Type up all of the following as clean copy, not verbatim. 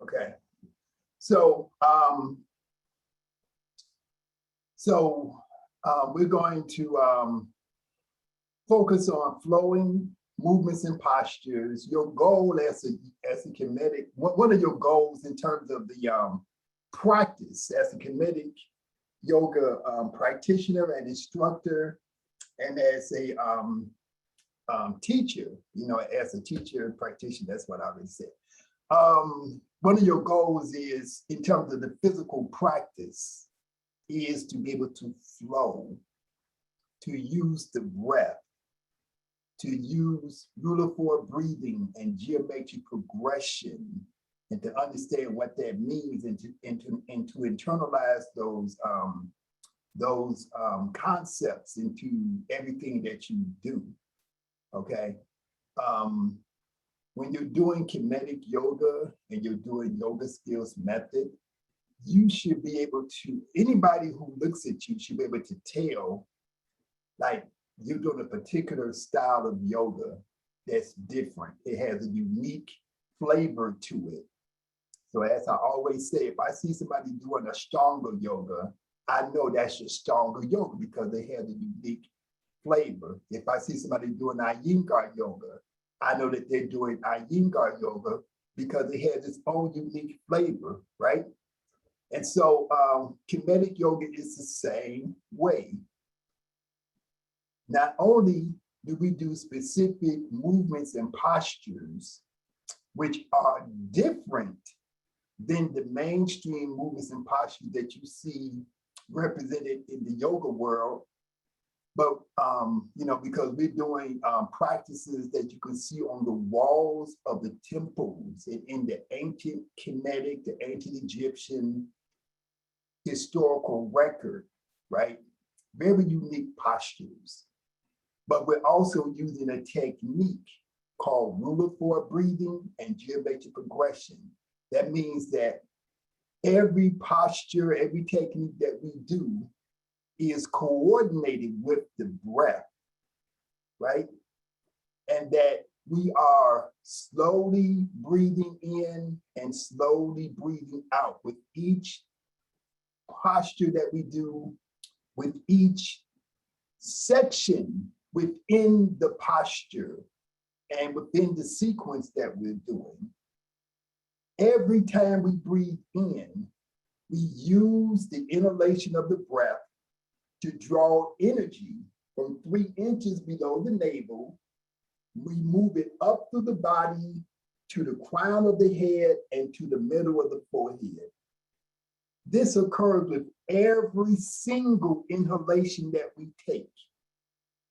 Okay. So, we're going to focus on flowing movements and postures. Your goal as a Kemetic, one of your goals in terms of the practice as a Kemetic yoga practitioner and instructor, and as a teacher, as a teacher and practitioner, that's what I would say. One of your goals is, in terms of the physical practice, is to be able to flow, to use the breath, to use rule of four breathing and geometric progression, and to understand what that means, and to internalize those concepts into everything that you do. Okay. When you're doing Kemetic yoga and you're doing yoga skills method, you should be able to, anybody who looks at you should be able to tell, like, you're doing a particular style of yoga that's different. It has a unique flavor to it. So as I always say, if I see somebody doing a stronger yoga, I know that's a stronger yoga because they have a unique flavor. If I see somebody doing Iyengar yoga, I know that they're doing Iyengar yoga because it has its own unique flavor, right? And so Kemetic yoga is the same way. Not only do we do specific movements and postures, which are different than the mainstream movements and postures that you see represented in the yoga world, but because we're doing practices that you can see on the walls of the temples in the ancient Kemetic, the ancient Egyptian historical record, right? Very unique postures. But we're also using a technique called rule of four breathing and geometric progression. That means that every posture, every technique that we do is coordinated with the breath, right? And that we are slowly breathing in and slowly breathing out with each posture that we do, with each section within the posture and within the sequence that we're doing. Every time we breathe in, we use the inhalation of the breath to draw energy from 3 inches below the navel. We move it up through the body to the crown of the head and to the middle of the forehead. This occurs with every single inhalation that we take.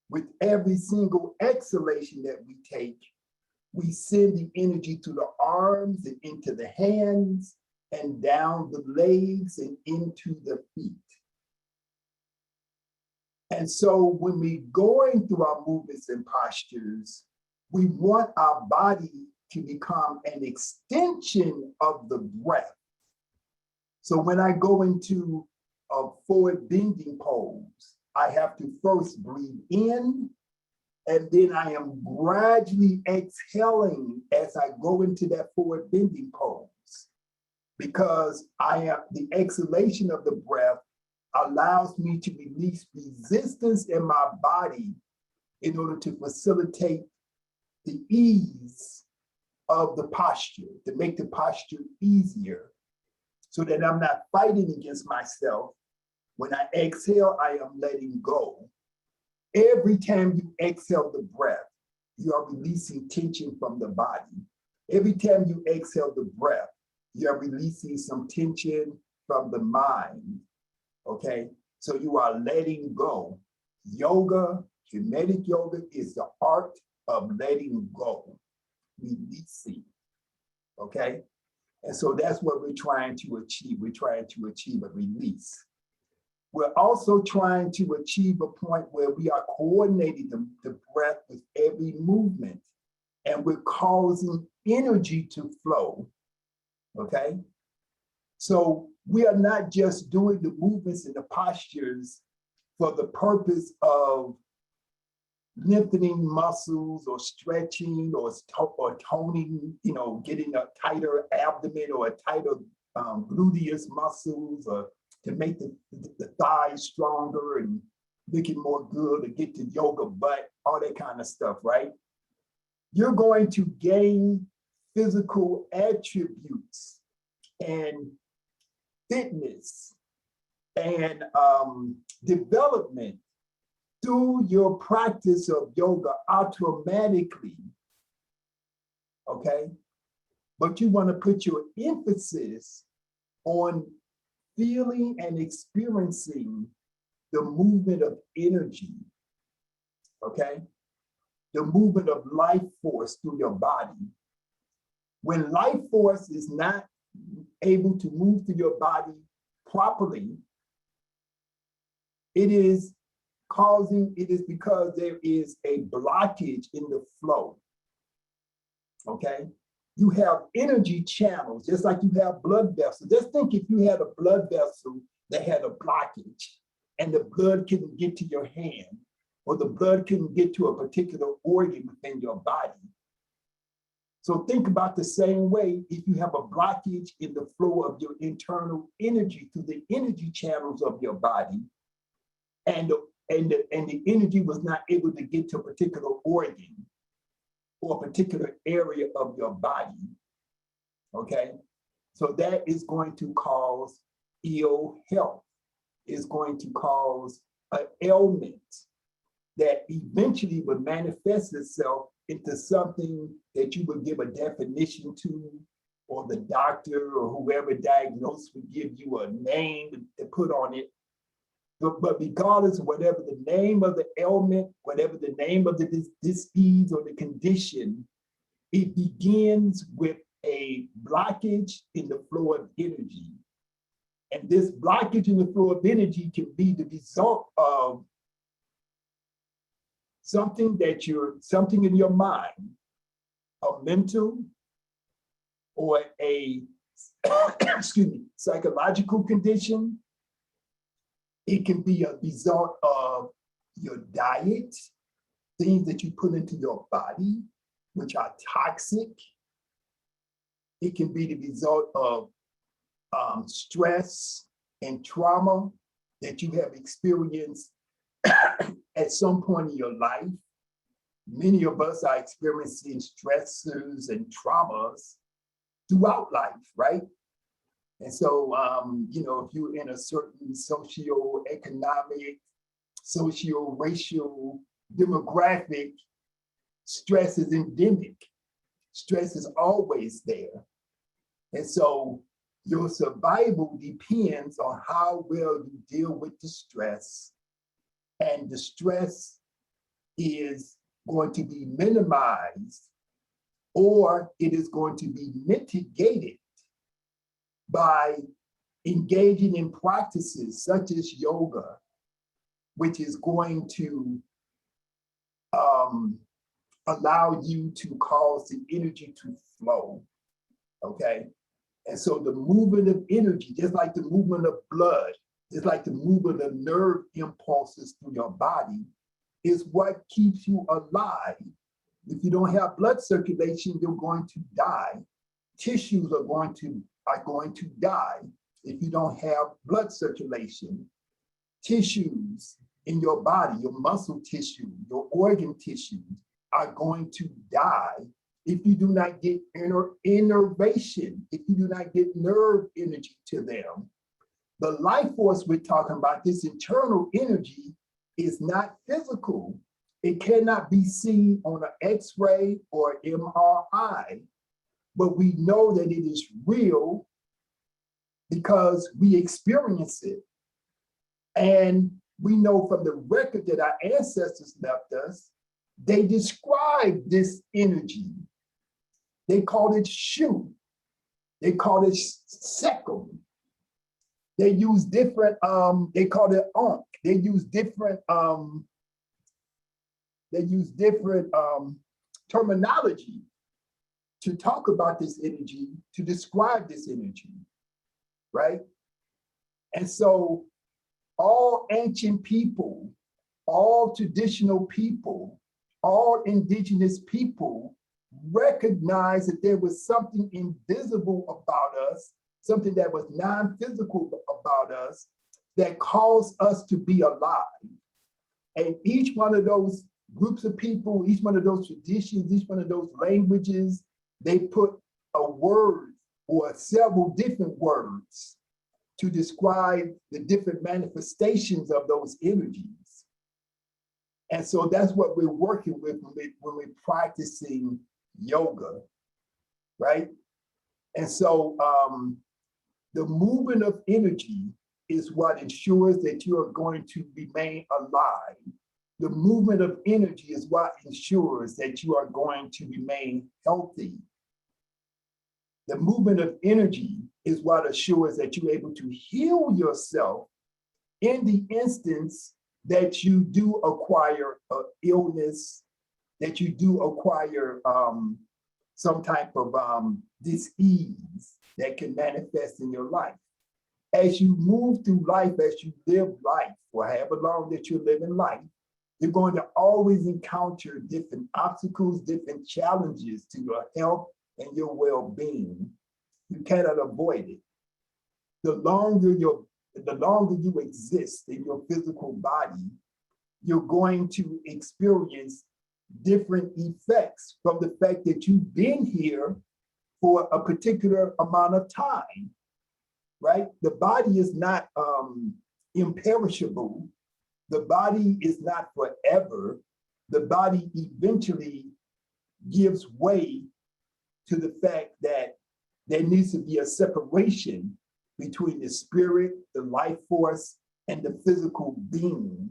With every single exhalation that we take, we send the energy to the arms and into the hands and down the legs and into the feet. And so when we're going through our movements and postures, we want our body to become an extension of the breath. So when I go into a forward bending pose, I have to first breathe in, and then I am gradually exhaling as I go into that forward bending pose, because the exhalation of the breath allows me to release resistance in my body in order to facilitate the ease of the posture, to make the posture easier, so that I'm not fighting against myself. When I exhale, I am letting go. Every time you exhale the breath, you are releasing tension from the body. Every time you exhale the breath, you are releasing some tension from the mind, okay? So you are letting go. Yoga, Kemetic yoga, is the art of letting go, releasing, okay? And so that's what we're trying to achieve. We're trying to achieve a release. We're also trying to achieve a point where we are coordinating the breath with every movement, and we're causing energy to flow, okay? So we are not just doing the movements and the postures for the purpose of lengthening muscles or stretching or toning, getting a tighter abdomen or a tighter gluteus muscles, or to make the thighs stronger and looking more good, to get the yoga butt, all that kind of stuff, right? You're going to gain physical attributes and fitness and development through your practice of yoga automatically, okay? But you want to put your emphasis on feeling and experiencing the movement of energy, okay? The movement of life force through your body. When life force is not able to move through your body properly, it is because there is a blockage in the flow, okay? You have energy channels, just like you have blood vessels. Just think if you had a blood vessel that had a blockage and the blood couldn't get to your hand, or the blood couldn't get to a particular organ within your body. So think about the same way if you have a blockage in the flow of your internal energy through the energy channels of your body, and the energy was not able to get to a particular organ or a particular area of your body, okay? So that is going to cause ill health. It's going to cause an ailment that eventually would manifest itself into something that you would give a definition to, or the doctor or whoever diagnosed would give you a name to put on it. But regardless of whatever the name of the ailment, whatever the name of the disease or the condition, it begins with a blockage in the flow of energy. And this blockage in the flow of energy can be the result of something in your mind, a mental or a psychological condition. It can be a result of your diet, things that you put into your body, which are toxic. It can be the result of stress and trauma that you have experienced at some point in your life. Many of us are experiencing stressors and traumas throughout life, right? And so, if you're in a certain socio-economic, socio-racial demographic, stress is endemic. Stress is always there. And so your survival depends on how well you deal with the stress. And the stress is going to be minimized, or it is going to be mitigated by engaging in practices such as yoga, which is going to allow you to cause the energy to flow, okay? And so the movement of energy, just like the movement of blood, just like the movement of nerve impulses through your body, is what keeps you alive. If you don't have blood circulation, you're going to die. Tissues are going to die if you don't have blood circulation. Tissues in your body, your muscle tissue, your organ tissues are going to die if you do not get innervation, if you do not get nerve energy to them. The life force we're talking about, this internal energy, is not physical. It cannot be seen on an X-ray or MRI, but we know that it is real because we experience it. And we know from the record that our ancestors left us, they described this energy. They called it shu. They called it sekum. They use different, they call it onk. They use different terminology to talk about this energy, to describe this energy, right? And so all ancient people, all traditional people all indigenous people recognized that there was something invisible about us, something that was non-physical about us, that caused us to be alive. And each one of those groups of people, each one of those traditions, each one of those languages, they put a word or several different words to describe the different manifestations of those energies. And so that's what we're working with when we're practicing yoga, right? And so the movement of energy is what ensures that you are going to remain alive. The movement of energy is what ensures that you are going to remain healthy. The movement of energy is what assures that you're able to heal yourself in the instance that you do acquire an illness, that you do acquire some type of dis-ease that can manifest in your life. As you move through life, as you live life, or however long that you're living life, you're going to always encounter different obstacles, different challenges to your health and your well-being. You cannot avoid it. The longer you exist in your physical body, you're going to experience different effects from the fact that you've been here for a particular amount of time, right? The body is not imperishable. The body is not forever. The body eventually gives way to the fact that there needs to be a separation between the spirit, the life force, and the physical being.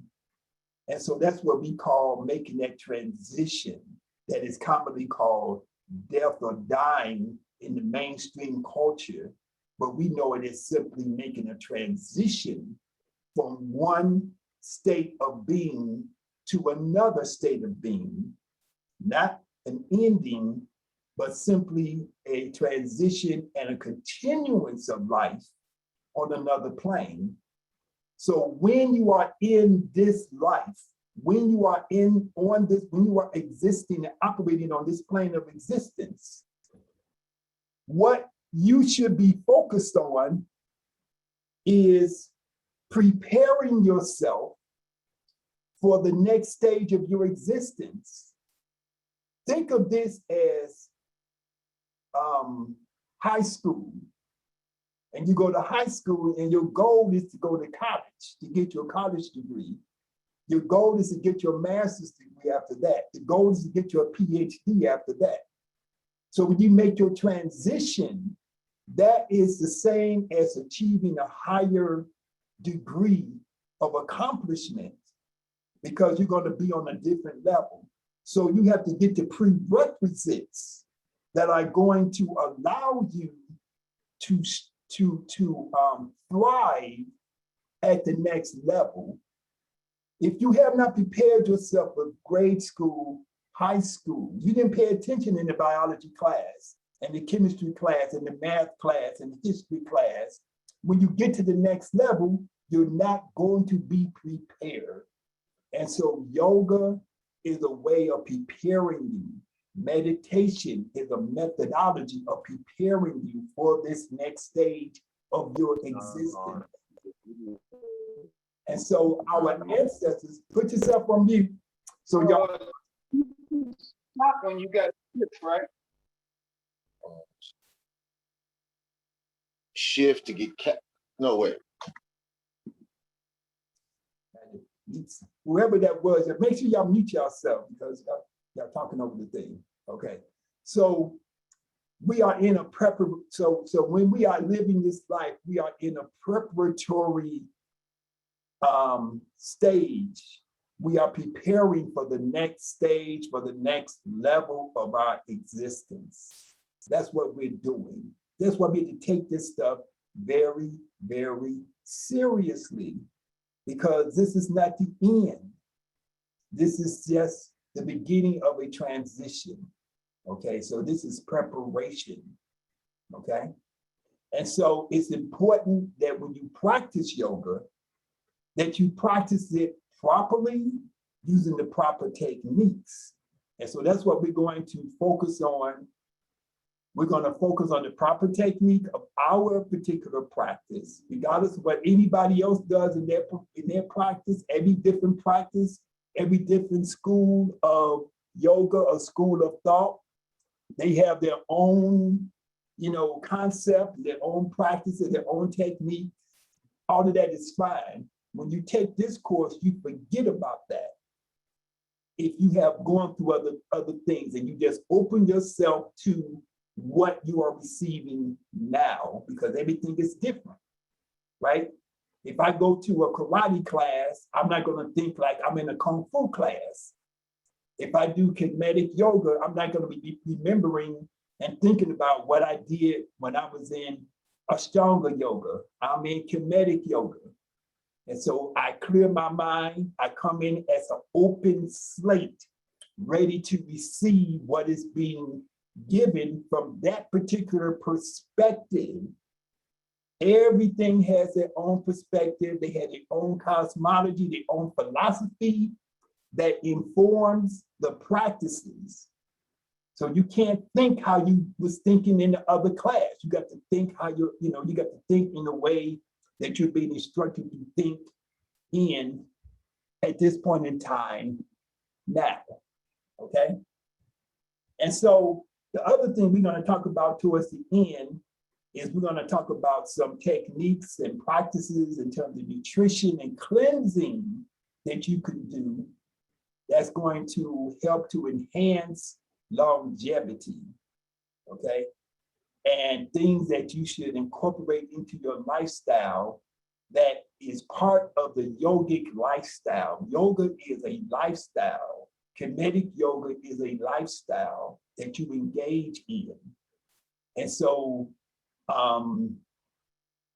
And so that's what we call making that transition that is commonly called death or dying in the mainstream culture. But we know it is simply making a transition from one state of being to another state of being, not an ending, but simply a transition and a continuance of life on another plane. So when you are in this life, when you are when you are existing and operating on this plane of existence, what you should be focused on is preparing yourself for the next stage of your existence. Think of this as high school. And you go to high school and your goal is to go to college, to get your college degree. Your goal is to get your master's degree after that. The goal is to get your PhD after that. So when you make your transition, that is the same as achieving a higher degree of accomplishment because you're going to be on a different level. So you have to get the prerequisites that are going to allow you to thrive at the next level. If you have not prepared yourself for grade school, high school, you didn't pay attention in the biology class and the chemistry class and the math class and the history class, when you get to the next level, you're not going to be prepared. And so yoga is a way of preparing you. Meditation is a methodology of preparing you for this next stage of your existence. And so our ancestors, put yourself on mute. So y'all stop when you got shift, right? Shift to get kept. No way. Whoever that was, make sure y'all mute yourself because y'all talking over the thing. Okay. So we are in a so when we are living this life, we are in a preparatory stage. We are preparing for the next stage, for the next level of our existence. That's what we're doing. That's why we need to take this stuff very, very seriously, because this is not the end. This is just the beginning of a transition. Okay, so this is preparation. Okay, and so it's important that when you practice yoga, that you practice it properly, using the proper techniques, And so that's what we're going to focus on. We're going to focus on the proper technique of our particular practice, regardless of what anybody else does in their practice. Every different practice, every different school of yoga or school of thought, they have their own, concept, their own practices, their own technique. All of that is fine. When you take this course, you forget about that. If you have gone through other things and you just open yourself to what you are receiving now, because everything is different, right? If I go to a karate class, I'm not going to think like I'm in a kung fu class. If I do Kemetic yoga, I'm not going to be remembering and thinking about what I did when I was in Ashtanga yoga. I'm in Kemetic yoga. And so I clear my mind. I come in as an open slate, ready to receive what is being given from that particular perspective. Everything has their own perspective. They have their own cosmology, their own philosophy that informs the practices. So you can't think how you was thinking in the other class. You got to think how you got to think in a way that you're being instructed to think in at this point in time now, okay? And so the other thing we're going to talk about towards the end is we're going to talk about some techniques and practices in terms of nutrition and cleansing that you can do that's going to help to enhance longevity, okay? And things that you should incorporate into your lifestyle that is part of the yogic lifestyle. Yoga is a lifestyle. Kemetic yoga is a lifestyle that you engage in. And so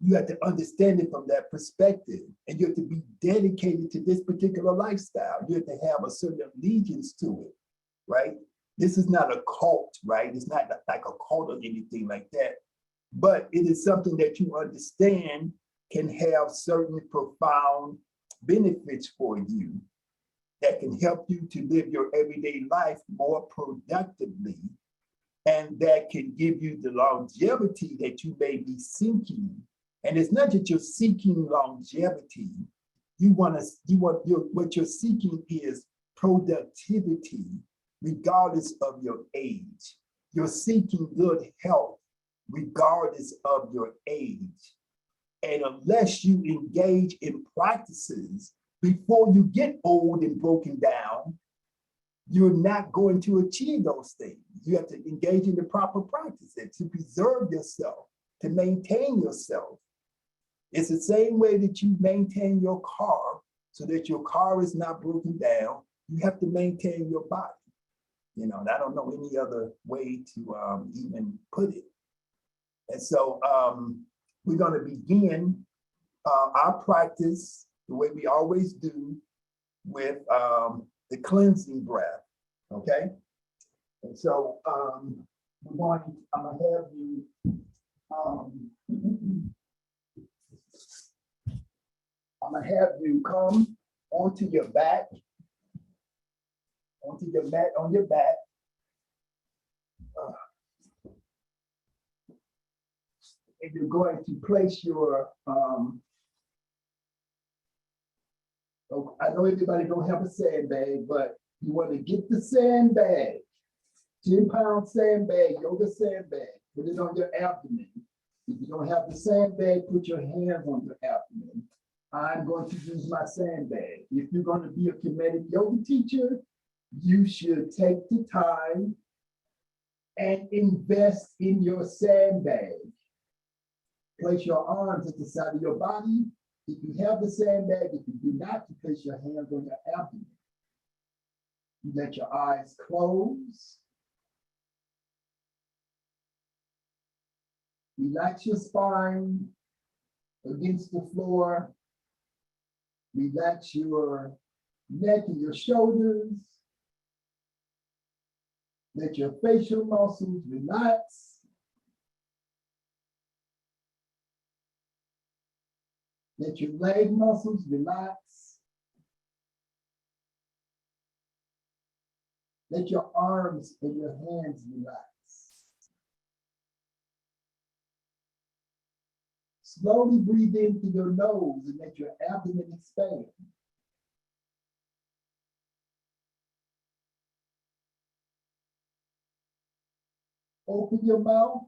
you have to understand it from that perspective, and you have to be dedicated to this particular lifestyle. You have to have a certain allegiance to it, right? This is not a cult, right? It's not like a cult or anything like that, but it is something that you understand can have certain profound benefits for you that can help you to live your everyday life more productively, and that can give you the longevity that you may be seeking. And it's not that you're seeking longevity. What you're seeking is productivity, regardless of your age. You're seeking good health, regardless of your age. And unless you engage in practices before you get old and broken down, you're not going to achieve those things. You have to engage in the proper practices to preserve yourself, to maintain yourself. It's the same way that you maintain your car so that your car is not broken down. You have to maintain your body. And I don't know any other way to even put it. And so we're going to begin our practice the way we always do with the cleansing breath, okay? And so I'm gonna have you come onto your back, onto your mat on your back. And you're going to place your I know everybody don't have a sandbag, but you want to get the sandbag, 10-pound sandbag, yoga sandbag, put it on your abdomen. If you don't have the sandbag, put your hands on your abdomen. I'm going to use my sandbag. If you're going to be a Kemetic yoga teacher, you should take the time and invest in your sandbag. Place your arms at the side of your body. If you have the sandbag, if you do not, you place your hands on your abdomen. You let your eyes close. Relax your spine against the floor. Relax your neck and your shoulders. Let your facial muscles relax. Let your leg muscles relax. Let your arms and your hands relax. Slowly breathe in through your nose and let your abdomen expand. Open your mouth.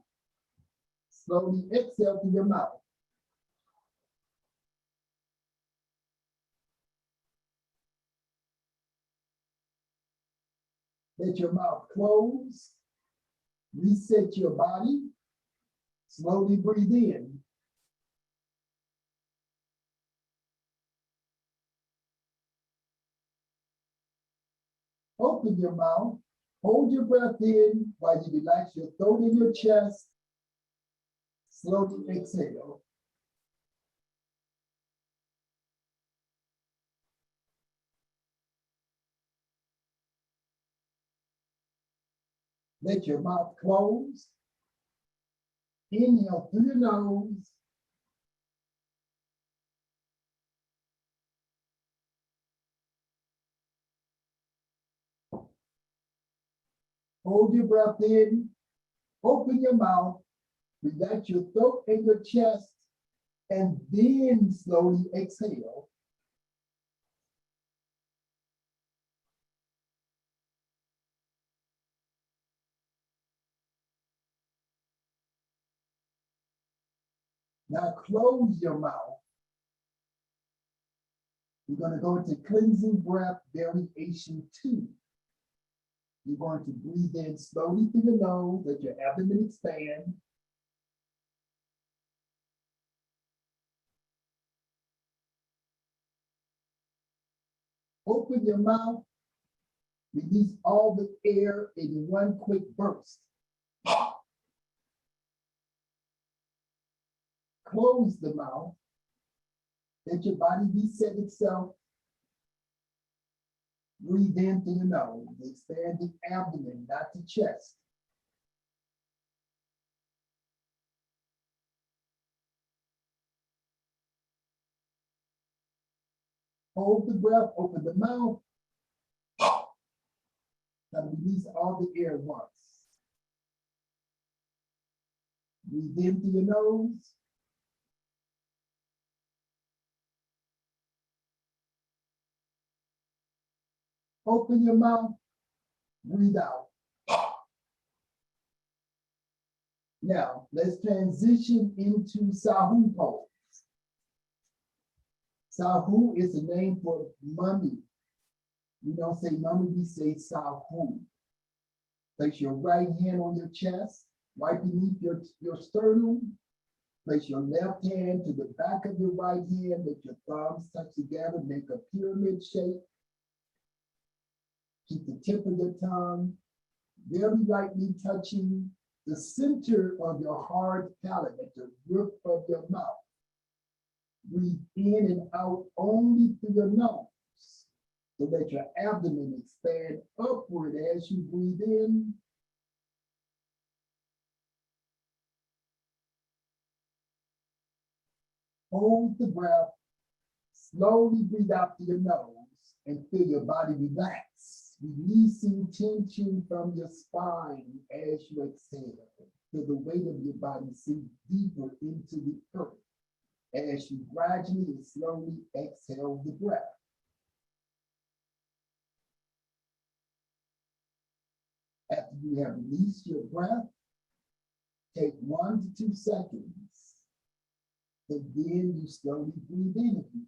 Slowly exhale through your mouth. Let your mouth close. Reset your body. Slowly breathe in. Open your mouth. Hold your breath in while you relax your throat and your chest. Slowly exhale. Let your mouth close. Inhale through your nose. Hold your breath in. Open your mouth. Relax your throat and your chest. And then slowly exhale. Now close your mouth. We're going to go into cleansing breath variation 2. You're going to breathe in slowly through the nose, let your abdomen expand. Open your mouth, release all the air in one quick burst. Close the mouth, let your body reset itself. Breathe in through the nose, expand the abdomen, not the chest. Hold the breath, open the mouth. Now release all the air once. Breathe in through your nose. Open your mouth, breathe out. Now, let's transition into Sahu pose. Sahu is a name for mummy. We don't say mummy, we say Sahu. Place your right hand on your chest, right beneath your sternum. Place your left hand to the back of your right hand, let your thumbs touch together, make a pyramid shape. Keep the tip of your tongue very lightly touching the center of your hard palate at the roof of your mouth. Breathe in and out only through your nose. So let your abdomen expand upward as you breathe in. Hold the breath. Slowly breathe out through your nose and feel your body relax, releasing tension from your spine as you exhale. Feel the weight of your body sink deeper into the earth as you gradually and slowly exhale the breath. After you have released your breath, take 1 to 2 seconds, and then you slowly breathe in again.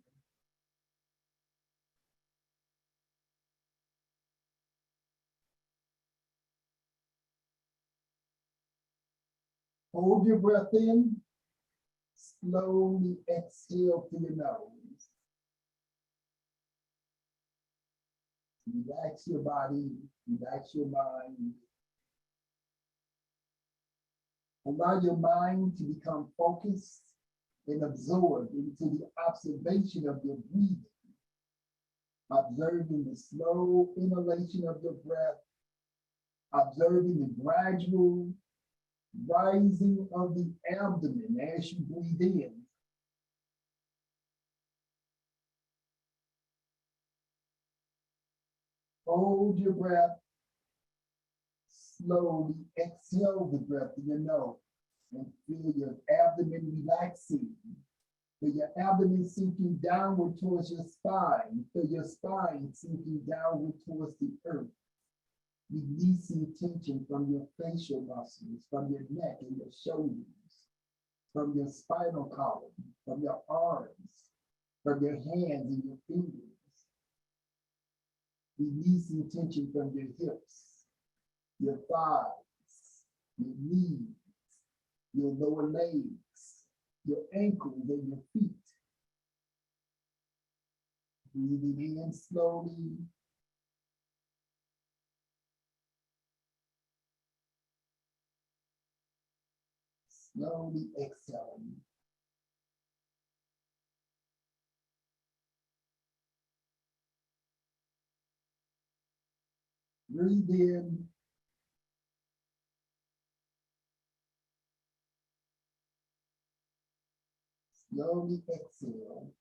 Hold your breath in, slowly exhale through your nose. Relax your body, relax your mind. Allow your mind to become focused and absorbed into the observation of your breathing, observing the slow inhalation of your breath, observing the gradual rising of the abdomen as you breathe in. Hold your breath, slowly exhale the breath in your nose and feel your abdomen relaxing. Feel your abdomen sinking downward towards your spine. Feel your spine sinking downward towards the earth. Releasing tension from your facial muscles, from your neck and your shoulders, from your spinal column, from your arms, from your hands and your fingers. Releasing tension from your hips, your thighs, your knees, your lower legs, your ankles and your feet. Breathing in slowly. Slowly exhaling. Breathe in. Slowly exhale.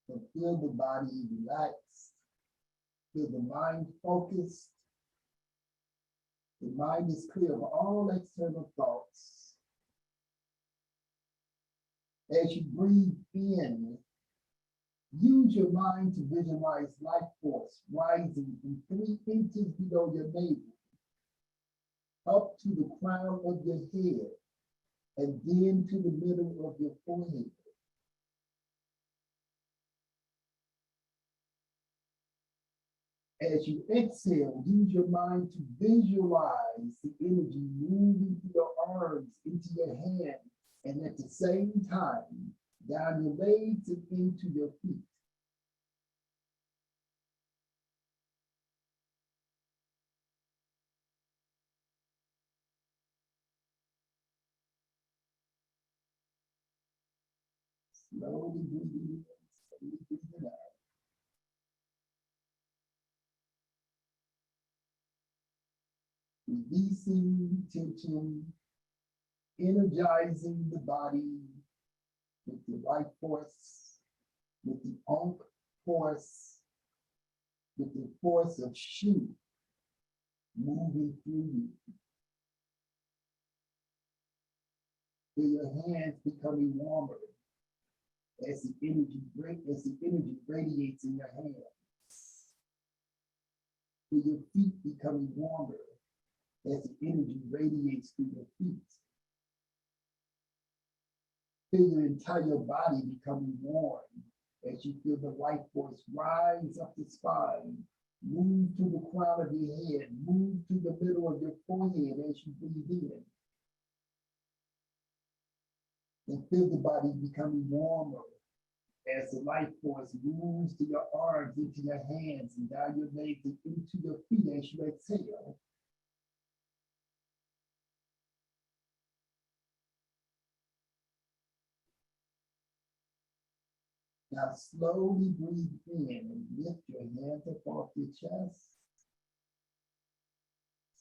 So feel the body relaxed. Feel the mind focused. The mind is clear of all external thoughts. As you breathe in, use your mind to visualize life force rising from 3 inches below your navel, up to the crown of your head, and then to the middle of your forehead. As you exhale, use your mind to visualize the energy moving through your arms into your hands, and at the same time, down your legs and into your feet. Slowly breathing in, slowly breathing out. Releasing tension, energizing the body with the life force, with the Ankh force, with the force of Shu moving through you. Feel your hands becoming warmer as the energy radiates in your hands. Feel your feet becoming warmer as the energy radiates through your feet. Feel your entire body becoming warm as you feel the life force rise up the spine, move to the crown of your head, move to the middle of your forehead as you breathe in. And feel the body becoming warmer as the life force moves to your arms, into your hands, and down your legs, and into your feet as you exhale. Now slowly breathe in and lift your hands up off your chest.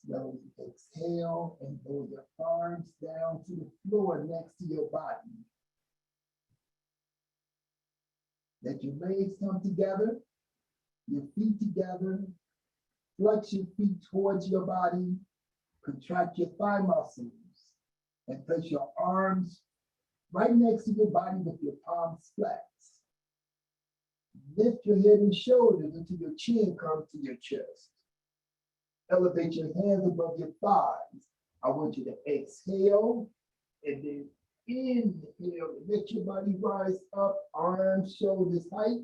Slowly exhale and roll your arms down to the floor next to your body. Let your legs come together, your feet together. Flex your feet towards your body. Contract your thigh muscles and place your arms right next to your body with your palms flat. Lift your head and shoulders until your chin comes to your chest. Elevate your hands above your thighs. I want you to exhale and then inhale. Let your body rise up, arms, shoulders height.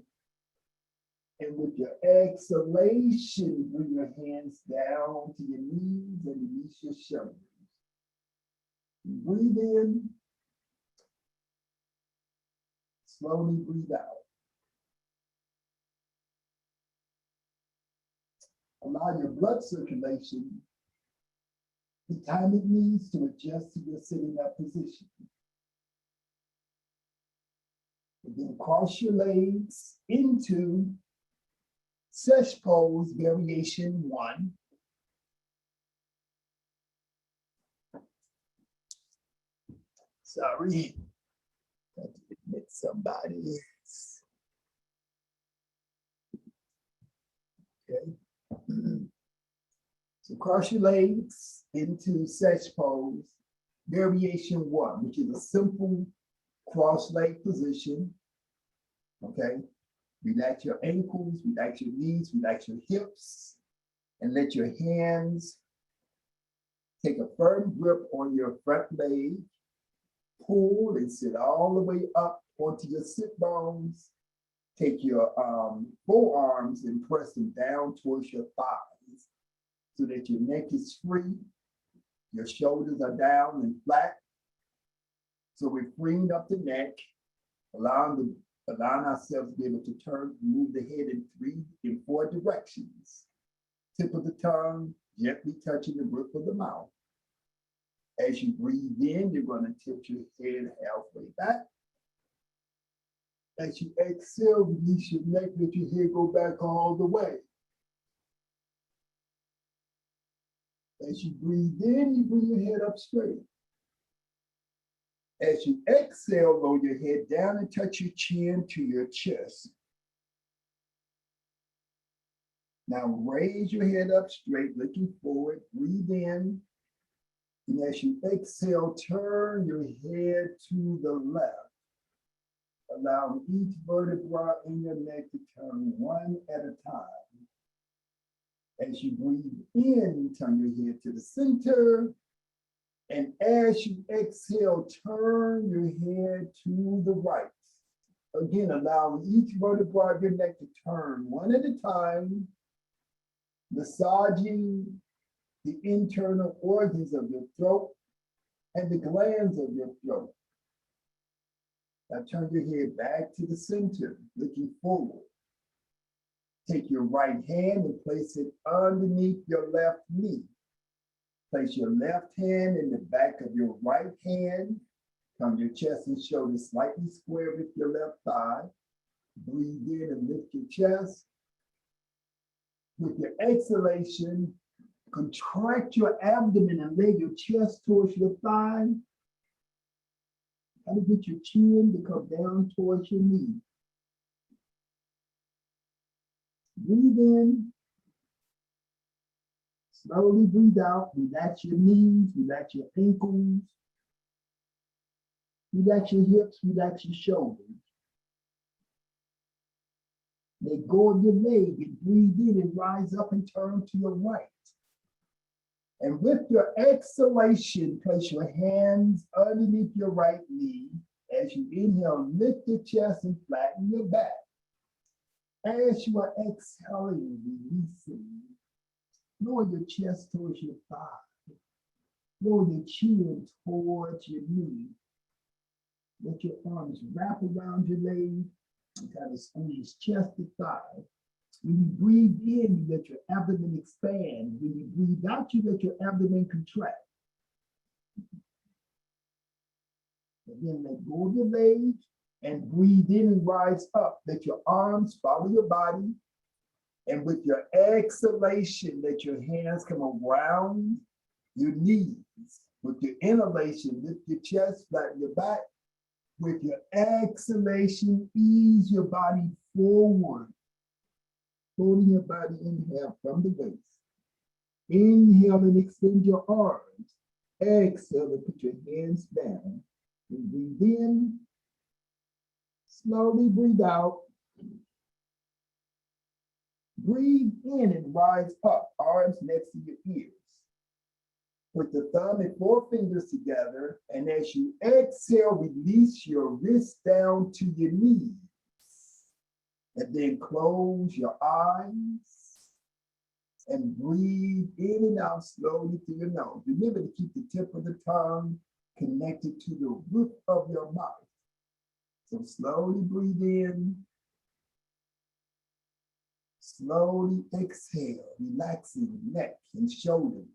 And with your exhalation, bring your hands down to your knees and release your shoulders. Breathe in. Slowly breathe out. Allow your blood circulation the time it needs to adjust to your sitting up position. And then cross your legs into Sesh pose variation 1. Sorry. Met somebody else. Okay. So cross your legs into stretch pose. Variation 1, which is a simple cross leg position. Okay. Relax your ankles, relax your knees, relax your hips, and let your hands take a firm grip on your front leg. Pull and sit all the way up onto your sit bones. Take your forearms and press them down towards your thighs so that your neck is free. Your shoulders are down and flat. So we're freeing up the neck, allowing ourselves to be able to turn, move the head in 4 directions. Tip of the tongue gently touching the roof of the mouth. As you breathe in, you're going to tilt your head halfway back. As you exhale, release your neck, let your head go back all the way. As you breathe in, you bring your head up straight. As you exhale, lower your head down and touch your chin to your chest. Now raise your head up straight, looking forward, breathe in. And as you exhale, turn your head to the left. Allowing each vertebra in your neck to turn one at a time. As you breathe in, turn your head to the center. And as you exhale, turn your head to the right. Again, allowing each vertebra of your neck to turn one at a time, massaging the internal organs of your throat and the glands of your throat. Now turn your head back to the center, looking forward. Take your right hand and place it underneath your left knee. Place your left hand in the back of your right hand. Come your chest and shoulders slightly square with your left thigh. Breathe in and lift your chest. With your exhalation, contract your abdomen and lay your chest towards your thigh. Try to get your chin to come down towards your knee. Breathe in. Slowly breathe out. Relax your knees, relax your ankles. Relax your hips, relax your shoulders. Let go of your leg and breathe in and rise up and turn to your right. And with your exhalation, place your hands underneath your right knee. As you inhale, lift your chest and flatten your back. As you are exhaling, releasing, lower your chest towards your thigh. Lower your chin towards your knee. Let your arms wrap around your leg and kind of squeeze chest to thigh. When you breathe in, you let your abdomen expand. When you breathe out, you let your abdomen contract. And then let go of your legs and breathe in and rise up. Let your arms follow your body. And with your exhalation, let your hands come around your knees. With your inhalation, lift your chest, flatten your back. With your exhalation, ease your body forward. Holding your body inhale from the waist. Inhale and extend your arms. Exhale and put your hands down. And breathe in. Slowly breathe out. Breathe in and rise up, arms next to your ears. Put the thumb and 4 fingers together, and as you exhale, release your wrist down to your knees. And then close your eyes and breathe in and out slowly through your nose. Remember to keep the tip of the tongue connected to the roof of your mouth. So slowly breathe in. Slowly exhale, relaxing neck and shoulders.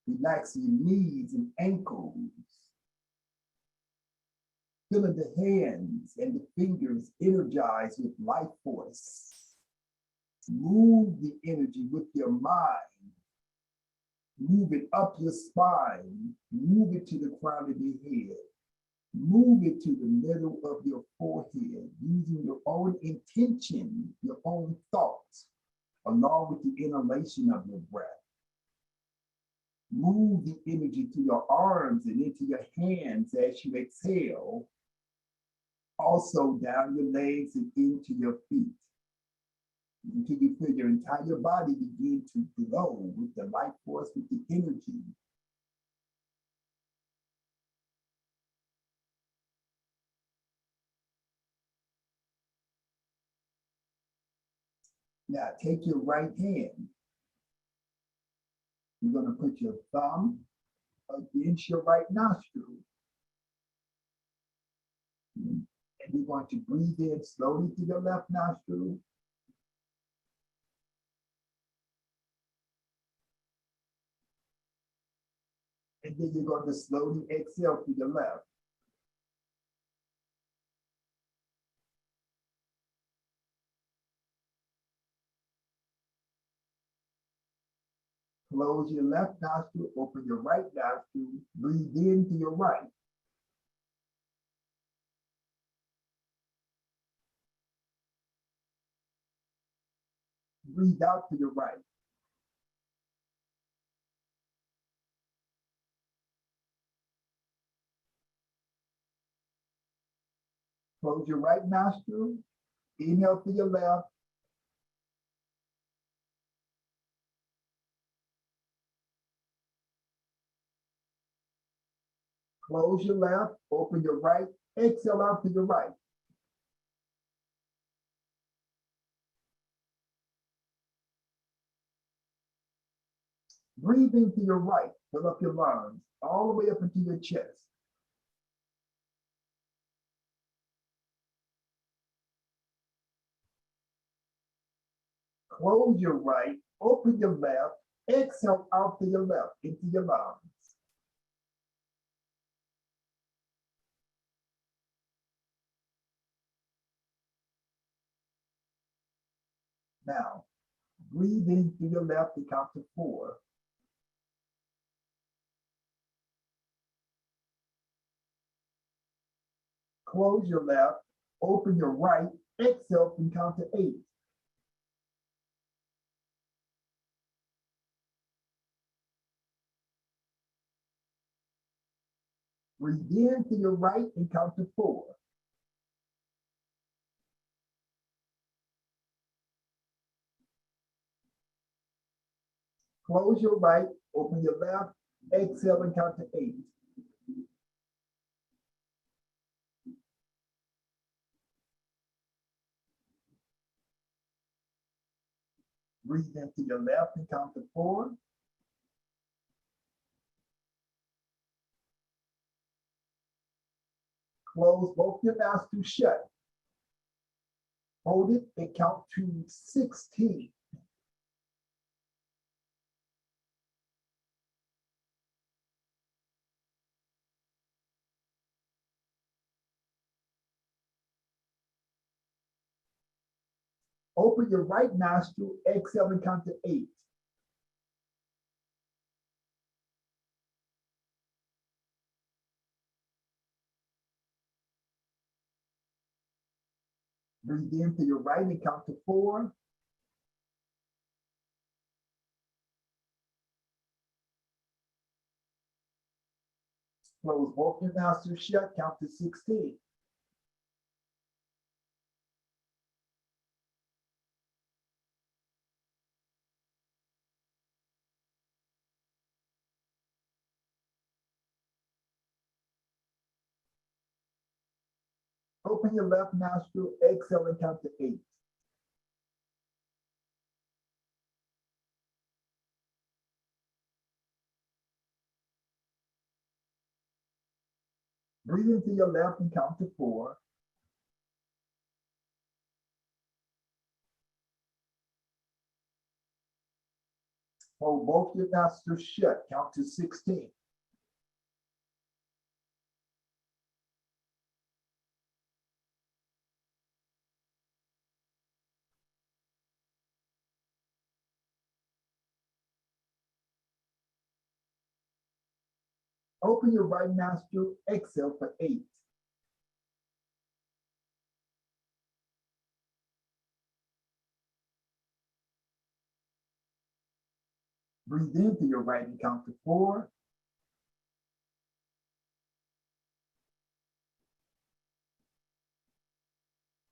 Relaxing knees and ankles. Feeling the hands and the fingers energized with life force. Move the energy with your mind. Move it up your spine. Move it to the crown of your head. Move it to the middle of your forehead using your own intention, your own thoughts, along with the inhalation of your breath. Move the energy to your arms and into your hands as you exhale, also down your legs and into your feet, until you feel your entire body begin to glow with the life force, with the energy. Now take your right hand. You're going to put your thumb against your right nostril. And you're going to breathe in slowly through your left nostril. And then you're going to slowly exhale through your left. Close your left nostril, open your right nostril, breathe in to your right. Breathe out to your right. Close your right nostril, inhale to your left. Close your left, open your right, exhale out to your right. Breathe into your right, fill up your lungs, all the way up into your chest. Close your right, open your left, exhale out to your left, into your lungs. Now, breathe in through your left to count to 4. Close your left, open your right, exhale and count to 8. Breathe in to your right and count to 4. Close your right, open your left, exhale and count to 8. Breathe into your left and count to 4. Close both your nostrils shut. Hold it and count to 16. Open your right nostril, exhale and count to 8. Breathe into your right and count to 4. Close both your nostrils shut, count to 16. Open your left nostril, exhale and count to 8. Breathe into your left and count to 4. Hold both your nostrils shut, count to 16. Open your right nostril, exhale for 8. Breathe in through your right and count to 4.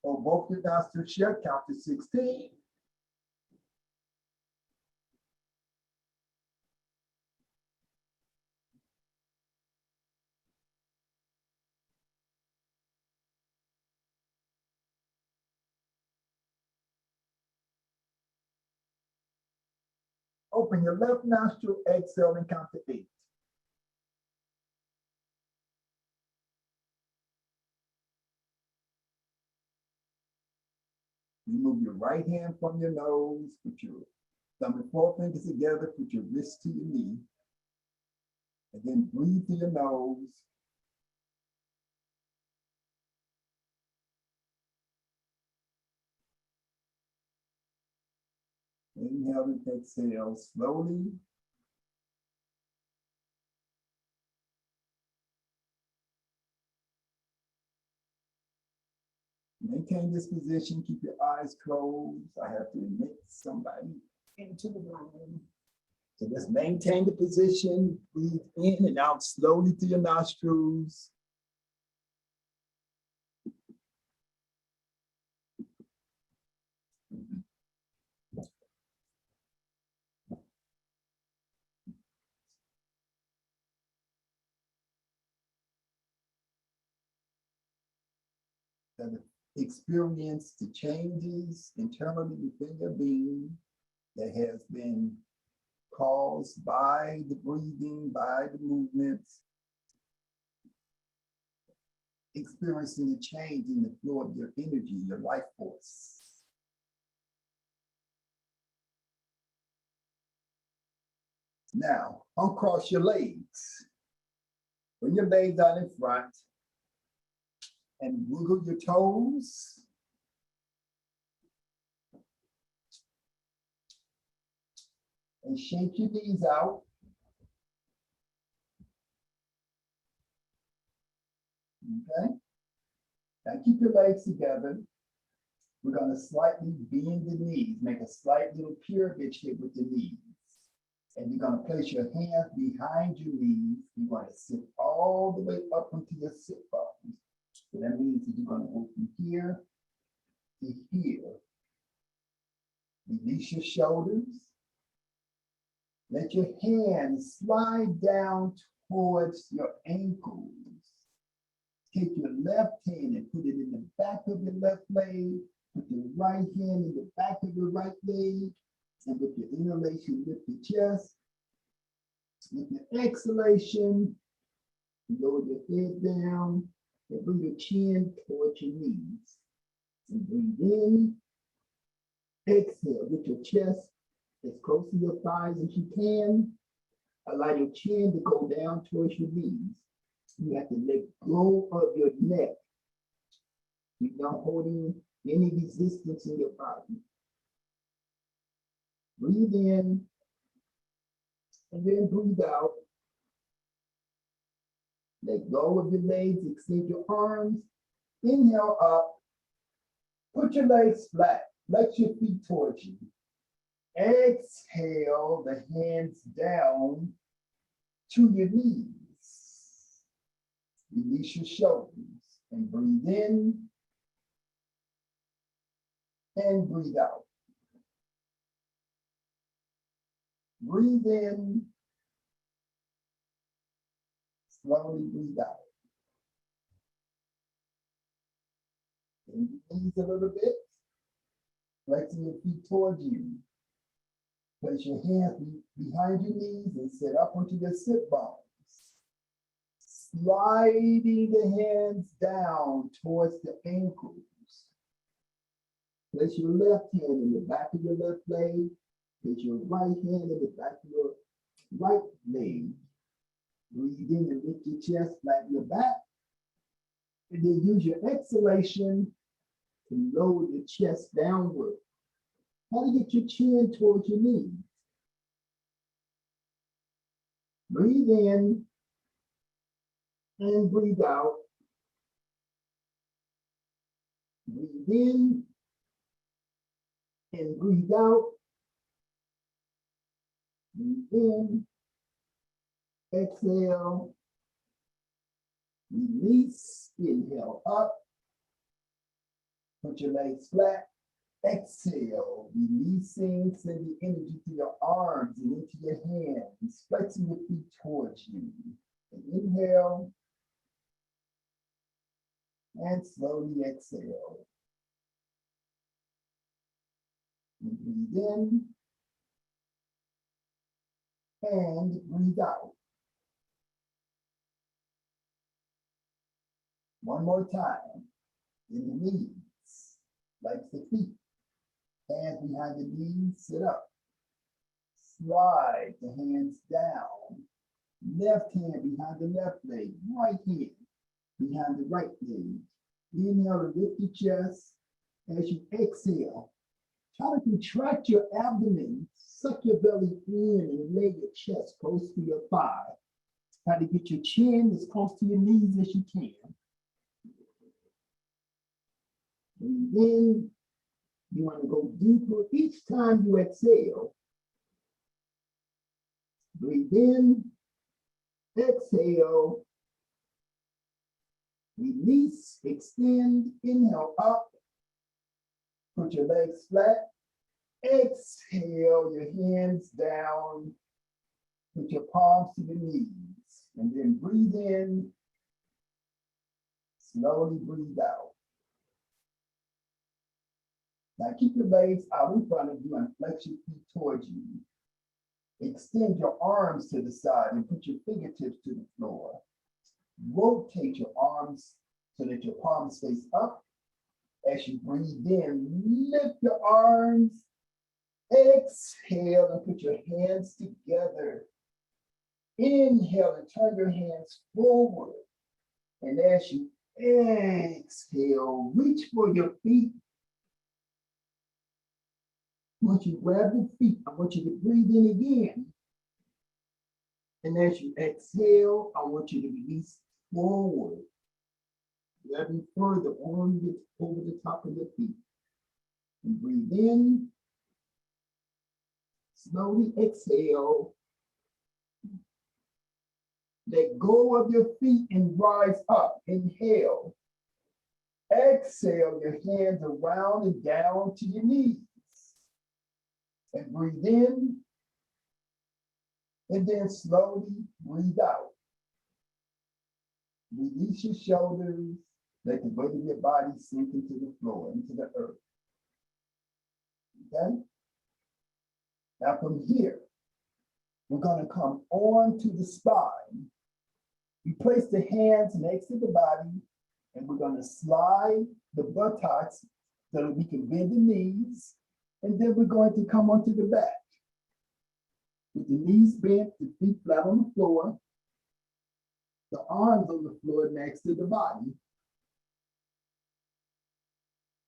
Hold both your nostrils shut, count to 16. Open your left nostril, exhale, and count to 8. You move your right hand from your nose, put your thumb and forefingers together, put your wrist to your knee, and then breathe through your nose. Inhale and exhale slowly. Maintain this position, keep your eyes closed. I have to admit somebody into the room. So just maintain the position, breathe in and out slowly through your nostrils. And experience the changes internally within your being that has been caused by the breathing, by the movements. Experiencing a change in the flow of your energy, your life force. Now, uncross your legs. Bring your legs out in front and wiggle your toes. And shake your knees out. Okay? Now keep your legs together. We're going to slightly bend the knees, make a slight little pyramid shape with the knees. And you're going to place your hands behind your knees. You're going to sit all the way up into your sit bones. So that means that you're going to go from here to here. Release your shoulders. Let your hands slide down towards your ankles. Take your left hand and put it in the back of your left leg. Put your right hand in the back of your right leg. And with your inhalation, lift your chest. With your exhalation, lower your head down and bring your chin towards your knees. And breathe in. Exhale, get your chest as close to your thighs as you can. Allow your chin to go down towards your knees. You have to let go of your neck. You're not holding any resistance in your body. Breathe in and then breathe out. Let go of your legs, extend your arms. Inhale up. Put your legs flat. Flex your feet towards you. Exhale the hands down to your knees. Release your shoulders and breathe in and breathe out. Breathe in, slowly breathe out. Bend your knees a little bit, flexing your feet towards you. Place your hands behind your knees and sit up onto your sit bones. Sliding the hands down towards the ankles. Place your left hand in the back of your left leg. Place your right hand in the back of your right leg. Breathe in and lift your chest, flatten your back. And then use your exhalation to lower your chest downward. How to get your chin towards your knees. Breathe in and breathe out. Breathe in and breathe out. Breathe in, exhale, release, inhale up, put your legs flat, exhale, releasing, send the energy to your arms and into your hands, flexing your feet towards you. And inhale, and slowly exhale. And breathe in, and breathe out. One more time. In the knees, like the feet. Hands behind the knees, sit up. Slide the hands down. Left hand behind the left leg. Right hand behind the right leg. Inhale to lift your chest. As you exhale, try to contract your abdomen. Suck your belly in and lay your chest close to your thigh. Try to get your chin as close to your knees as you can. Breathe in. You want to go deeper each time you exhale. Breathe in, exhale, release, extend, inhale up, put your legs flat, exhale, your hands down, put your palms to the knees, and then breathe in, slowly breathe out. Now keep your legs out in front of you and flex your feet towards you. Extend your arms to the side and put your fingertips to the floor. Rotate your arms so that your palms face up. As you breathe in, lift your arms. Exhale and put your hands together. Inhale and turn your hands forward. And as you exhale, reach for your feet. Once you grab your feet, I want you to breathe in again. And as you exhale, I want you to release forward. Grabbing further on over the top of the feet. And breathe in. Slowly exhale. Let go of your feet and rise up. Inhale. Exhale, your hands around and down to your knees. And breathe in, and then slowly breathe out. Release your shoulders, let the weight of your body sink into the floor, into the earth. Okay? Now from here, we're gonna come on to the spine. We place the hands next to the body, and we're gonna slide the buttocks so that we can bend the knees. And then we're going to come onto the back. With the knees bent, the feet flat on the floor, the arms on the floor next to the body.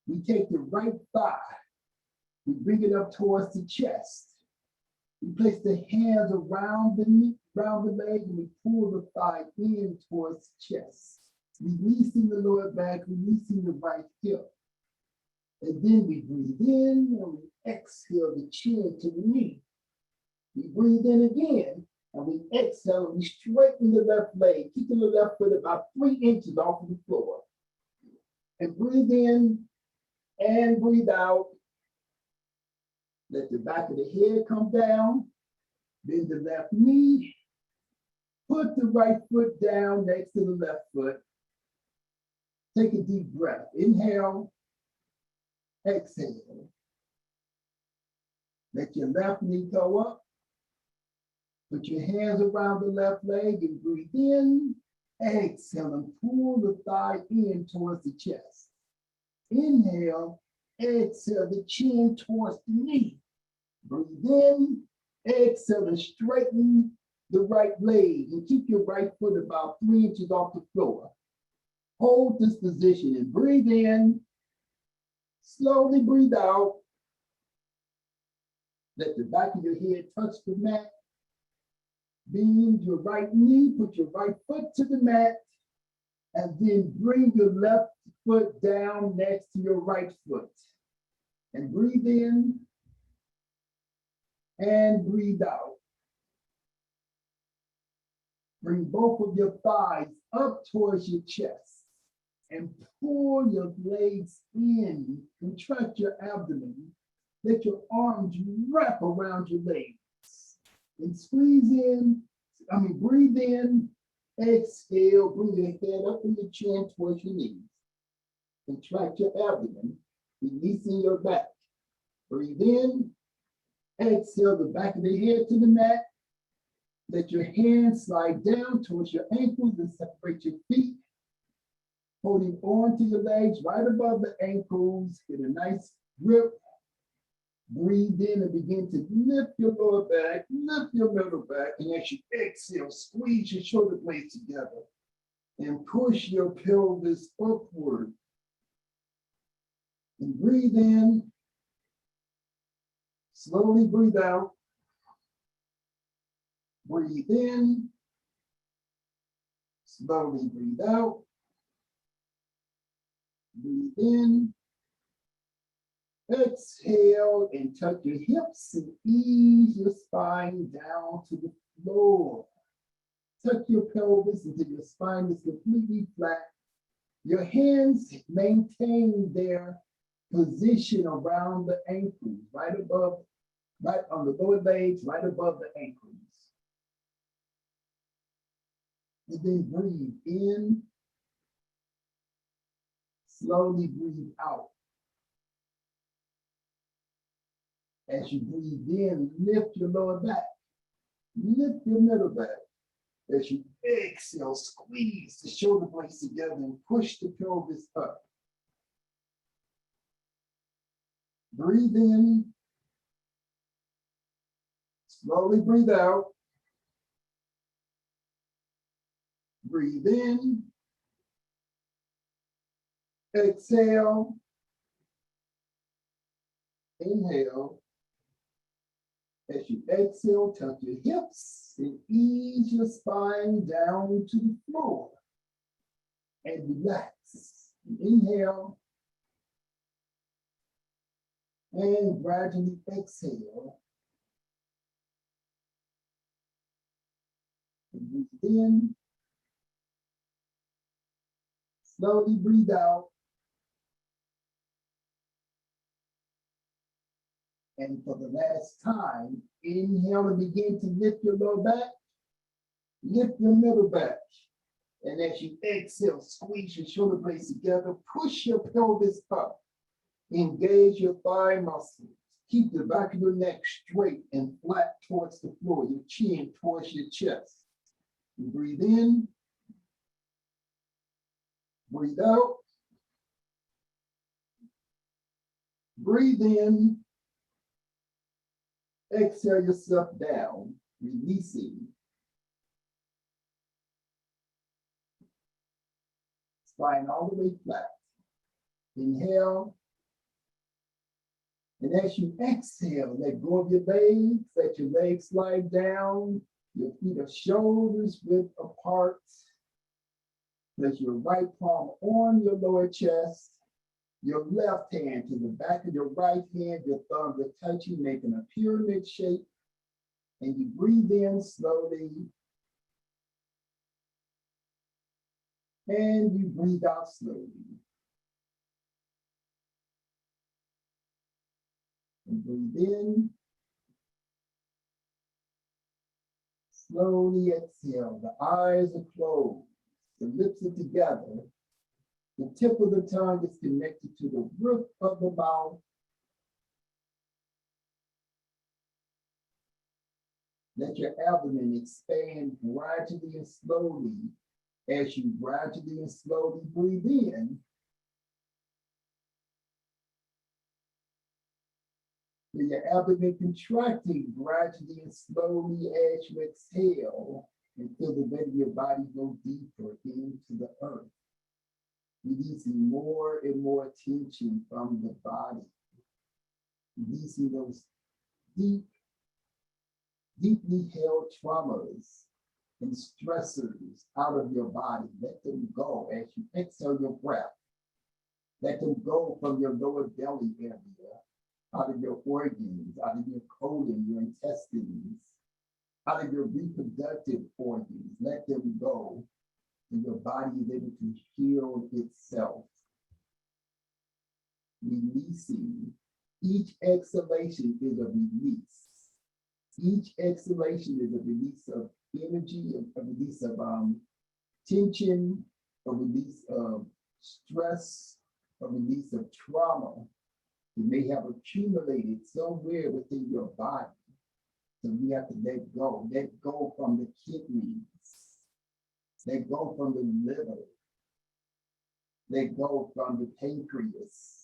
We take the right thigh, we bring it up towards the chest. We place the hands around the knee, around the leg, and we pull the thigh in towards the chest. Releasing the lower back, releasing the right hip. And then we breathe in and we exhale the chin to the knee. We breathe in again and we exhale and we straighten the left leg, keeping the left foot about 3 inches off of the floor. And breathe in and breathe out. Let the back of the head come down. Bend the left knee. Put the right foot down next to the left foot. Take a deep breath. Inhale. Exhale. Let your left knee go up. Put your hands around the left leg and breathe in. Exhale and pull the thigh in towards the chest. Inhale. Exhale the chin towards the knee. Breathe in. Exhale and straighten the right leg and keep your right foot about 3 inches off the floor. Hold this position and breathe in. Slowly breathe out. Let the back of your head touch the mat. Bend your right knee, put your right foot to the mat, and then bring your left foot down next to your right foot. And breathe in and breathe out. Bring both of your thighs up towards your chest and pull your legs in. Contract your abdomen. Let your arms wrap around your legs. And squeeze in, breathe in, exhale, bring your head up in your chin towards your knees. Contract your abdomen, releasing your back. Breathe in, exhale the back of the head to the mat. Let your hands slide down towards your ankles and separate your feet. Holding on to your legs right above the ankles. Get a nice grip. Breathe in and begin to lift your lower back, lift your middle back. And as you exhale, squeeze your shoulder blades together and push your pelvis upward. And breathe in. Slowly breathe out. Breathe in. Slowly breathe out. Breathe in. Exhale and tuck your hips and ease your spine down to the floor. Tuck your pelvis until your spine is completely flat. Your hands maintain their position around the ankles, right on the lower legs, right above the ankles. And then breathe in. Slowly breathe out. As you breathe in, lift your lower back, lift your middle back. As you exhale, squeeze the shoulder blades together and push the pelvis up. Breathe in, slowly breathe out. Breathe in, exhale, inhale. As you exhale, tuck your hips and ease your spine down to the floor. And relax. Inhale. And gradually exhale. And breathe in. Slowly breathe out. And for the last time, inhale and begin to lift your lower back, lift your middle back. And as you exhale, squeeze your shoulder blades together, push your pelvis up, engage your thigh muscles. Keep the back of your neck straight and flat towards the floor, your chin towards your chest. You breathe in, breathe out, breathe in. Exhale yourself down, releasing. Spine all the way flat. Inhale. And as you exhale, let go of your legs, let your legs slide down. Your feet are shoulders width apart. Place your right palm on your lower chest. Your left hand to the back of your right hand, your thumbs are touching, making a pyramid shape. And you breathe in slowly. And you breathe out slowly. And breathe in. Slowly exhale. The eyes are closed. The lips are together. The tip of the tongue is connected to the roof of the mouth. Let your abdomen expand gradually and slowly as you gradually and slowly breathe in. Feel your abdomen contracting gradually and slowly as you exhale, and feel the weight of your body go deeper into the earth, releasing more and more tension from the body, releasing those deeply held traumas and stressors out of your body. Let them go as you exhale your breath. Let them go from your lower belly area, out of your organs, out of your colon, your intestines. out of your reproductive organs, let them go, and your body is able to heal itself. Releasing. Each exhalation is a release. Each exhalation is a release of energy, a release of tension, a release of stress, a release of trauma that may have accumulated somewhere within your body. So we have to let go from the kidneys, let go from the liver, let go from the pancreas.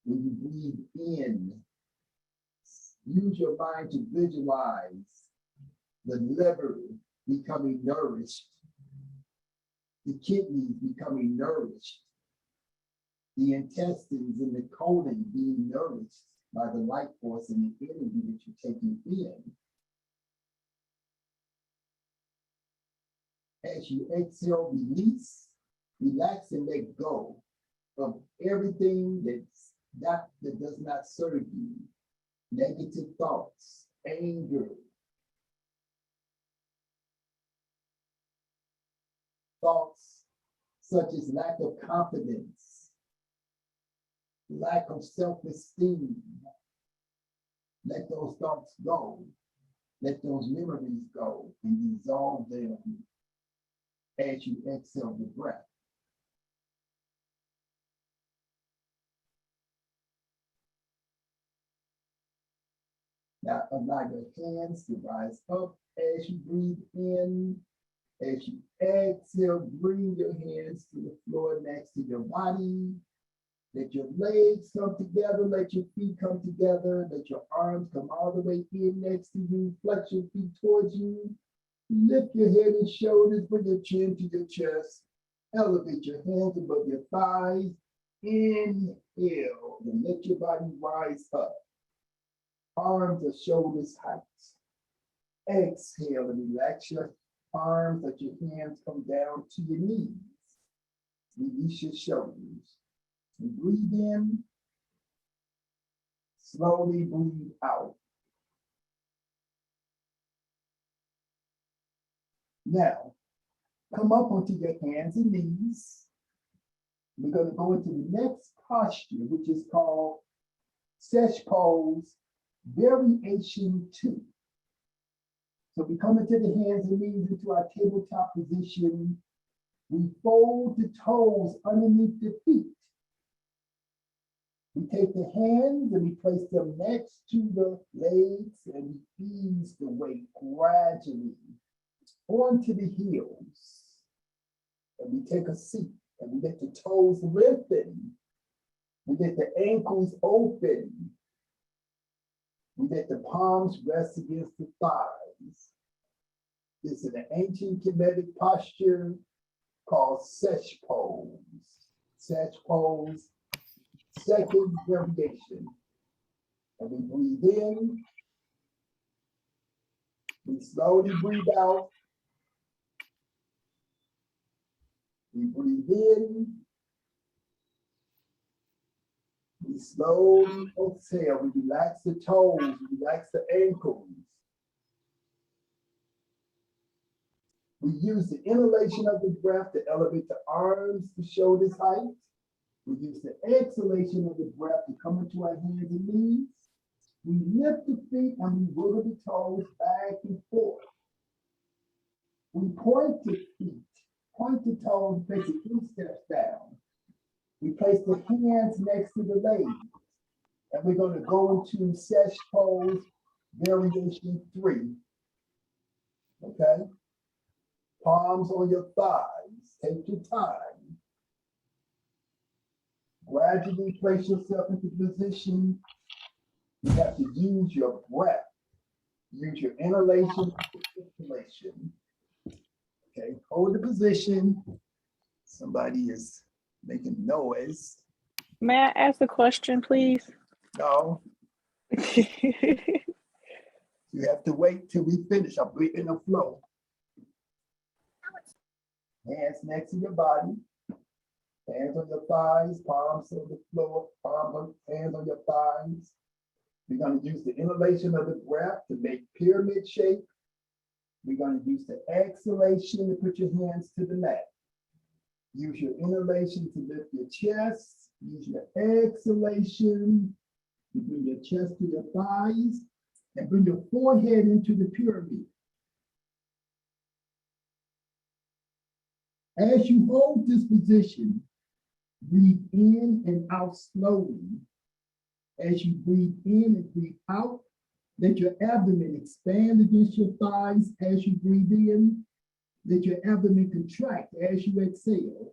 When you breathe in, use your mind to visualize the liver becoming nourished, the kidneys becoming nourished, the intestines and the colon being nourished by the life force and the energy that you're taking in. As you exhale, release, relax, and let go of everything that does not serve you. Negative thoughts, anger, thoughts such as lack of confidence, lack of self-esteem. Let those thoughts go. Let those memories go and dissolve them as you exhale the breath. Now allow your hands to rise up as you breathe in. As you exhale, bring your hands to the floor next to your body. Let your legs come together, let your feet come together, let your arms come all the way in next to you, flex your feet towards you. Lift your head and shoulders, bring your chin to your chest. Elevate your hands above your thighs. Inhale and let your body rise up. Arms or shoulders height. Exhale and relax your arms, let your hands come down to your knees. Release your shoulders. And breathe in. Slowly breathe out. Now, come up onto your hands and knees. We're going to go into the next posture, which is called Sesh Pose Variation 2. So we come into the hands and knees into our tabletop position. We fold the toes underneath the feet. We take the hands and we place them next to the legs and we ease the weight gradually onto the heels. And we take a seat and we let the toes lengthen. We let the ankles open. We let the palms rest against the thighs. This is an ancient Kemetic posture called Sesh Pose. Sesh Pose, second variation. And we breathe in. We slowly breathe out. We breathe in. We slowly exhale. We relax the toes. We relax the ankles. We use the inhalation of the breath to elevate the arms to shoulders height. We use the exhalation of the breath to come into our hands and knees. We lift the feet and we wiggle the toes back and forth. We point the feet, point the toes, place the 2 steps down. We place the hands next to the legs. And we're going to go into Sesh Pose Variation 3. Okay? Palms on your thighs. Take your time. Gradually place yourself into position. You have to use your breath. Use your inhalation and exhalation. Okay, hold the position. Somebody is making noise. May I ask a question, please? No, you have to wait till we finish. I'm in the flow. Hands next to your body. Hands on your thighs, palms on the floor, hands on your thighs. We're going to use the inhalation of the breath to make pyramid shape. We're going to use the exhalation to put your hands to the mat. Use your inhalation to lift your chest. Use your exhalation to bring your chest to your thighs and bring your forehead into the pyramid. As you hold this position, breathe in and out slowly. As you breathe in and breathe out, let your abdomen expand against your thighs as you breathe in. Let your abdomen contract as you exhale.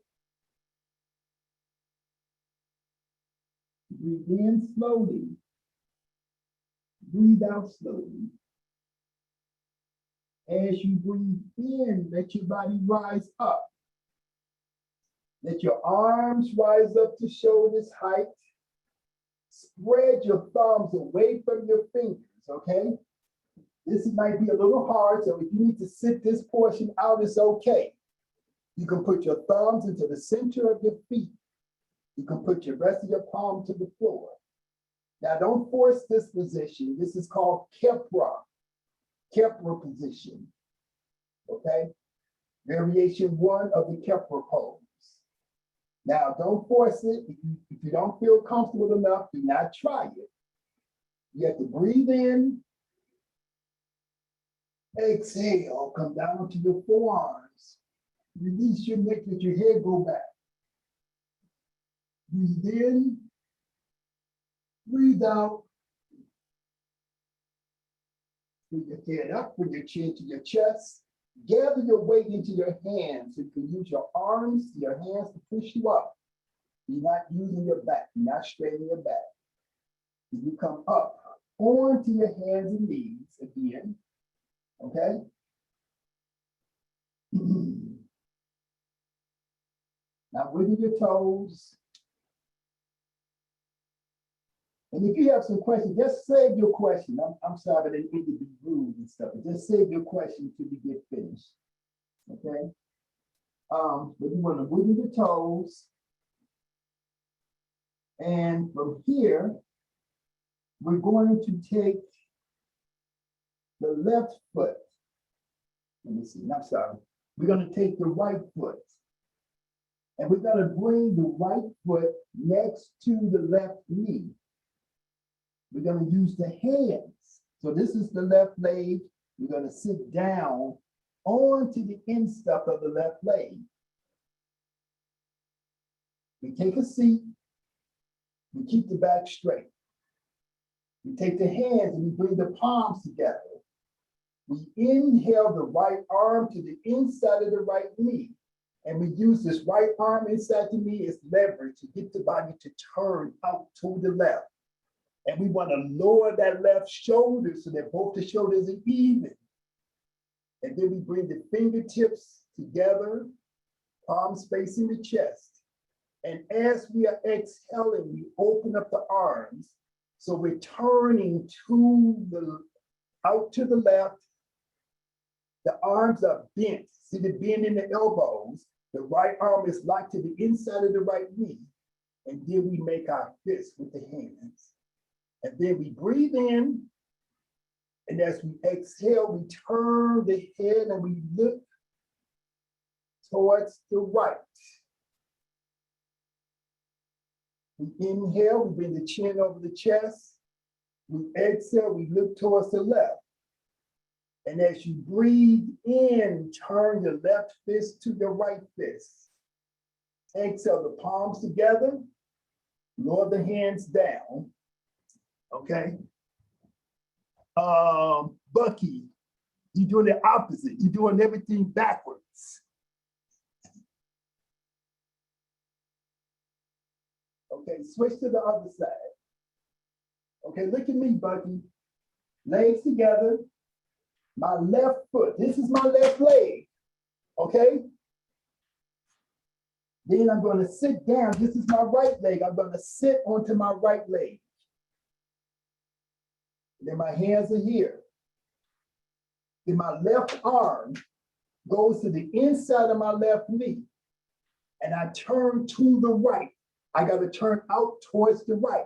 Breathe in slowly. Breathe out slowly. As you breathe in, let your body rise up. Let your arms rise up to shoulders height. Spread your thumbs away from your fingers, okay? This might be a little hard, so if you need to sit this portion out, it's okay. You can put your thumbs into the center of your feet. You can put your rest of your palm to the floor. Now, don't force this position. This is called Kepra position, okay? Variation 1 of the Kepra pose. Now, don't force it. If you don't feel comfortable enough, do not try it. You have to breathe in, exhale, come down to your forearms. Release your neck, let your head go back. Breathe in, breathe out. Bring your head up, bring your chin to your chest. Gather your weight into your hands so you can use your arms, your hands to push you up. You're not using your back, you're not straightening your back. You come up onto your hands and knees again, okay? Now wiggle your toes. And if you have some questions, just save your question. I'm sorry, but I didn't mean to be rude and stuff, but just save your question till we get finished, okay? But you want to wiggle your toes. And from here, we're going to take the left foot. Let me see, I'm sorry. We're going to take the right foot. And we're going to bring the right foot next to the left knee. We're going to use the hands. So this is the left leg. We're going to sit down onto the instep of the left leg. We take a seat. We keep the back straight. We take the hands and we bring the palms together. We inhale the right arm to the inside of the right knee. And we use this right arm inside the knee as leverage to get the body to turn out to the left. And we want to lower that left shoulder so that both the shoulders are even. And then we bring the fingertips together, palms facing the chest. And as we are exhaling, we open up the arms. So we're turning out to the left. The arms are bent. See the bend in the elbows. The right arm is locked to the inside of the right knee. And then we make our fist with the hands. And then we breathe in. And as we exhale, we turn the head and we look towards the right. We inhale, we bring the chin over the chest. We exhale, we look towards the left. And as you breathe in, turn your left fist to your right fist. Exhale the palms together, lower the hands down, okay? Bucky, you're doing the opposite. You're doing everything backwards. Okay, switch to the other side. Okay, look at me, Bucky. Legs together. My left foot, this is my left leg, okay? Then I'm going to sit down. This is my right leg. I'm going to sit onto my right leg. Then my hands are here. Then my left arm goes to the inside of my left knee. And I turn to the right. I got to turn out towards the right.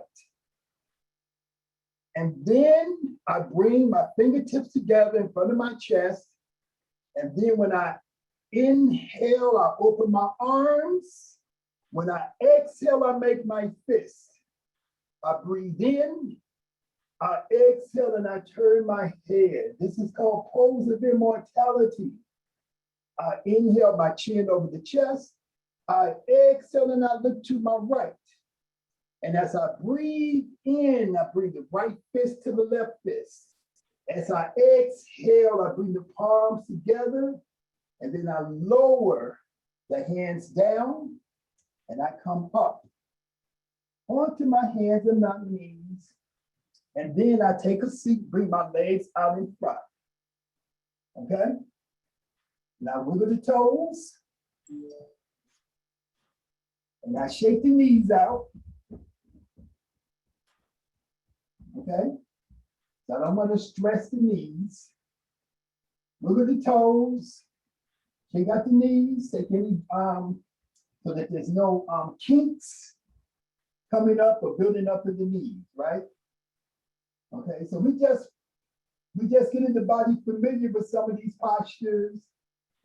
And then I bring my fingertips together in front of my chest. And then when I inhale, I open my arms. When I exhale, I make my fist. I breathe in, I exhale, and I turn my head. This is called pose of immortality. I inhale, my chin over the chest. I exhale, and I look to my right. And as I breathe in, I bring the right fist to the left fist. As I exhale, I bring the palms together, and then I lower the hands down, and I come up onto my hands and my knees. And then I take a seat, bring my legs out in front. Okay? Now wiggle the toes. And I shake the knees out. Okay? So I don't want to stress the knees. Wiggle the toes. Shake out the knees. Take any so that there's no kinks coming up or building up in the knees, right? Okay, so we just getting the body familiar with some of these postures,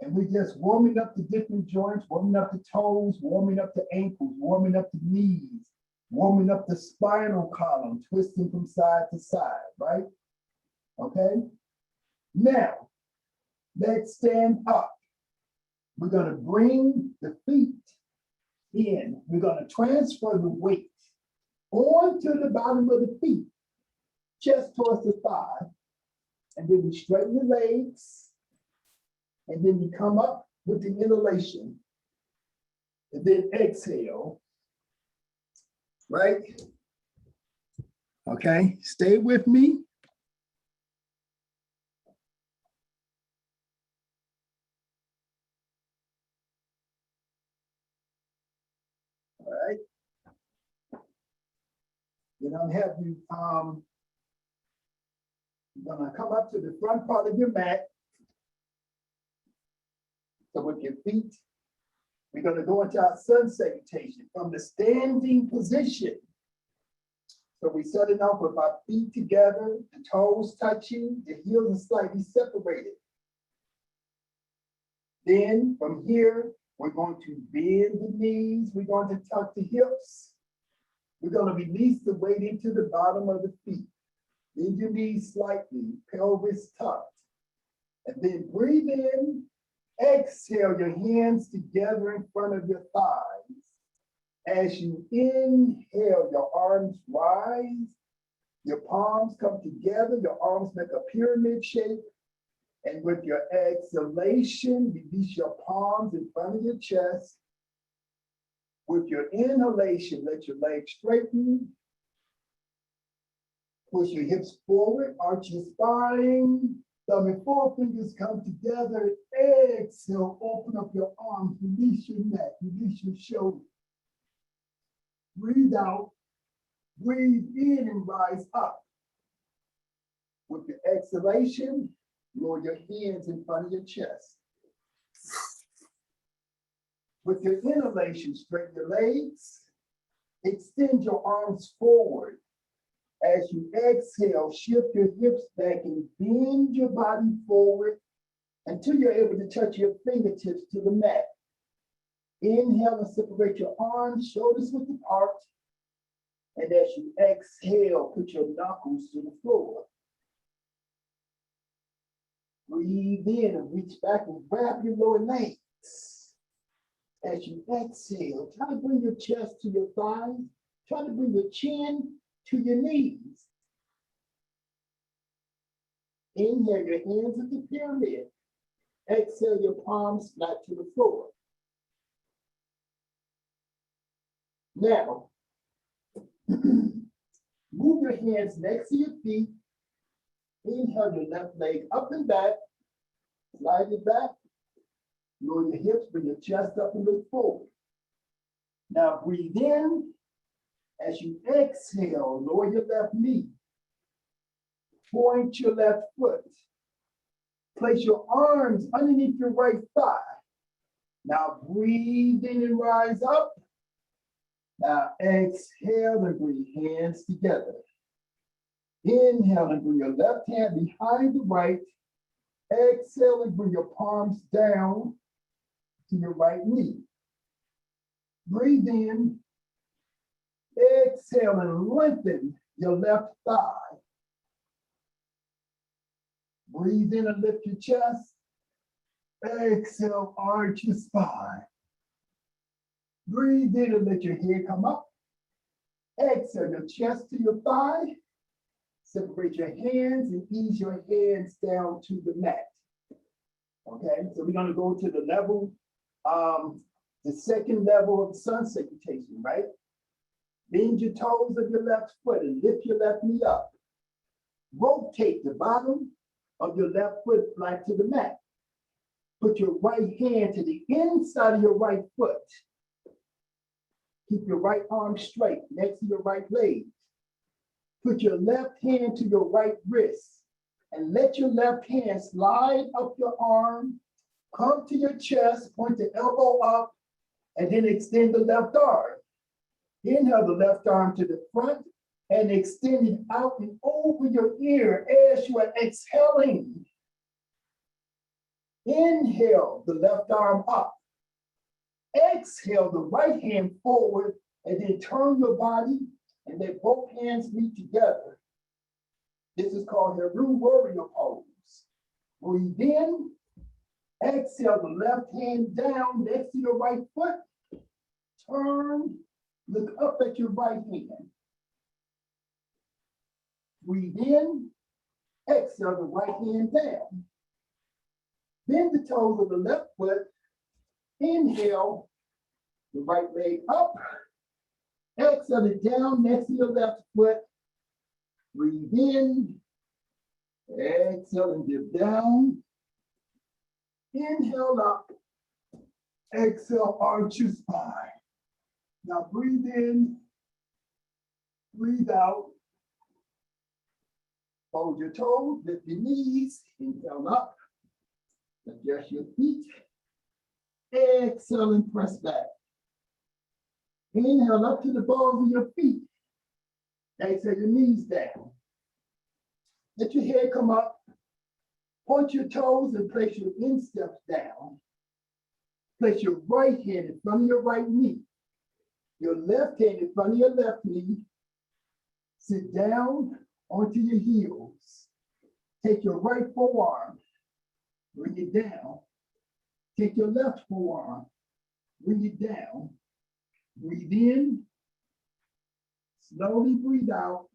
and we're just warming up the different joints, warming up the toes, warming up the ankles, warming up the knees, warming up the spinal column, twisting from side to side, right? Okay, now let's stand up. We're going to bring the feet in. We're going to transfer the weight onto the bottom of the feet, chest towards the thigh, and then we straighten the legs, and then we come up with the inhalation, and then exhale, right? Okay, stay with me. All right. Then I'll have you, you're gonna come up to the front part of your mat. So with your feet, we're gonna go into our sun salutation from the standing position. So we're starting off with our feet together, the toes touching, the heels are slightly separated. Then from here, we're going to bend the knees, we're going to tuck the hips. We're going to release the weight into the bottom of the feet. Bend your knees slightly, pelvis tucked. And then breathe in, exhale your hands together in front of your thighs. As you inhale, your arms rise, your palms come together, your arms make a pyramid shape. And with your exhalation, release your palms in front of your chest. With your inhalation, let your legs straighten. Push your hips forward, arch your spine. Thumb and forefingers come together. Exhale, open up your arms, release your neck, release your shoulder. Breathe out, breathe in and rise up. With your exhalation, lower your hands in front of your chest. With your inhalation, straighten your legs, extend your arms forward. As you exhale, shift your hips back and bend your body forward until you're able to touch your fingertips to the mat. Inhale and separate your arms, shoulders width apart. And as you exhale, put your knuckles to the floor. Breathe in and reach back and grab your lower legs. As you exhale, try to bring your chest to your thighs. Try to bring your chin to your knees. Inhale, your hands at the pyramid. Exhale, your palms flat to the floor. Now, move your hands next to your feet. Inhale your left leg up and back. Slide it back. Lower your hips, bring your chest up and look forward. Now breathe in. As you exhale, lower your left knee. Point your left foot. Place your arms underneath your right thigh. Now breathe in and rise up. Now exhale and bring hands together. Inhale and bring your left hand behind the right. Exhale and bring your palms down to your right knee. Breathe in. Exhale and lengthen your left thigh. Breathe in and lift your chest. Exhale, arch your spine. Breathe in and let your head come up. Exhale, your chest to your thigh. Separate your hands and ease your hands down to the mat. Okay, so we're going to go to the level, the second level of sun salutation, right? Bend your toes of your left foot and lift your left knee up. Rotate the bottom of your left foot flat to the mat. Put your right hand to the inside of your right foot. Keep your right arm straight next to your right leg. Put your left hand to your right wrist and let your left hand slide up your arm, come to your chest, point the elbow up, and then extend the left arm. Inhale the left arm to the front and extend it out and over your ear as you are exhaling. Inhale the left arm up. Exhale the right hand forward and then turn your body and let both hands meet together. This is called Heru Warrior Pose. Breathe in. Exhale the left hand down next to your right foot. Turn. Look up at your right hand. Breathe in. Exhale the right hand down. Bend the toes of the left foot. Inhale the right leg up. Exhale it down next to your left foot. Breathe in. Exhale and dip down. Inhale up. Exhale, arch your spine. Now breathe in. Breathe out. Hold your toes, lift your knees. Inhale up. Adjust your feet. Exhale and press back. Inhale up to the balls of your feet. Exhale your knees down. Let your head come up. Point your toes and place your insteps down. Place your right hand in front of your right knee. Your left hand in front of your left knee. Sit down onto your heels. Take your right forearm. Bring it down. Take your left forearm. Bring it down. Breathe in. Slowly breathe out.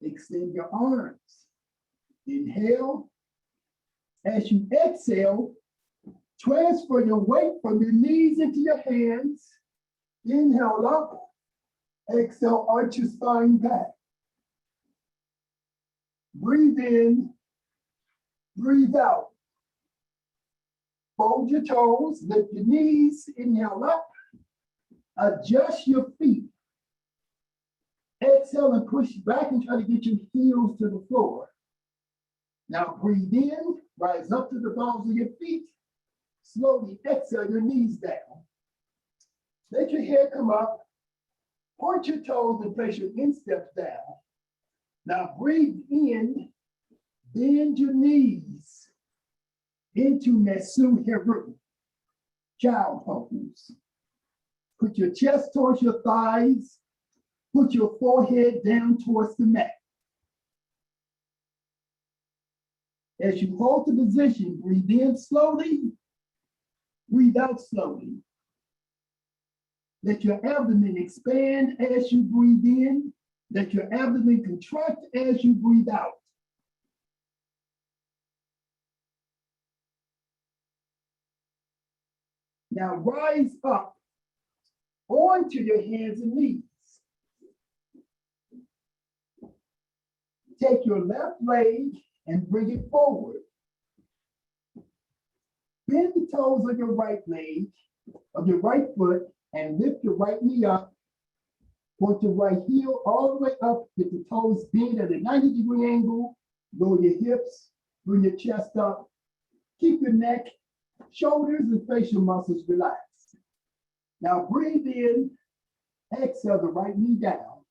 Extend your arms. Inhale. As you exhale, transfer your weight from your knees into your hands. Inhale up. Exhale, arch your spine back. Breathe in. Breathe out. Fold your toes, lift your knees, inhale up. Adjust your feet. Exhale and push back and try to get your heels to the floor. Now breathe in, rise up to the balls of your feet. Slowly exhale your knees down. Let your head come up. Point your toes and place your insteps down. Now breathe in, bend your knees into Mesu Heru, child pose. Put your chest towards your thighs. Put your forehead down towards the mat. As you hold the position, breathe in slowly, breathe out slowly. Let your abdomen expand as you breathe in. Let your abdomen contract as you breathe out. Now rise up onto your hands and knees. Take your left leg and bring it forward. Bend the toes of your right leg, of your right foot, and lift your right knee up. Point your right heel all the way up, get the toes bent at a 90-degree angle. Lower your hips, bring your chest up. Keep your neck, shoulders, and facial muscles relaxed. Now breathe in, exhale the right knee down.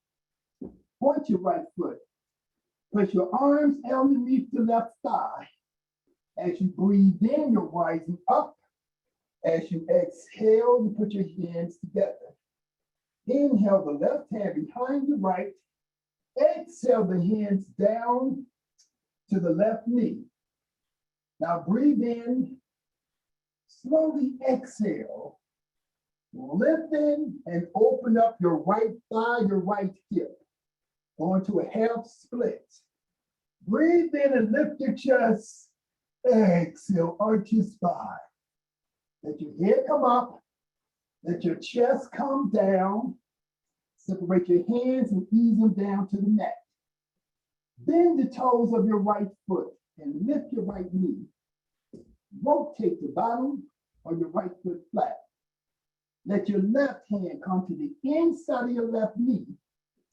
Point your right foot. Place your arms underneath the left thigh. As you breathe in, you're rising up. As you exhale, you put your hands together. Inhale the left hand behind the right. Exhale the hands down to the left knee. Now breathe in, slowly exhale. Lengthen and open up your right thigh, your right hip, onto a half split. Breathe in and lift your chest. Exhale, arch your spine. Let your head come up. Let your chest come down. Separate your hands and ease them down to the mat. Bend the toes of your right foot and lift your right knee. Rotate the bottom of your right foot flat. Let your left hand come to the inside of your left knee.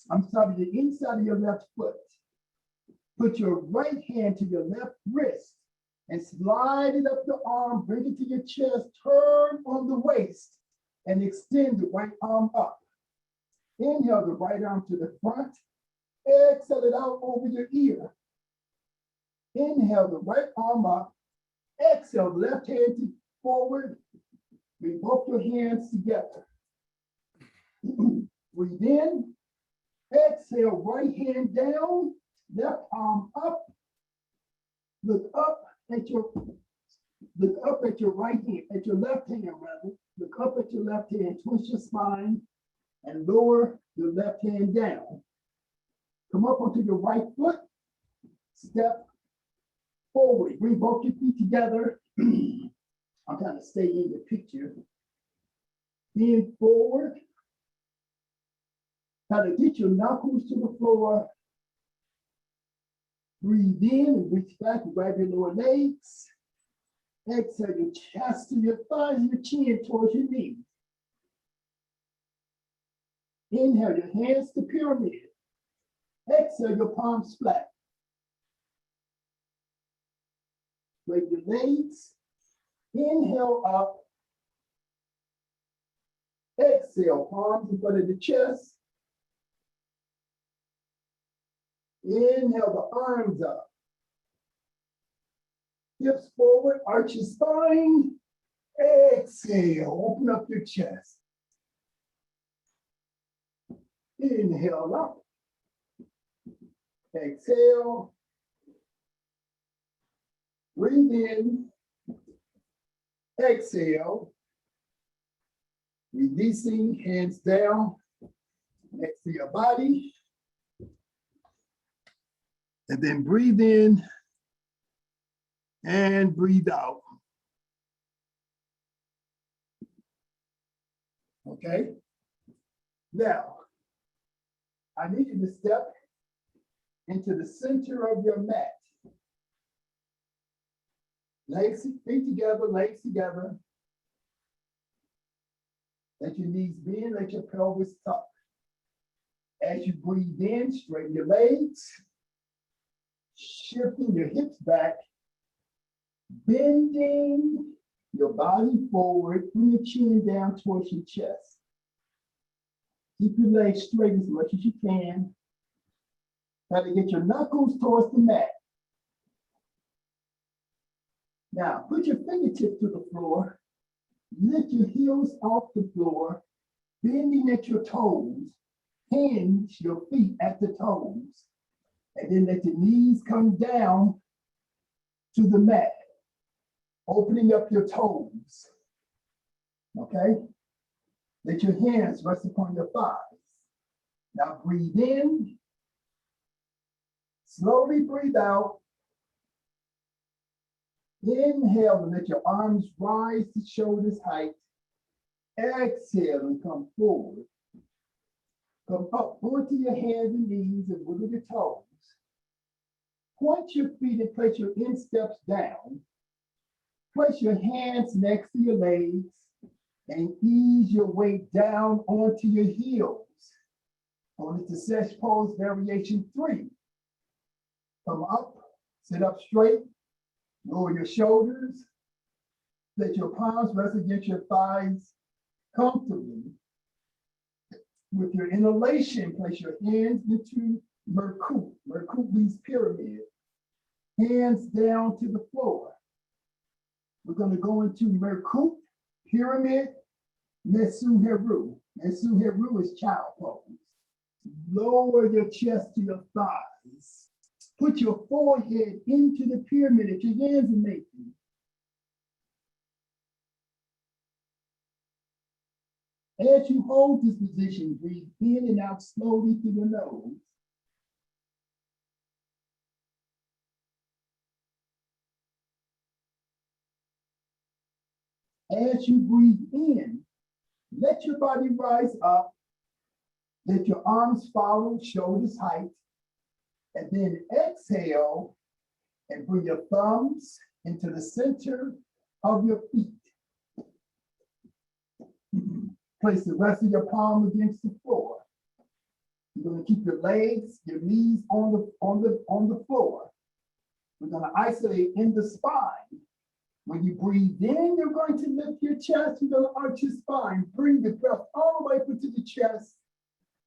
The inside of your left foot. Put your right hand to your left wrist and slide it up the arm, bring it to your chest, turn on the waist and extend the right arm up. Inhale the right arm to the front, exhale it out over your ear. Inhale the right arm up, exhale the left hand forward, bring both your hands together. Breathe in, exhale, right hand down, left arm up. Look up at your right hand, at your left hand rather. Look up at your left hand, twist your spine, and lower your left hand down. Come up onto your right foot, step forward. Bring both your feet together. I'm trying to stay in the picture. Bend forward. Try to get your knuckles to the floor. Breathe in and reach back and grab your lower legs. Exhale your chest to your thighs and your chin towards your knees. Inhale your hands to pyramid. Exhale your palms flat. Straighten your legs. Inhale up. Exhale, palms in front of the chest. Inhale the arms up. Hips forward, arch your spine. Exhale, open up your chest. Inhale up. Exhale. Breathe in. Exhale. Releasing, hands down next to your body. And then breathe in and breathe out. Okay? Now, I need you to step into the center of your mat. Legs, feet together, legs together. Let your knees bend, let your pelvis tuck. As you breathe in, straighten your legs, shifting your hips back, bending your body forward, bring your chin down towards your chest. Keep your legs straight as much as you can. Try to get your knuckles towards the mat. Now, put your fingertips to the floor. Lift your heels off the floor, bending at your toes. Hinge your feet at the toes. And then let your knees come down to the mat, opening up your toes. Okay? Let your hands rest upon your thighs. Now breathe in. Slowly breathe out. Inhale and let your arms rise to shoulders height. Exhale and come forward. Come up onto your hands and knees and wiggle your toes. Point your feet and place your insteps down. Place your hands next to your legs and ease your weight down onto your heels. On the success pose variation 3. Come up, sit up straight. Lower your shoulders. Let your palms rest against your thighs comfortably. With your inhalation, place your hands into Merkut. Merkut means pyramid. Hands down to the floor. We're going to go into Merkut, pyramid, Mesu Heru. Mesu Heru is child pose. Lower your chest to your thighs. Put your forehead into the pyramid that your hands are making. As you hold this position, breathe in and out slowly through your nose. As you breathe in, let your body rise up. Let your arms follow shoulders height. And then exhale and bring your thumbs into the center of your feet. Place the rest of your palm against the floor. You're going to keep your legs, your knees on the floor. We're going to isolate in the spine. When you breathe in, you're going to lift your chest. You're going to arch your spine. Bring the breath all the way up into the chest.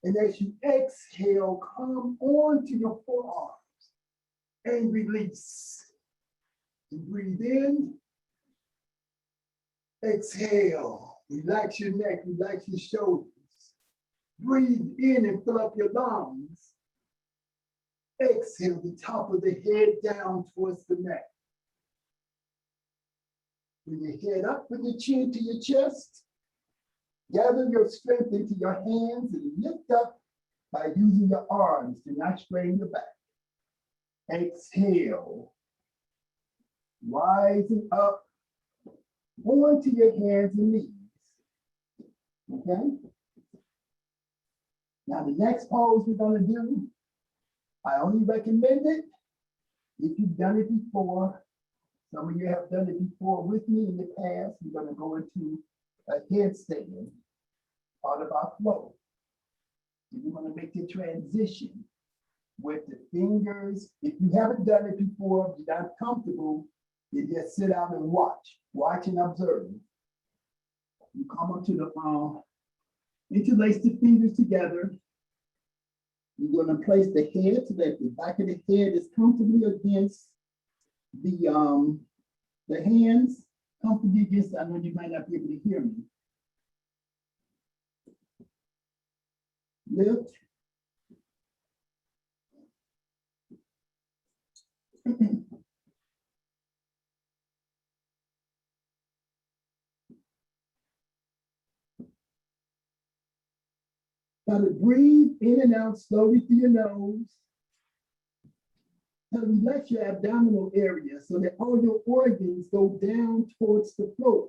And as you exhale, come onto your forearms and release. You breathe in, exhale, relax your neck, relax your shoulders. Breathe in and fill up your lungs. Exhale the top of the head down towards the neck. Bring your head up with your chin to your chest. Gather your strength into your hands and lift up by using your arms. Do not strain your back. Exhale. Rising up onto your hands and knees. Okay? Now the next pose we're going to do, I only recommend it if you've done it before. Some of you have done it before with me in the past. We're going to go into a headstand, part of our flow. We're going to make the transition with the fingers. If you haven't done it before, if you're not comfortable, you just sit out and watch. Watch and observe. You come up to the interlace the fingers together. You're going to place the head so that the back of the head is comfortably against the hands, comfortably against. I know you might not be able to hear me. Lift. Now to breathe in and out slowly through your nose. Now relax your abdominal area so that all your organs go down towards the floor.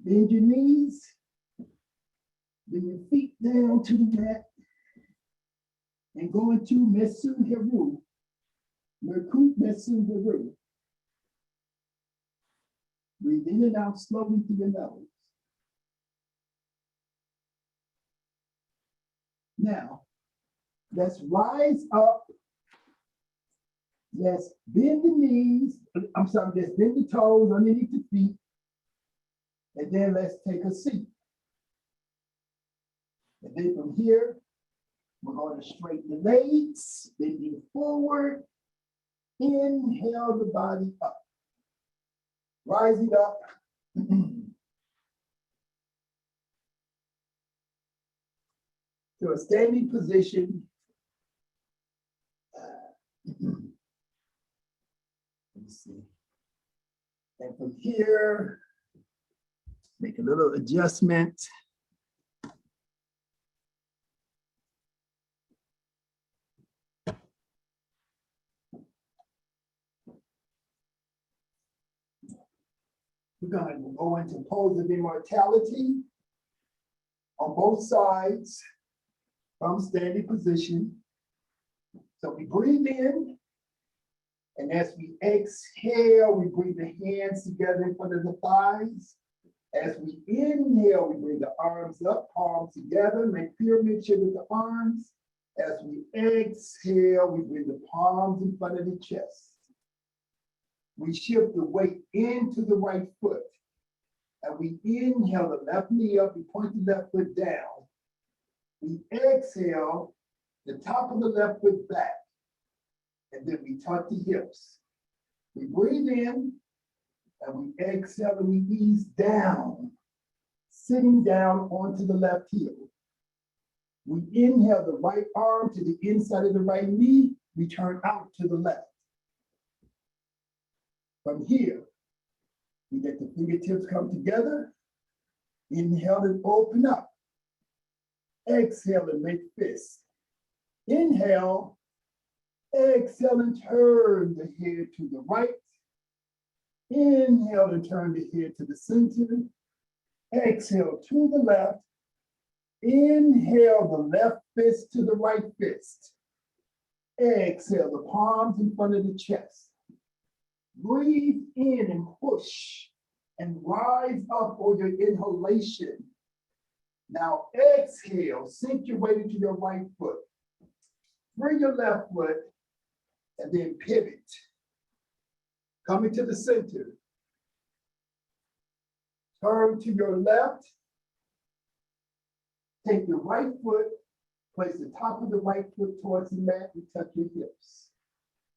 Bend your knees, bring your feet down to the mat, and go into Mesu Heru, Merkut Mesu Heru. Breathe in and out slowly through your nose. Now, let's rise up. Let's bend the knees. Let's bend the toes underneath the feet. And then let's take a seat. And then from here, we're going to straighten the legs, bending forward. Inhale the body up. Rising up. To a standing position. Let me see. And from here, make a little adjustment. We're going to go into pose of immortality on both sides from standing position. So we breathe in, and as we exhale, we bring the hands together in front of the thighs. As we inhale, we bring the arms up, palms together, make pyramid shape with the arms. As we exhale, we bring the palms in front of the chest. We shift the weight into the right foot. And we inhale the left knee up, we point the left foot down. We exhale the top of the left foot back. And then we tuck the hips. We breathe in and we exhale and we ease down, sitting down onto the left heel. We inhale the right arm to the inside of the right knee, we turn out to the left. From here, we let the fingertips come together, inhale and open up. Exhale and make fists. Inhale, exhale and turn the head to the right. Inhale and turn the head to the center. Exhale to the left. Inhale the left fist to the right fist. Exhale the palms in front of the chest. Breathe in and push and rise up on your inhalation. Now exhale, sink your weight into your right foot. Bring your left foot and then pivot. Coming to the center. Turn to your left. Take your right foot, place the top of the right foot towards the mat and tuck your hips.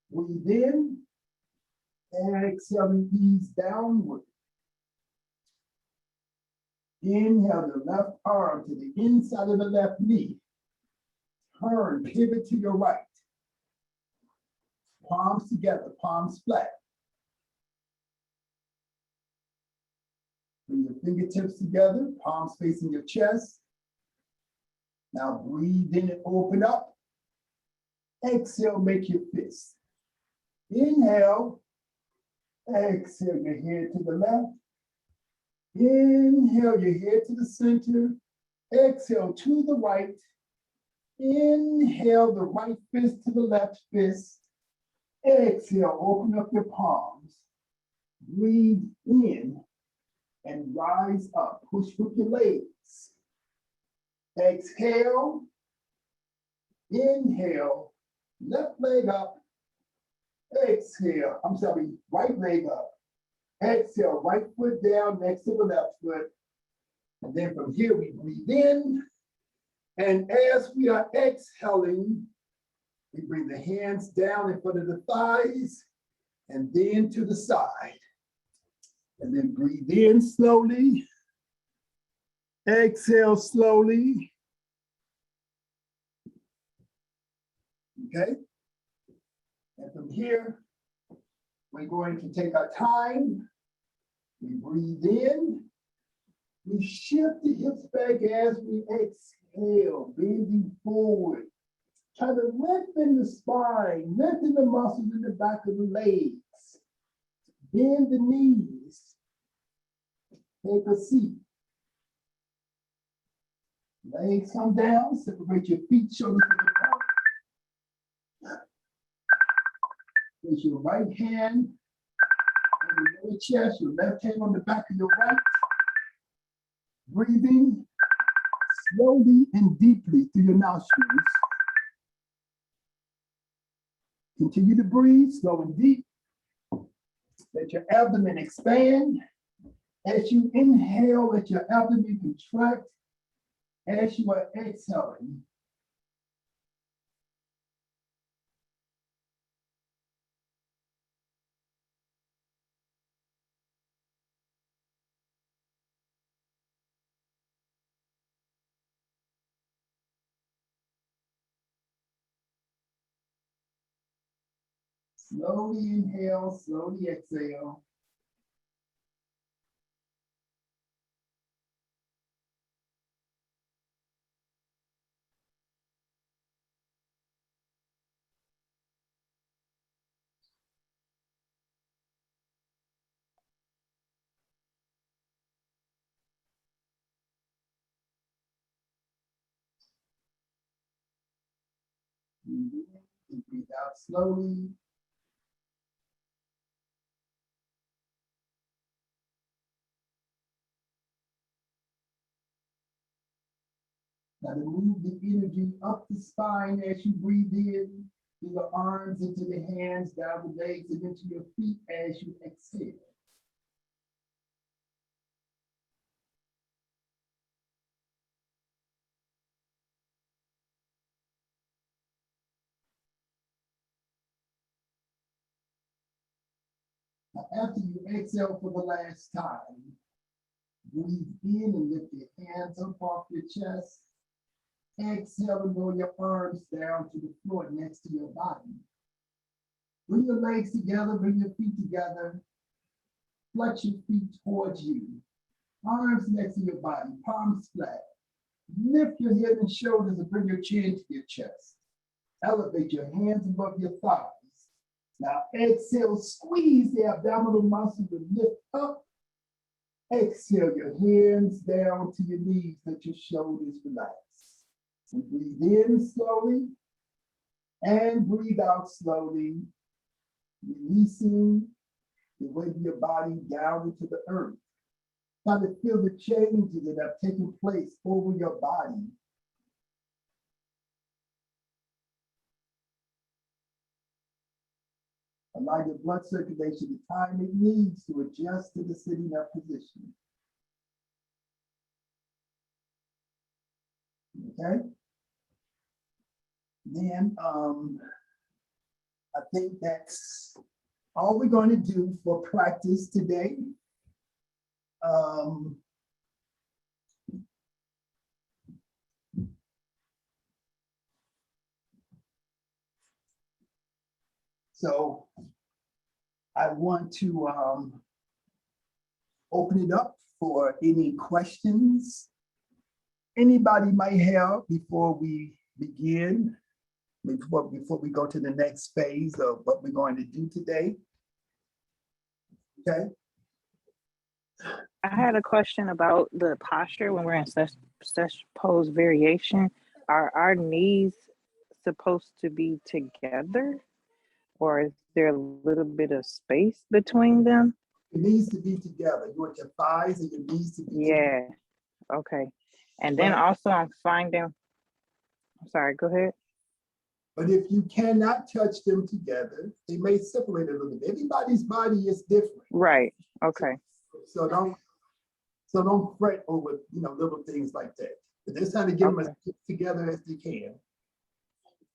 Breathe in, exhale and ease downward. Inhale the left arm to the inside of the left knee. Turn, pivot to your right. Palms together, palms flat. Bring your fingertips together, palms facing your chest. Now breathe in and open up. Exhale, make your fist. Inhale, exhale your head to the left. Inhale your head to the center. Exhale to the right. Inhale the right fist to the left fist. Exhale, open up your palms. Breathe in and rise up. Push with your legs. Exhale. Inhale. Left leg up. Exhale. Right leg up. Exhale, right foot down next to the left foot. And then from here, we breathe in. And as we are exhaling, we bring the hands down in front of the thighs and then to the side. And then breathe in slowly. Exhale slowly. Okay? And from here, we're going to take our time. We breathe in. We shift the hips back as we exhale, bending forward. Try to lengthen the spine, lengthen the muscles in the back of the legs. Bend the knees. Take a seat. Legs come down, separate your feet, shoulders apart. Place your right hand on your lower chest, your left hand on the back of your right. Breathing slowly and deeply through your nostrils. Continue to breathe slow and deep. Let your abdomen expand. As you inhale, let your abdomen contract. As you are exhaling, slowly inhale, slowly exhale. Breathe in and breathe out slowly. Now to move the energy up the spine as you breathe in, through the arms, into the hands, down the legs, and into your feet as you exhale. Now, after you exhale for the last time, breathe in and lift your hands up off your chest. Exhale and roll your arms down to the floor next to your body. Bring your legs together, bring your feet together. Flex your feet towards you. Arms next to your body, palms flat. Lift your head and shoulders and bring your chin to your chest. Elevate your hands above your thighs. Now exhale, squeeze the abdominal muscles and lift up. Exhale your hands down to your knees, let your shoulders relax. And breathe in slowly and breathe out slowly, releasing the weight of your body down into the earth. Try to feel the changes that have taken place over your body. Allow your blood circulation the time it needs to adjust to the sitting up position. Okay? Then I think that's all we're going to do for practice today. So I want to open it up for any questions anybody might have before we begin, before we go to the next phase of what we're going to do today. Okay. I had a question about the posture when we're in such pose variation. Are our knees supposed to be together, or is there a little bit of space between them? It needs to be together. You want your thighs and your knees to be together. Yeah. Okay. And then also I'm sorry, go ahead. But if you cannot touch them together, they may separate a little bit. Everybody's body is different. Right. Okay. So don't fret over little things like that. But they're trying to get them as together as they can.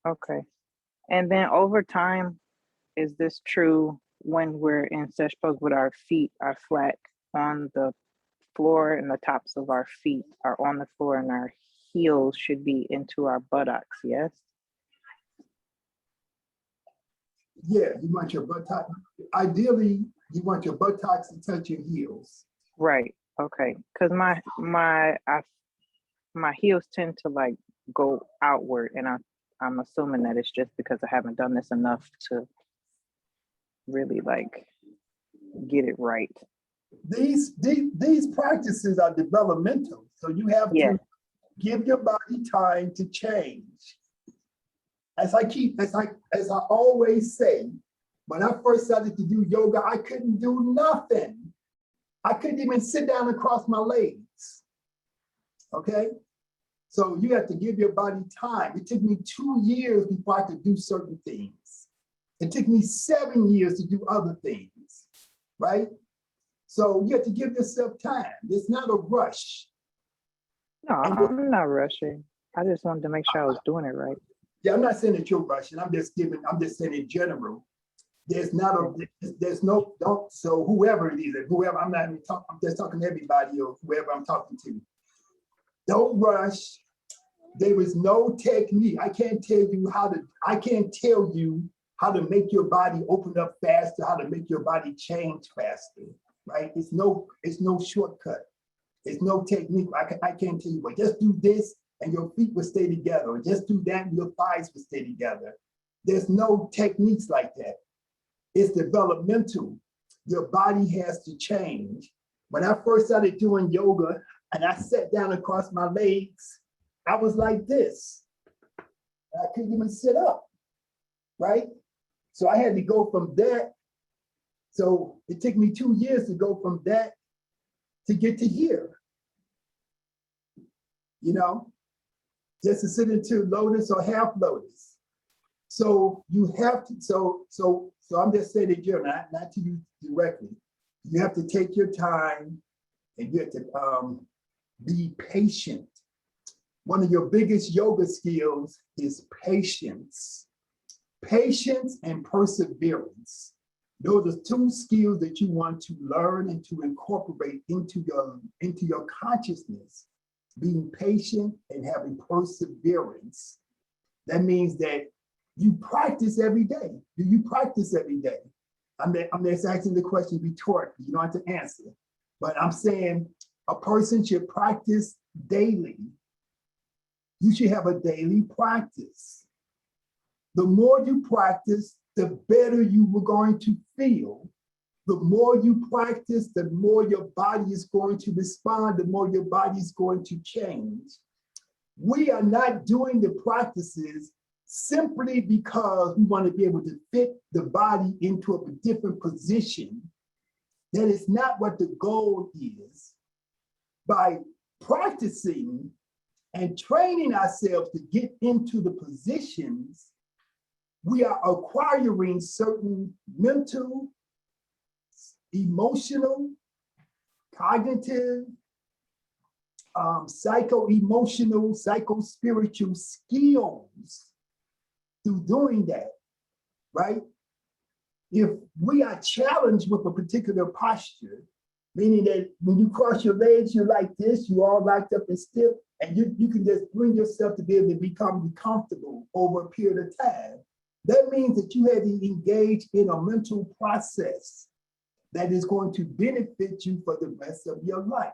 Okay. And then over time, is this true when we're in such pose with our feet are flat on the floor and the tops of our feet are on the floor and our heels should be into our buttocks, yes? Yeah, you want your buttocks. Ideally, you want your buttocks to touch your heels. Right. Okay. Because my heels tend to like go outward, and I'm assuming that it's just because I haven't done this enough to really like get it right. These practices are developmental, so you have to give your body time to change. As I always say, when I first started to do yoga, I couldn't do nothing. I couldn't even sit down and cross my legs. Okay? So you have to give your body time. It took me 2 years before I could do certain things. It took me 7 years to do other things, right? So you have to give yourself time. It's not a rush. No, I'm not rushing. I just wanted to make sure I was doing it right. Yeah, I'm not saying that you're rushing. I'm just saying in general. So whoever it is, I'm not even talking, I'm just talking to everybody or whoever I'm talking to. Don't rush. There is no technique. I can't tell you how to make your body open up faster, how to make your body change faster, right? It's no shortcut. It's no technique. I can't tell you, but just do this and your feet will stay together, or just do that and your thighs will stay together. There's no techniques like that. It's developmental. Your body has to change. When I first started doing yoga and I sat down across my legs, I was like this. I couldn't even sit up, right? So I had to go from that. So it took me 2 years to go from that to get to here. just to sit into lotus or half lotus. So you have to, so I'm just saying it, Joe, not to you directly. You have to take your time and you have to be patient. One of your biggest yoga skills is patience. Patience and perseverance. Those are two skills that you want to learn and to incorporate into your consciousness. Being patient and having perseverance. That means that you practice every day. Do you practice every day? I'm just asking the question rhetorically. You don't have to answer. But I'm saying a person should practice daily. You should have a daily practice. The more you practice, the better you were going to feel. The more you practice, the more your body is going to respond, the more your body is going to change. We are not doing the practices simply because we want to be able to fit the body into a different position. That is not what the goal is. By practicing and training ourselves to get into the positions, we are acquiring certain mental, emotional, cognitive, psycho-emotional, psycho-spiritual skills through doing that, right? If we are challenged with a particular posture, meaning that when you cross your legs, you're like this, you're all locked up and stiff, and you can just bring yourself to be able to become comfortable over a period of time. That means that you have to engage in a mental process that is going to benefit you for the rest of your life,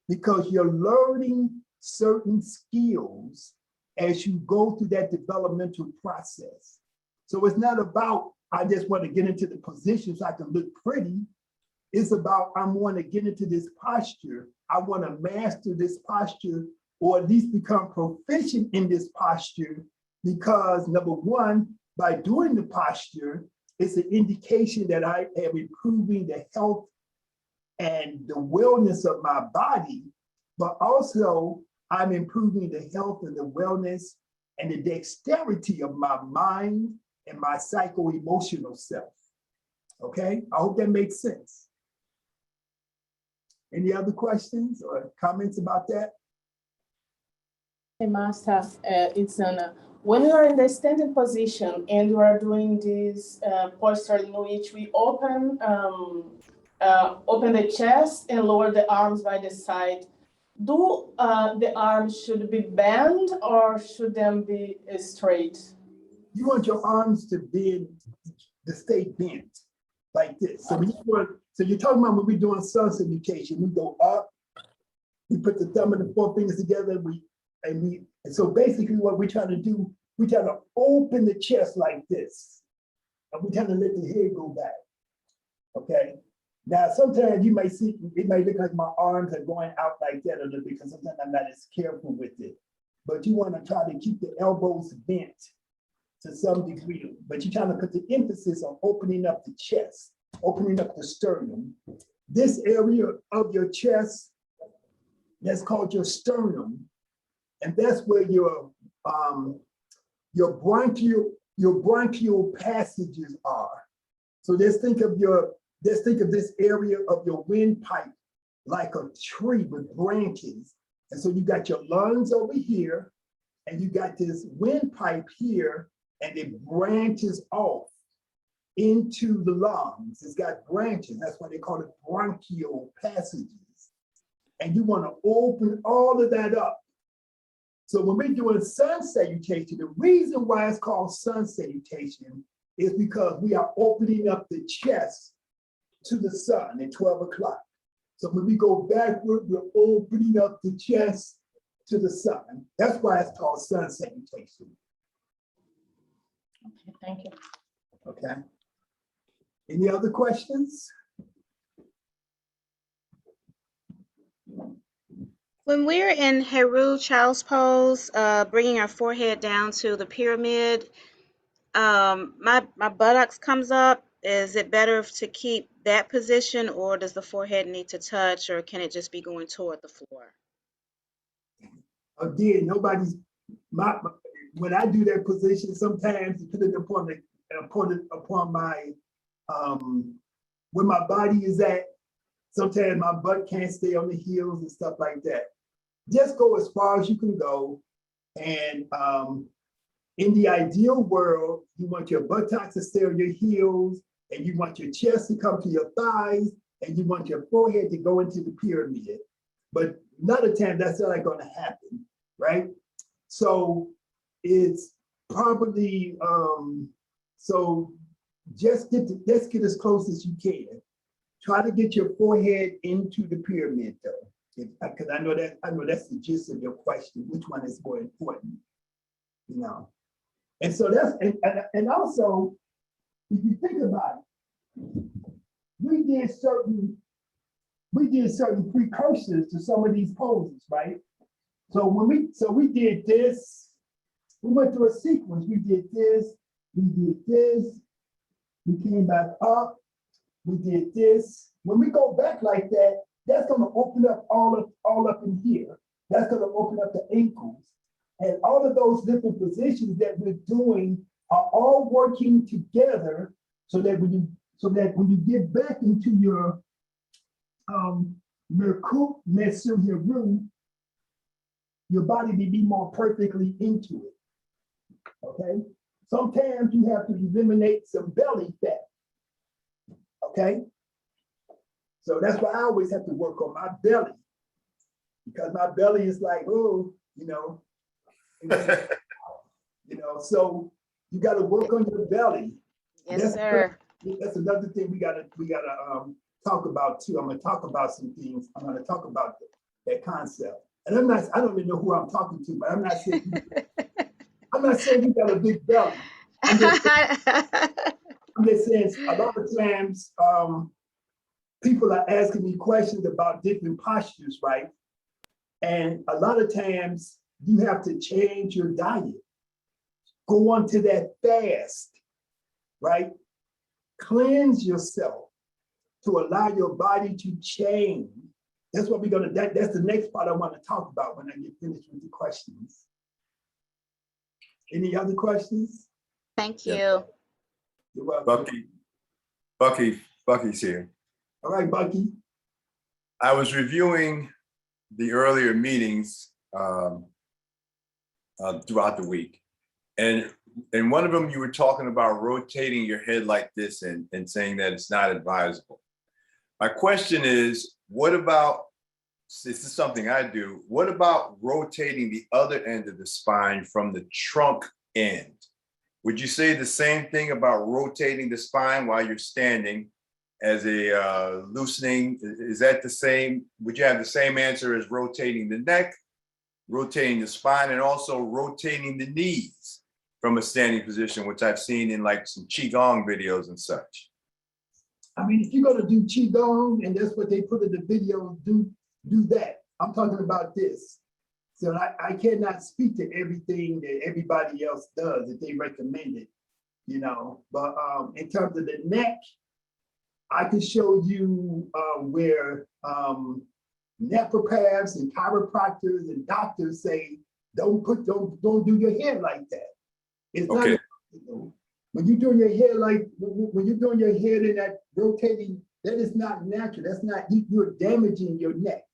because you're learning certain skills as you go through that developmental process. So it's not about, I just want to get into the position so I can look pretty. It's about, I want to get into this posture. I want to master this posture, or at least become proficient in this posture, because number one, by doing the posture, it's an indication that I am improving the health and the wellness of my body, but also I'm improving the health and the wellness and the dexterity of my mind and my psycho-emotional self. Okay, I hope that makes sense. Any other questions or comments about that? Hey, Master, it's Anna. When you are in the standing position and you are doing this posture in which we open the chest and lower the arms by the side, do the arms should be bent or should them be straight? You want your arms to stay bent like this. So, so you're talking about when we're doing sun salutation, we go up, we put the thumb and the four fingers together, and so basically what we're trying to do, we're trying to open the chest like this. And we're trying to let the head go back. Okay. Now, sometimes you might see, it might look like my arms are going out like that a little bit, because sometimes I'm not as careful with it. But you want to try to keep the elbows bent to some degree, but you're trying to put the emphasis on opening up the chest, opening up the sternum. This area of your chest, that's called your sternum, and that's where your bronchial passages are. So let's think of this area of your windpipe like a tree with branches. And so you got your lungs over here, and you got this windpipe here, and it branches off into the lungs. It's got branches. That's why they call it bronchial passages. And you want to open all of that up. So when we're doing sun salutation, the reason why it's called sun salutation is because we are opening up the chest to the sun at 12 o'clock. So when we go backward, we're opening up the chest to the sun. That's why it's called sun salutation. Okay, thank you. Okay. Any other questions? When we're in Heru Child's pose, bringing our forehead down to the pyramid, my buttocks comes up. Is it better to keep that position, or does the forehead need to touch, or can it just be going toward the floor? Again, when I do that position, sometimes depending upon my where my body is at, sometimes my butt can't stay on the heels and stuff like that. Just go as far as you can go. And in the ideal world, you want your buttocks to stay on your heels, and you want your chest to come to your thighs, and you want your forehead to go into the pyramid. But a lot of times that's not going to happen, right? So it's probably so just let's get as close as you can. Try to get your forehead into the pyramid though, because I know that's the gist of your question. Which one is more important? You know, and so that's and also if you think about it, we did certain precursors to some of these poses, right? So we did this, we went through a sequence. We did this, we came back up, we did this. When we go back like that, that's going to open up all up in here. That's going to open up the ankles. And all of those different positions that we're doing are all working together so that when you get back into your Merkut Mesu Heru, your body may be more perfectly into it. Okay? Sometimes you have to eliminate some belly fat. Okay? So that's why I always have to work on my belly, because my belly is like, oh, you know, so you got to work on your belly. Yes, sir. That's another thing we gotta talk about too. I'm gonna talk about some things. I'm gonna talk about that concept. And I don't even know who I'm talking to, but I'm not saying you got a big belly. I'm just saying a lot of times people are asking me questions about different postures, right? And a lot of times you have to change your diet. Go on to that fast, right? Cleanse yourself to allow your body to change. That's what we're gonna, that's the next part I want to talk about when I get finished with the questions. Any other questions? Thank you. Yeah. You're welcome. Bucky's here. All right, Bucky. I was reviewing the earlier meetings throughout the week. And in one of them, you were talking about rotating your head like this and saying that it's not advisable. My question is, what about, this is something I do, what about rotating the other end of the spine from the trunk end? Would you say the same thing about rotating the spine while you're standing as a loosening? Is that the same? Would you have the same answer as rotating the neck, rotating the spine, and also rotating the knees from a standing position, which I've seen in like some Qigong videos and such? I mean, if you're gonna do Qigong and that's what they put in the video, do that. I'm talking about this. So I cannot speak to everything that everybody else does that they recommend it, you know. But in terms of the neck, I can show you where naturopaths and chiropractors and doctors say, don't do your hair like that. It's okay. not, you know, when you're doing your hair when you're doing your hair in that rotating, that is not natural. That's not, you're damaging your neck.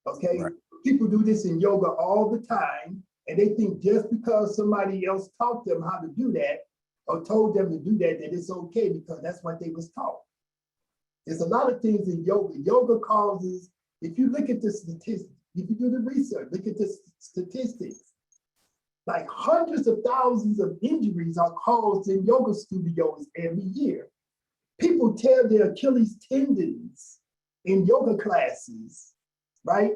Okay. Right. People do this in yoga all the time, and they think just because somebody else taught them how to do that or told them to do that, that it's okay because that's what they was taught. There's a lot of things in yoga. Yoga causes, if you look at the statistics, if you do the research, look at the statistics, like hundreds of thousands of injuries are caused in yoga studios every year. People tear their Achilles tendons in yoga classes, right?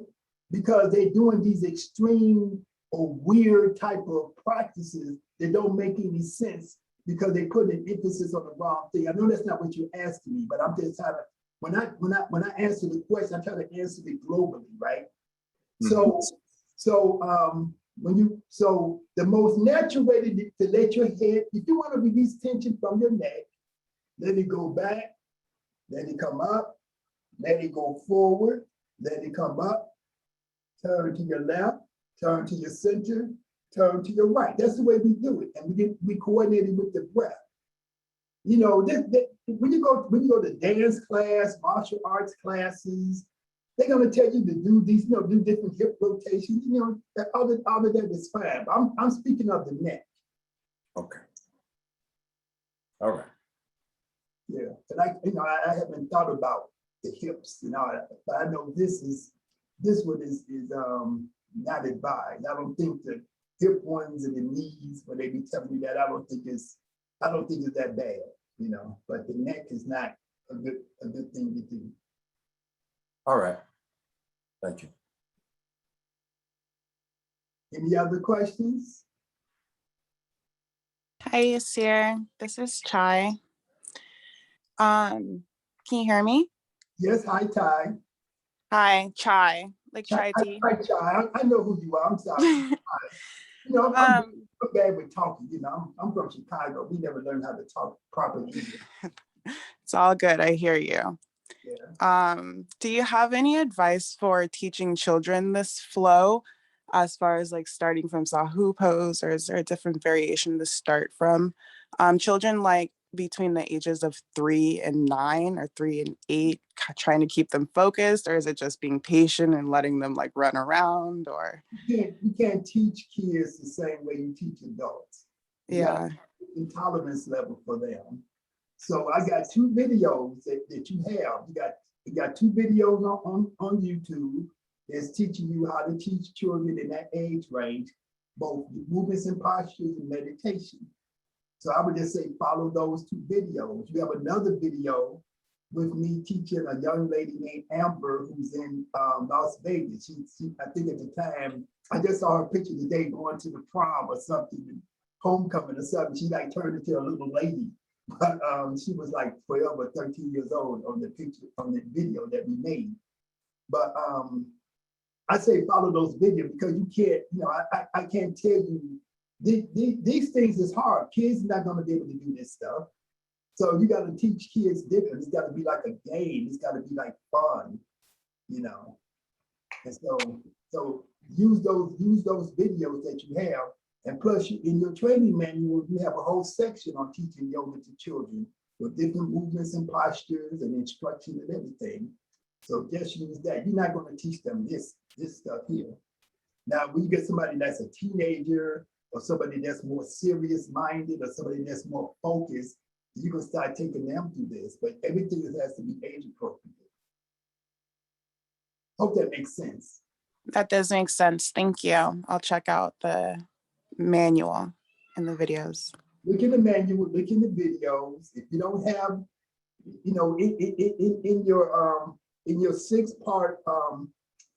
Because they're doing these extreme or weird type of practices that don't make any sense because they put an emphasis on the wrong thing. I know that's not what you're asking me, but I'm just trying to, when I answer the question, I'm trying to answer it globally, right? Mm-hmm. So the most natural way to let your head, if you want to release tension from your neck, let it go back, let it come up, let it go forward, let it come up, turn to your left, turn to your center, turn to your right. That's the way we do it. And we coordinate it with the breath. You know, when you go to dance class, martial arts classes, they're gonna tell you to do these, do different hip rotations. All of that is fine. But I'm speaking of the neck. Okay. All right. Yeah, and I haven't thought about the hips, but I know this one is not advised. I don't think the hip ones and the knees, when they be telling you that, I don't think it's that bad, but the neck is not a good thing to do. All right. Thank you. Any other questions? Hi, Yasir. This is Chai. Can you hear me? Yes, hi, Ty. Hi, Chai, like chai tea. Hi, Chai. I know who you are. I'm sorry. I'm bad with talking. I'm from Chicago. We never learned how to talk proper English. It's all good. I hear you. Yeah. Do you have any advice for teaching children this flow as far as like starting from Sahu pose, or is there a different variation to start from? Children like between the ages of 3 and 9 or 3 and 8, trying to keep them focused, or is it just being patient and letting them like run around? Or you can't teach kids the same way you teach adults. Yeah. Intolerance level for them. So I got 2 videos that you have. You got 2 videos on YouTube that's teaching you how to teach children in that age range, both movements and postures and meditation. So I would just say follow those 2 videos. You have another video with me teaching a young lady named Amber who's in Las Vegas. She, I think at the time, I just saw her picture today going to the prom or something, homecoming or something. She like turned into a little lady. But she was like 12 or 13 years old on the picture, on the video that we made. But I say follow those videos because you can't, I can't tell you, these things is hard. Kids are not going to be able to do this stuff. So you got to teach kids different. It's got to be like a game. It's got to be like fun, And so use those videos that you have. And plus, in your training manual, you have a whole section on teaching yoga to children with different movements and postures and instruction and everything. So just use that. You're not going to teach them this stuff here. Now, when you get somebody that's a teenager or somebody that's more serious minded or somebody that's more focused, you can start taking them through this, but everything has to be age appropriate. Hope that makes sense. That does make sense. Thank you. I'll check out the manual and the videos. Look in the manual, look in the videos. If you don't have, in your 6-part,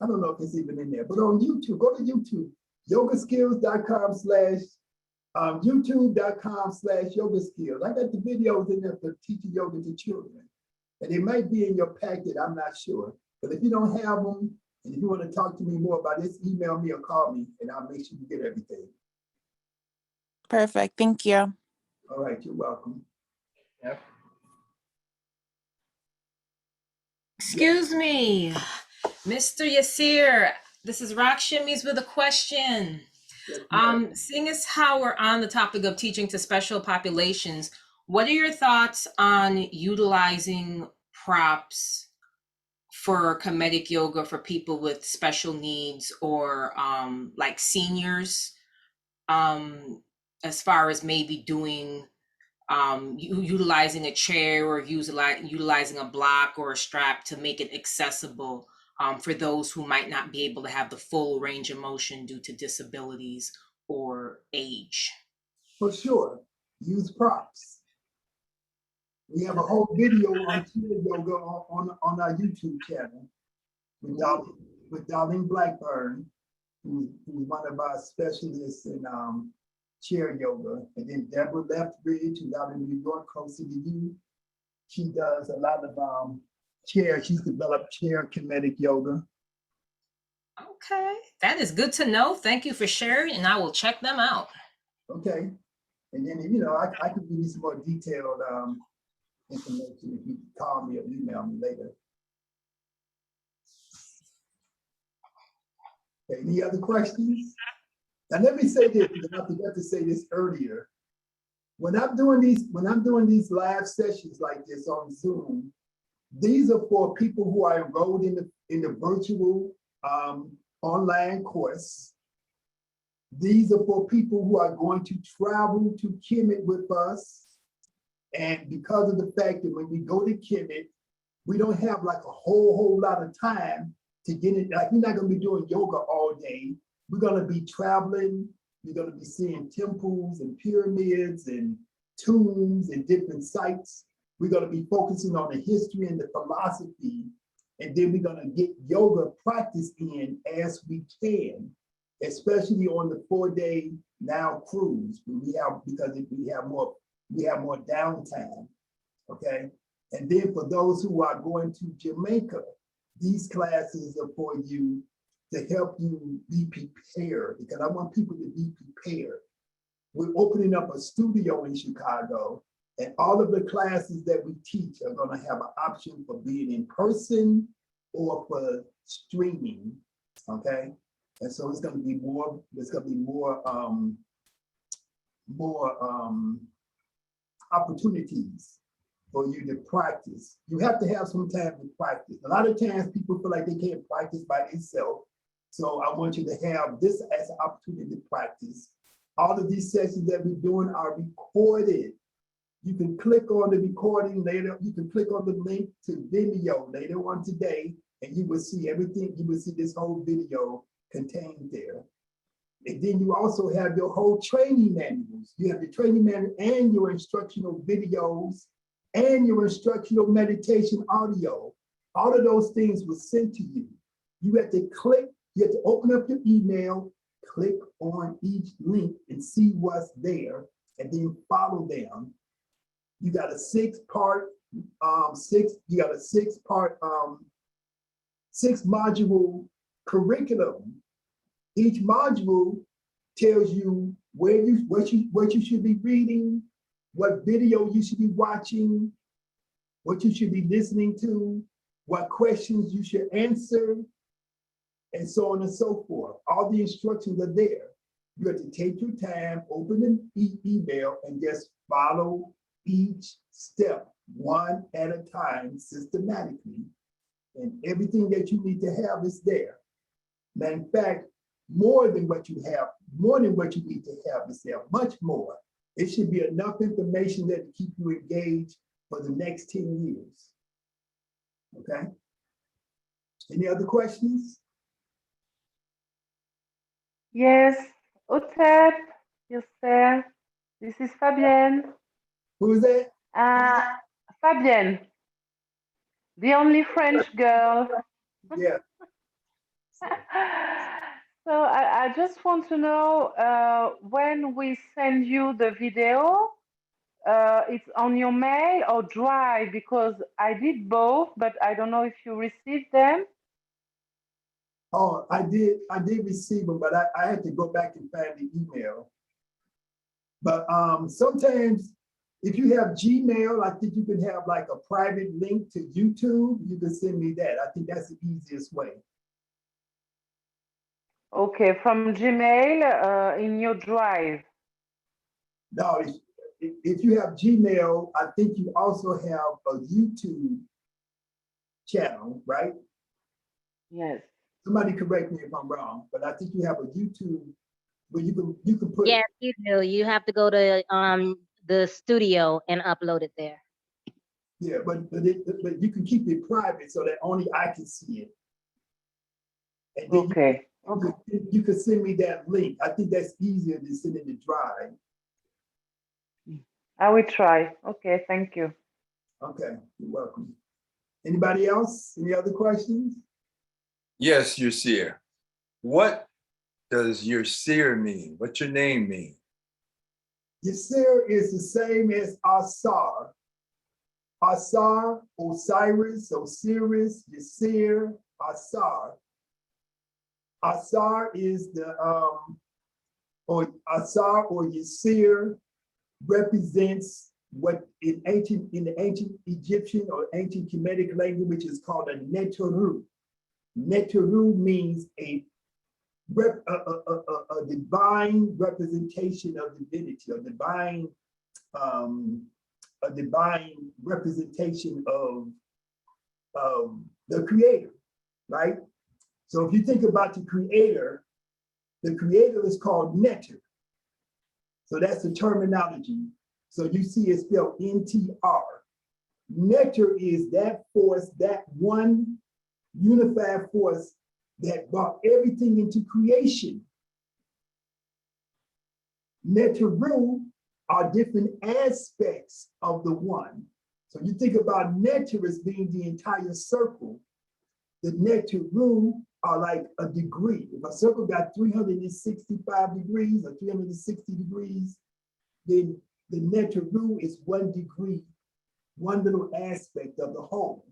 I don't know if it's even in there, but on YouTube, go to YouTube, yogaskills.com/ youtube.com/yoga skills. I got the videos in there for teaching yoga to children. And it might be in your packet, I'm not sure. But if you don't have them, and if you want to talk to me more about this, email me or call me, and I'll make sure you get everything. Perfect. Thank you. All right, you're welcome. Yep. Excuse me, Mr. Yasir. This is Rock Shimmies with a question. Seeing as how we're on the topic of teaching to special populations, what are your thoughts on utilizing props for Kemetic yoga for people with special needs or like seniors, as far as maybe doing utilizing a chair or utilizing a block or a strap to make it accessible for those who might not be able to have the full range of motion due to disabilities or age? For sure, use props. We have a whole video on chair yoga on our YouTube channel with Darlene Blackburn, who's one of our specialists in chair yoga. And then Deborah Leftbridge, who's out in New York, close to you. She does a lot of chair. She's developed chair Kemetic yoga. Okay, that is good to know. Thank you for sharing, and I will check them out. Okay, and then I can give you some more detailed information if you call me or email me later. Okay, any other questions? Now let me say this, because I forgot to say this earlier. When I'm doing these live sessions like this on Zoom, these are for people who are enrolled in the virtual online course. These are for people who are going to travel to Kemet with us. And because of the fact that when we go to Kemet, we don't have like a whole lot of time to get it. Like, we're not going to be doing yoga all day. We're going to be traveling. We're going to be seeing temples and pyramids and tombs and different sites. We're going to be focusing on the history and the philosophy. And then we're going to get yoga practice in as we can, especially on the 4-day now cruise. Because we have more downtime, okay? And then for those who are going to Jamaica, these classes are for you to help you be prepared, because I want people to be prepared. We're opening up a studio in Chicago, and all of the classes that we teach are going to have an option for being in person or for streaming, okay? And so it's going to be more, opportunities for you to practice. You have to have some time to practice. A lot of times people feel like they can't practice by themselves. So I want you to have this as an opportunity to practice. All of these sessions that we're doing are recorded. You can click on the recording later. You can click on the link to video later on today, and you will see everything. You will see this whole video contained there. And then you also have your whole training manuals. You have the training manual and your instructional videos and your instructional meditation audio. All of those things were sent to you. You have to click, you have to open up your email, click on each link and see what's there, and then follow them. You got a six module curriculum. Each module tells you what you should be reading, what video you should be watching, what you should be listening to, what questions you should answer, and so on and so forth. All the instructions are there. You have to take your time, open the email, and just follow each step one at a time systematically. And everything that you need to have is there. Now, in fact, more than what you need to have is there, much more. It should be enough information there to keep you engaged for the next 10 years. Okay? Any other questions? Yes, Otep, yes, sir. This is Fabienne. Who is that? Fabienne, the only French girl. Yeah. So I just want to know when we send you the video, it's on your mail or Drive, because I did both, but I don't know if you received them. Oh, I did receive them, but I had to go back and find the email. But sometimes if you have Gmail, I think you can have like a private link to YouTube. You can send me that. I think that's the easiest way. Okay, from Gmail in your Drive. No, if you have Gmail, I think you also have a YouTube channel, right? Yes. Somebody correct me if I'm wrong, but I think you have a YouTube where you can put. Yes, you do. You have to go to the studio and upload it there. Yeah, but you can keep it private so that only I can see it. And then okay. You can send me that link. I think that's easier than sending the Drive. I will try. Okay, thank you. Okay, you're welcome. Anybody else? Any other questions? Yes, Yasir. What does Yasir mean? What's your name mean? Yasir is the same as Asar. Asar, Osiris, Osiris, Yasir, Asar. Asar is the or Asar or Yasir represents what in the ancient Egyptian or ancient Kemetic language, which is called a Neteru. Neteru means a a divine representation of divinity, a divine representation of the creator, right? So if you think about the creator is called Neter. So that's the terminology. So you see it spelled NTR. Neter is that force, that one unified force that brought everything into creation. Neteru are different aspects of the one. So you think about Neter as being the entire circle. The Neteru are like a degree. If a circle got 365 degrees or 360 degrees, then the Neteru is 1 degree, one little aspect of the whole.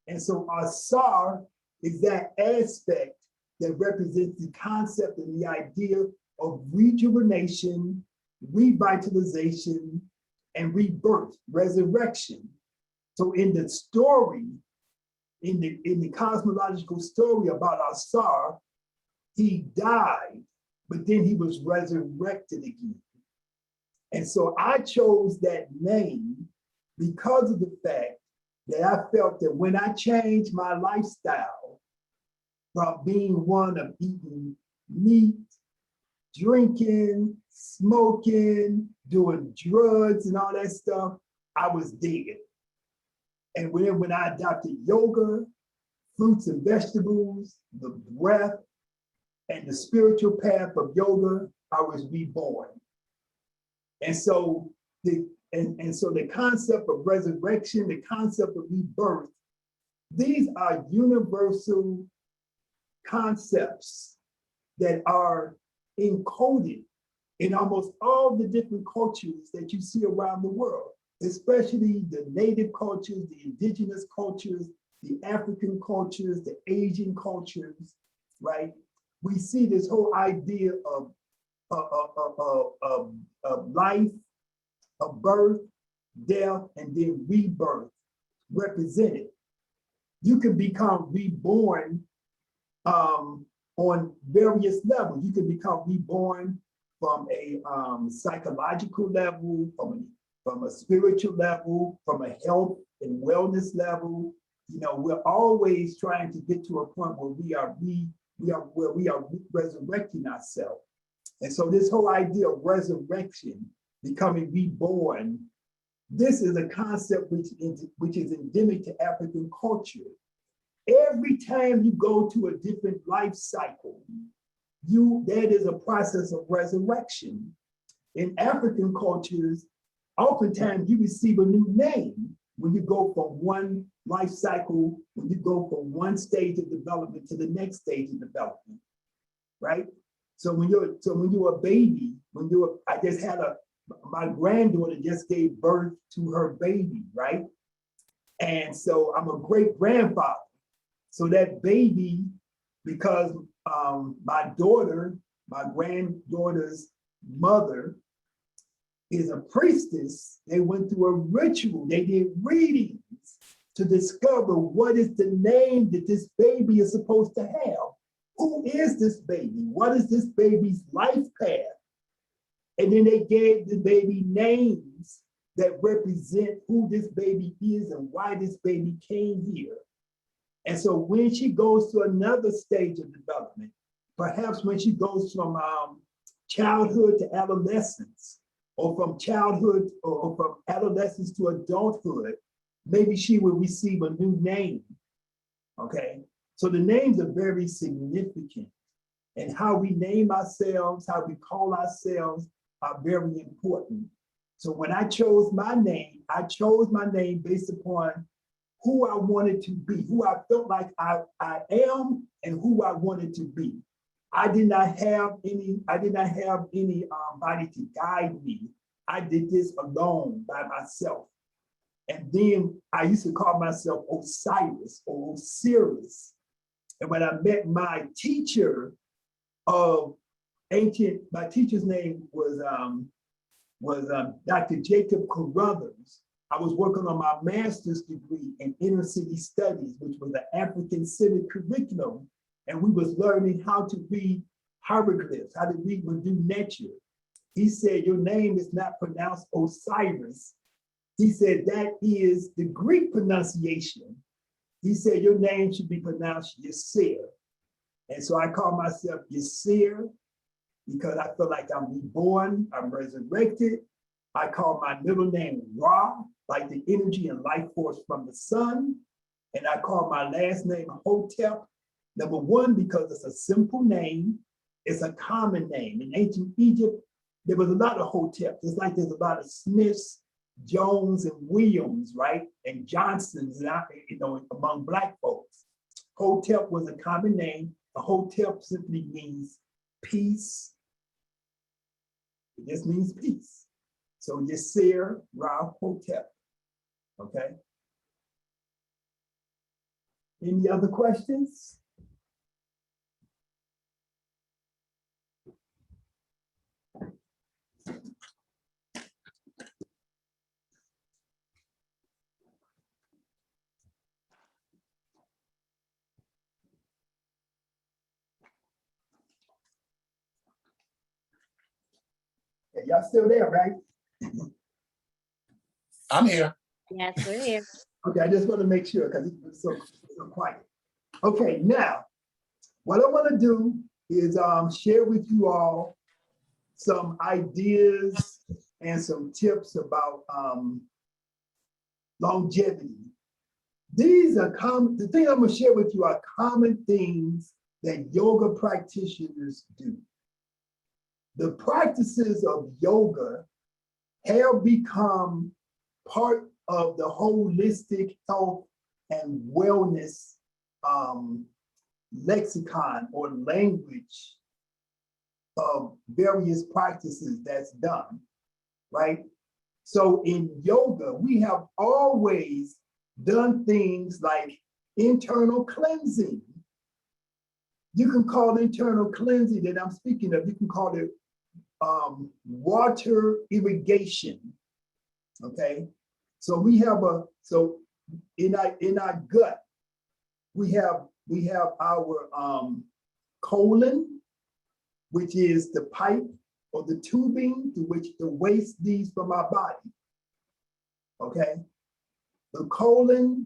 And so Asar is that aspect that represents the concept and the idea of rejuvenation, revitalization, and rebirth, resurrection. So in the story, in the cosmological story about Asar, he died, but then he was resurrected again. And so I chose that name because of the fact that I felt that when I changed my lifestyle from being one of eating meat, drinking, smoking, doing drugs and all that stuff, I was dead. And when I adopted yoga, fruits and vegetables, the breath, and the spiritual path of yoga, I was reborn. And so the concept of resurrection, the concept of rebirth, these are universal concepts that are encoded in almost all the different cultures that you see around the world, especially the native cultures, the indigenous cultures, the African cultures, the Asian cultures, right? We see this whole idea of life, of birth, death, and then rebirth represented. You can become reborn on various levels. You can become reborn from a psychological level, from a spiritual level, from a health and wellness level. You know, we're always trying to get to a point where we are resurrecting ourselves. And so this whole idea of resurrection, becoming reborn, this is a concept which is endemic to African culture. Every time you go to a different life cycle, that is a process of resurrection. In African cultures, oftentimes you receive a new name when you go from one life cycle, when you go from one stage of development to the next stage of development, right? So when you're a baby, my granddaughter just gave birth to her baby, right? And so I'm a great grandfather. So that baby, because my granddaughter's mother is a priestess, they went through a ritual, they did readings to discover what is the name that this baby is supposed to have. Who is this baby? What is this baby's life path? And then they gave the baby names that represent who this baby is and why this baby came here. And so when she goes to another stage of development, perhaps when she goes from childhood to adolescence, or from childhood or from adolescence to adulthood, maybe she will receive a new name, okay? So the names are very significant, and how we name ourselves, how we call ourselves are very important. So when I chose my name based upon who I wanted to be, who I felt like I am, and who I wanted to be. I did not have anybody to guide me. I did this alone by myself. And then I used to call myself Osiris or Osiris. And when I met my teacher of ancient, my teacher's name was Dr. Jacob Carruthers. I was working on my master's degree in inner city studies, which was an African-centered curriculum. And we was learning how to read hieroglyphs, how to read with do nature. He said, your name is not pronounced Osiris. He said, that is the Greek pronunciation. He said, your name should be pronounced Yasir. And so I call myself Yasir because I feel like I'm reborn, I'm resurrected. I call my middle name Ra, like the energy and life force from the sun. And I call my last name Hotep. Number one, because it's a simple name. It's a common name. In ancient Egypt, there was a lot of Hoteps. It's like there's a lot of Smiths, Jones, and Williams, right? And Johnsons, among Black folks. Hotep was a common name. A Hotep simply means peace. It just means peace. So Yasir Ra Hotep, okay? Any other questions? Okay, y'all still there, right? I'm here. Yes, we're here. Okay, I just want to make sure because it was so quiet. Okay, now, what I want to do is share with you all some ideas and some tips about longevity. These are common, the thing I'm going to share with you are common things that yoga practitioners do. The practices of yoga have become part of the holistic health and wellness lexicon or language of various practices that's done, right? So in yoga, we have always done things like internal cleansing. You can call internal cleansing that I'm speaking of, you can call it water irrigation, okay? So we have so in our gut, we have our colon, which is the pipe or the tubing through which the waste leaves from our body, okay? The colon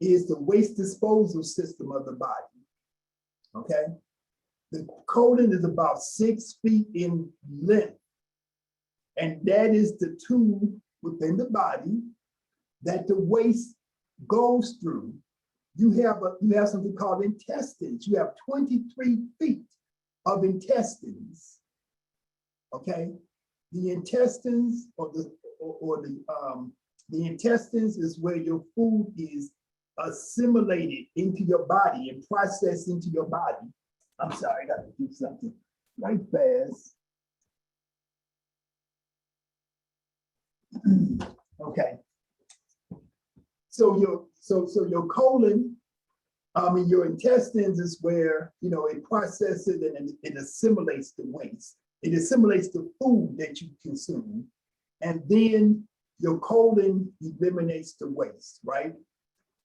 is the waste disposal system of the body, okay? The colon is about 6 feet in length, and that is the tube within the body that the waste goes through. You have something called intestines. You have 23 feet of intestines, okay? The intestines the intestines is where your food is assimilated into your body and processed into your body. I'm sorry, I gotta do something right fast. Okay. So your colon, your intestines is where it processes and it assimilates the waste. It assimilates the food that you consume, and then your colon eliminates the waste, right?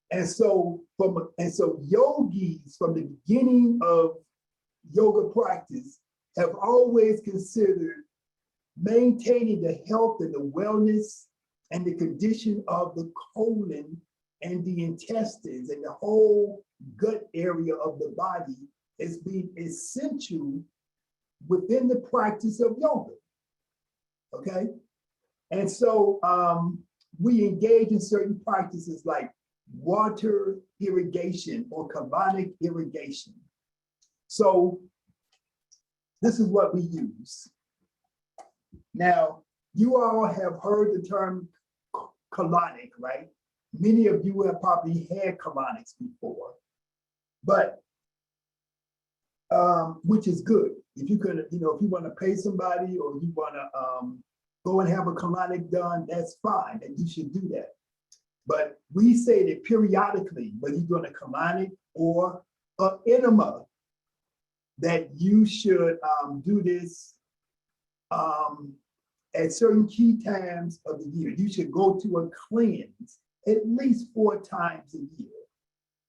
And so yogis from the beginning of yoga practice have always considered maintaining the health and the wellness and the condition of the colon and the intestines and the whole gut area of the body as being essential within the practice of yoga, okay? And so we engage in certain practices like water irrigation or colonic irrigation. So this is what we use. Now, you all have heard the term colonic, right? Many of you have probably had colonics before, but which is good. If you could, if you want to pay somebody or you want to go and have a colonic done, that's fine, and you should do that. But we say that periodically, whether you're doing a colonic or an enema, that you should do this at certain key times of the year. You should go to a cleanse at least 4 times a year.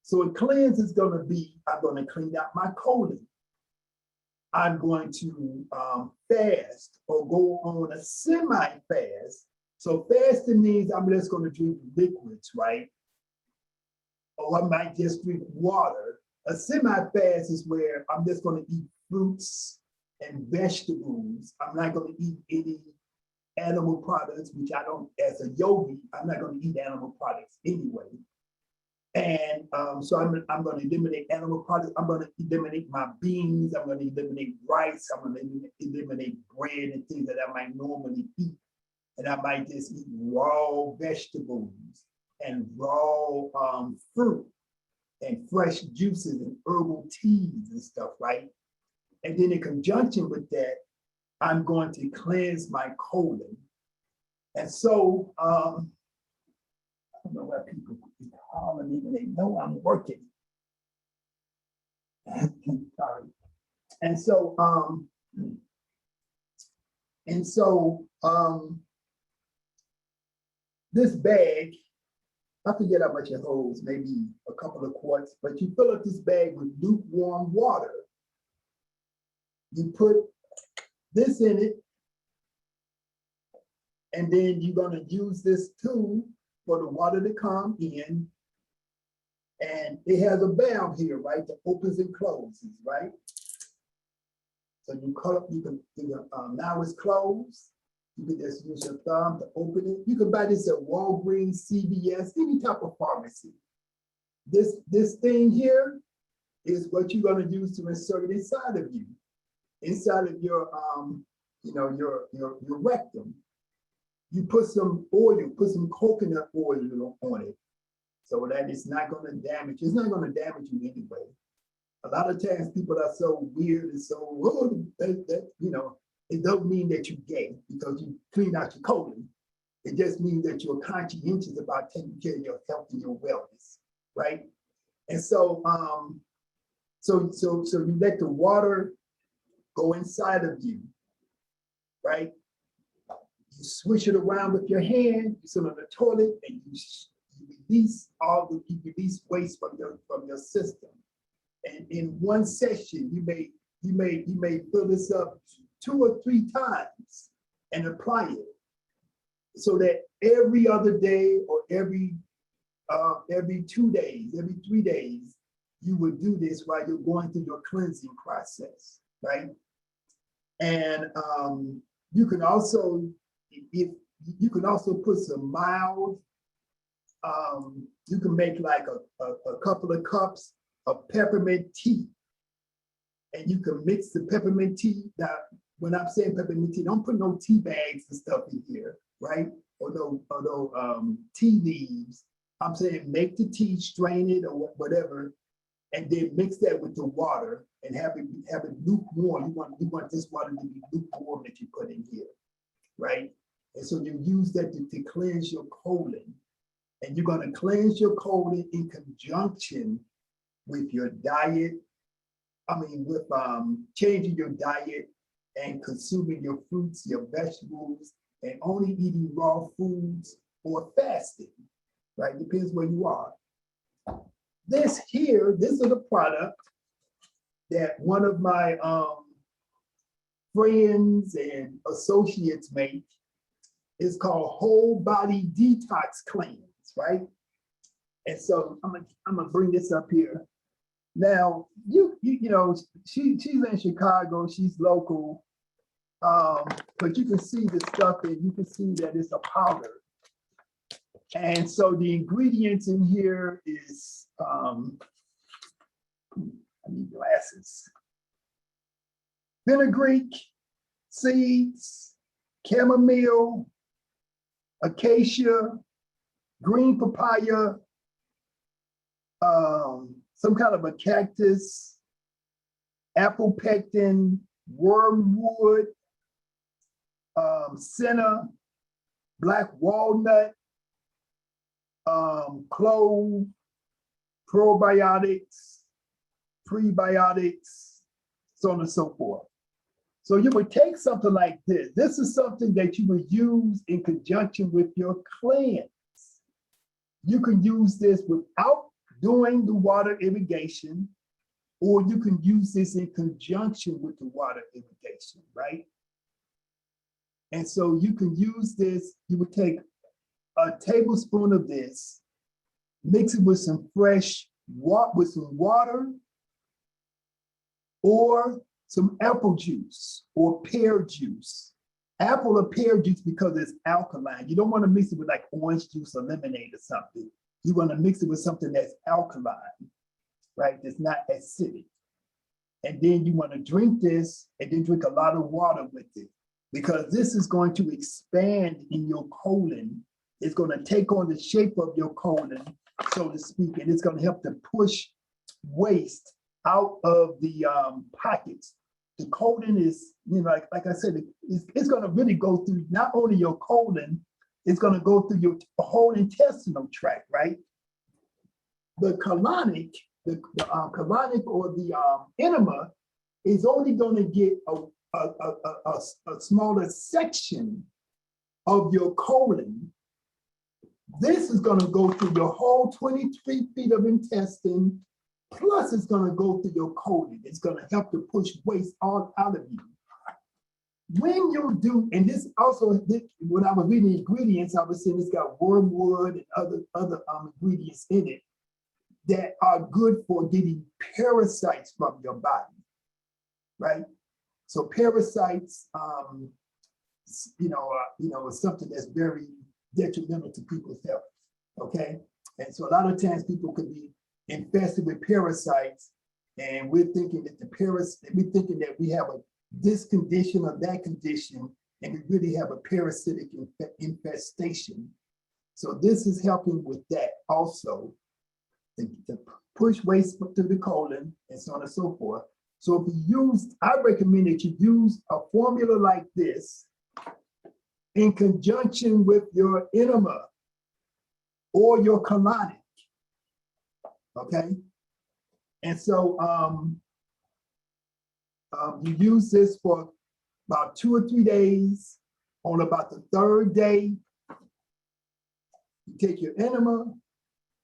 So a cleanse is going to be, I'm going to clean out my colon. I'm going to fast or go on a semi-fast. So fasting means I'm just going to drink liquids, right? Or I might just drink water. A semi-fast is where I'm just going to eat fruits and vegetables. I'm not going to eat any animal products, which I don't, as a yogi, I'm not going to eat animal products anyway. And so I'm going to eliminate animal products. I'm going to eliminate my beans. I'm going to eliminate rice. I'm going to eliminate bread and things that I might normally eat. And I might just eat raw vegetables and raw fruit and fresh juices and herbal teas and stuff, right? And then in conjunction with that, I'm going to cleanse my colon. And so, I don't know why people keep calling me when they know I'm working. Sorry. And so, this bag, I forget how much it holds, maybe a couple of quarts, but you fill up this bag with lukewarm water. You put this in it, and then you're going to use this tube for the water to come in. And it has a valve here, right, that opens and closes, right? So you cut up, now it's closed. You can just use your thumb to open it. You can buy this at Walgreens, CVS, any type of pharmacy. This thing here is what you're going to use to insert it inside of you, inside of your, your rectum. You put some oil, put some coconut oil on it so that it's not going to damage. It's not going to damage you anyway. A lot of times people are so weird and so, it don't mean that you're gay because you clean out your colon. It just means that you're conscientious about taking care of your health and your wellness, right? And so, so you let the water go inside of you, right? You swish it around with your hand, you sit on the toilet, and you release waste from your system. And in one session, you may fill this up 2 or 3 times and apply it, so that every other day or every 2 days, every 3 days, you would do this while you're going through your cleansing process, right? And you can also put some mild, you can make like a couple of cups of peppermint tea, and you can mix the peppermint tea. Now, when I'm saying peppermint tea, don't put no tea bags and stuff in here, right? Or no tea leaves. I'm saying make the tea, strain it or whatever, and then mix that with the water and have it lukewarm. You want this water to be lukewarm that you put in here, right? And so you use that to cleanse your colon. And you're going to cleanse your colon in conjunction with your diet. With changing your diet and consuming your fruits, your vegetables, and only eating raw foods or fasting, right? Depends where you are. This is a product that one of my friends and associates make. It's called Whole Body Detox Cleanse, right? And so I'm gonna bring this up here. Now, she's in Chicago, she's local, but you can see the stuff and you can see that it's a powder. And so the ingredients in here is, I need glasses. Fenugreek seeds, chamomile, acacia, green papaya, some kind of a cactus, apple pectin, wormwood, senna, black walnut, clove, probiotics, prebiotics, so on and so forth. So you would take something like this. This is something that you would use in conjunction with your cleanse. You can use this without doing the water irrigation. or you can use this in conjunction with the water irrigation, right? And so you can use this, you would take a tablespoon of this, mix it with some fresh water, with some water, or some apple juice or pear juice. Apple or pear juice because it's alkaline. You don't want to mix it with like orange juice or lemonade or something. You want to mix it with something that's alkaline, right? That's not acidic. And then you want to drink this and then drink a lot of water with it, because this is going to expand in your colon. It's going to take on the shape of your colon, so to speak, and it's going to help to push waste out of the pockets. The colon is, you know, like I said, it's going to really go through not only your colon, it's going to go through your whole intestinal tract, right? The colonic, colonic or the enema is only going to get a smaller section of your colon. This is going to go through your whole 23 feet of intestine, plus it's going to go through your colon. It's going to help to push waste all out of you. When you do, and this also, when I was reading ingredients, I was saying it's got wormwood and other ingredients in it that are good for getting parasites from your body, right? So parasites, is something that's very detrimental to people's health, okay? And so a lot of times people could be infested with parasites, and we're thinking that we have this condition or that condition, and we really have a parasitic infestation. So this is helping with that also, to push waste through the colon and so on and so forth. So if you use, I recommend that you use a formula like this in conjunction with your enema or your colonic, okay? And so you use this for about 2 or 3 days. On about the 3rd day, you take your enema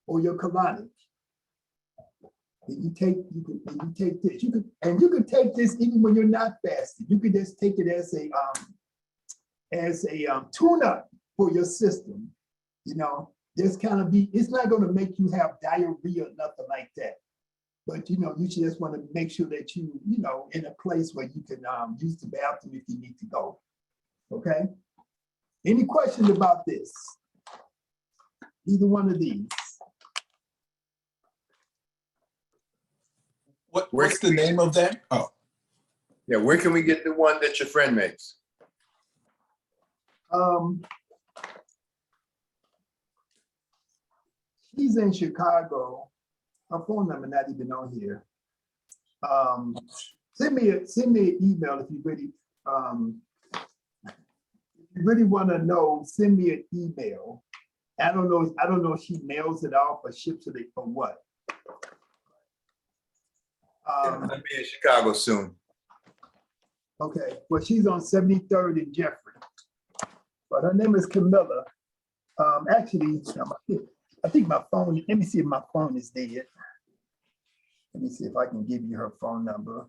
or your colonic. You can take this. You can take this even when you're not fasting. You can just take it as a tune-up for your system. You know, there's kind of it's not going to make you have diarrhea or nothing like that. But you should just want to make sure that you in a place where you can use the bathroom if you need to go. Okay. Any questions about this? Either one of these. What's the name of that? Oh. Yeah, where can we get the one that your friend makes? She's in Chicago. Her phone number not even on here. Send me an email if you really want to know. Send me an email. I don't know if she mails it off or ships it or what. I'll be in Chicago soon. Okay, well, she's on 73rd and Jeffrey, but her name is Camilla. Actually, I think my phone, let me see if my phone is dead. Let me see if I can give you her phone number.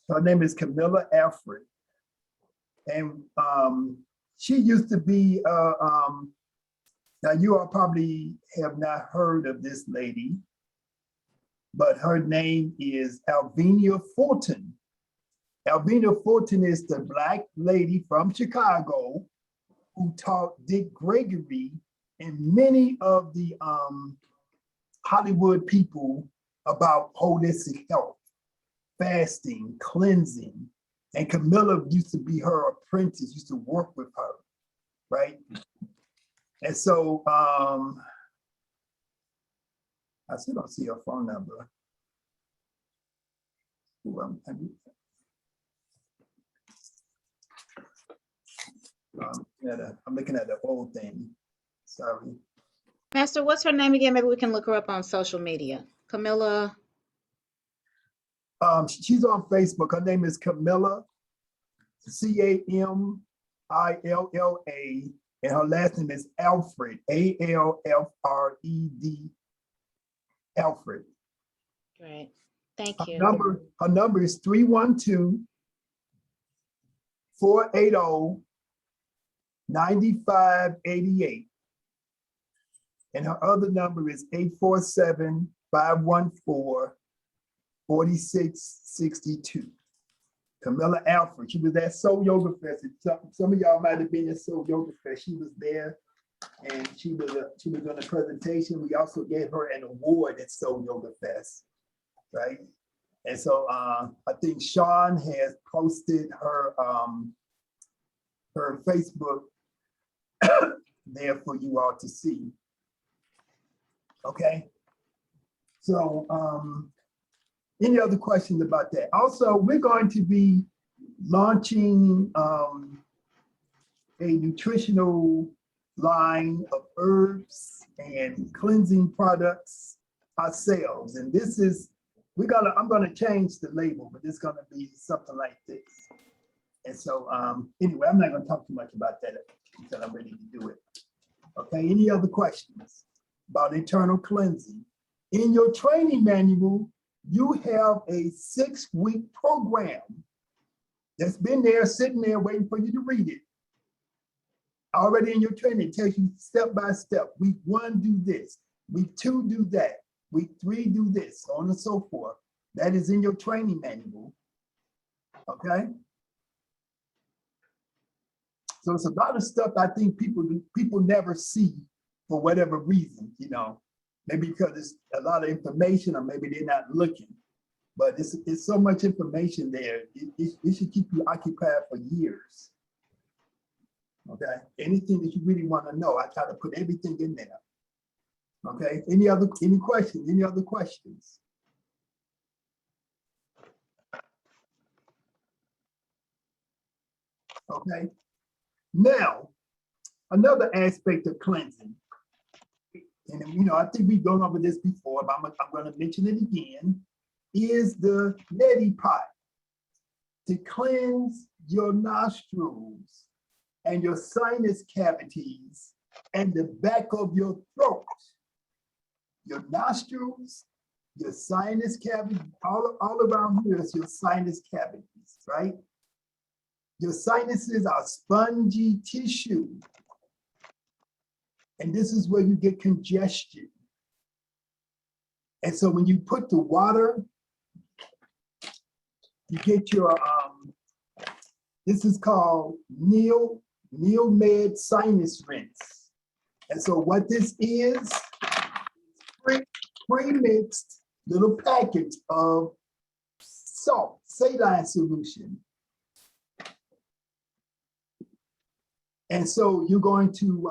Her name is Camilla Alfred. And she used to be, now you all probably have not heard of this lady, but her name is Alvenia Fulton. Alvenia Fulton is the Black lady from Chicago who taught Dick Gregory and many of the Hollywood people about holistic health, fasting, cleansing. And Camilla used to be her apprentice, used to work with her, right? And so I still don't see her phone number. Ooh, I'm looking at the old thing. Sorry. Master, what's her name again? Maybe we can look her up on social media. Camilla. She's on Facebook. Her name is Camilla, Camilla, And her last name is Alfred, Alfred, Alfred. Great. Thank Her you. number is 312-480-9588. And her other number is 847-514-4662. Camilla Alfred, she was at Soul Yoga Fest. Some of y'all might have been at Soul Yoga Fest. She was there, and she was doing a presentation. We also gave her an award at Soul Yoga Fest, right? And so I think Sean has posted her her Facebook there for you all to see. Okay. So any other questions about that? Also, we're going to be launching a nutritional line of herbs and cleansing products ourselves. And this is, I'm gonna change the label, but it's gonna be something like this. And so anyway, I'm not gonna talk too much about that until I'm ready to do it. Okay, any other questions about internal cleansing? In your training manual, you have a 6-week program that's been there, sitting there, waiting for you to read it. Already in your training, it tells you step by step. Week 1, do this. Week 2, do that. Week 3, do this, so on and so forth. That is in your training manual, okay? So it's a lot of stuff I think people never see for whatever reason, you know. Maybe because it's a lot of information, or maybe they're not looking. But it's so much information there. It should keep you occupied for years. Okay, anything that you really want to know, I try to put everything in there. Okay, any questions? Any other questions? Okay, now another aspect of cleansing, and you know, I think we've gone over this before, but I'm going to mention it again, is the neti pot to cleanse your nostrils and your sinus cavities and the back of your throat. Your nostrils, your sinus cavity, all around here is your sinus cavities, right? Your sinuses are spongy tissue. And this is where you get congestion. And so when you put the water, you get your, this is called Neomed sinus rinse. And so what this is, pre-mixed little package of salt, saline solution. And so you're going to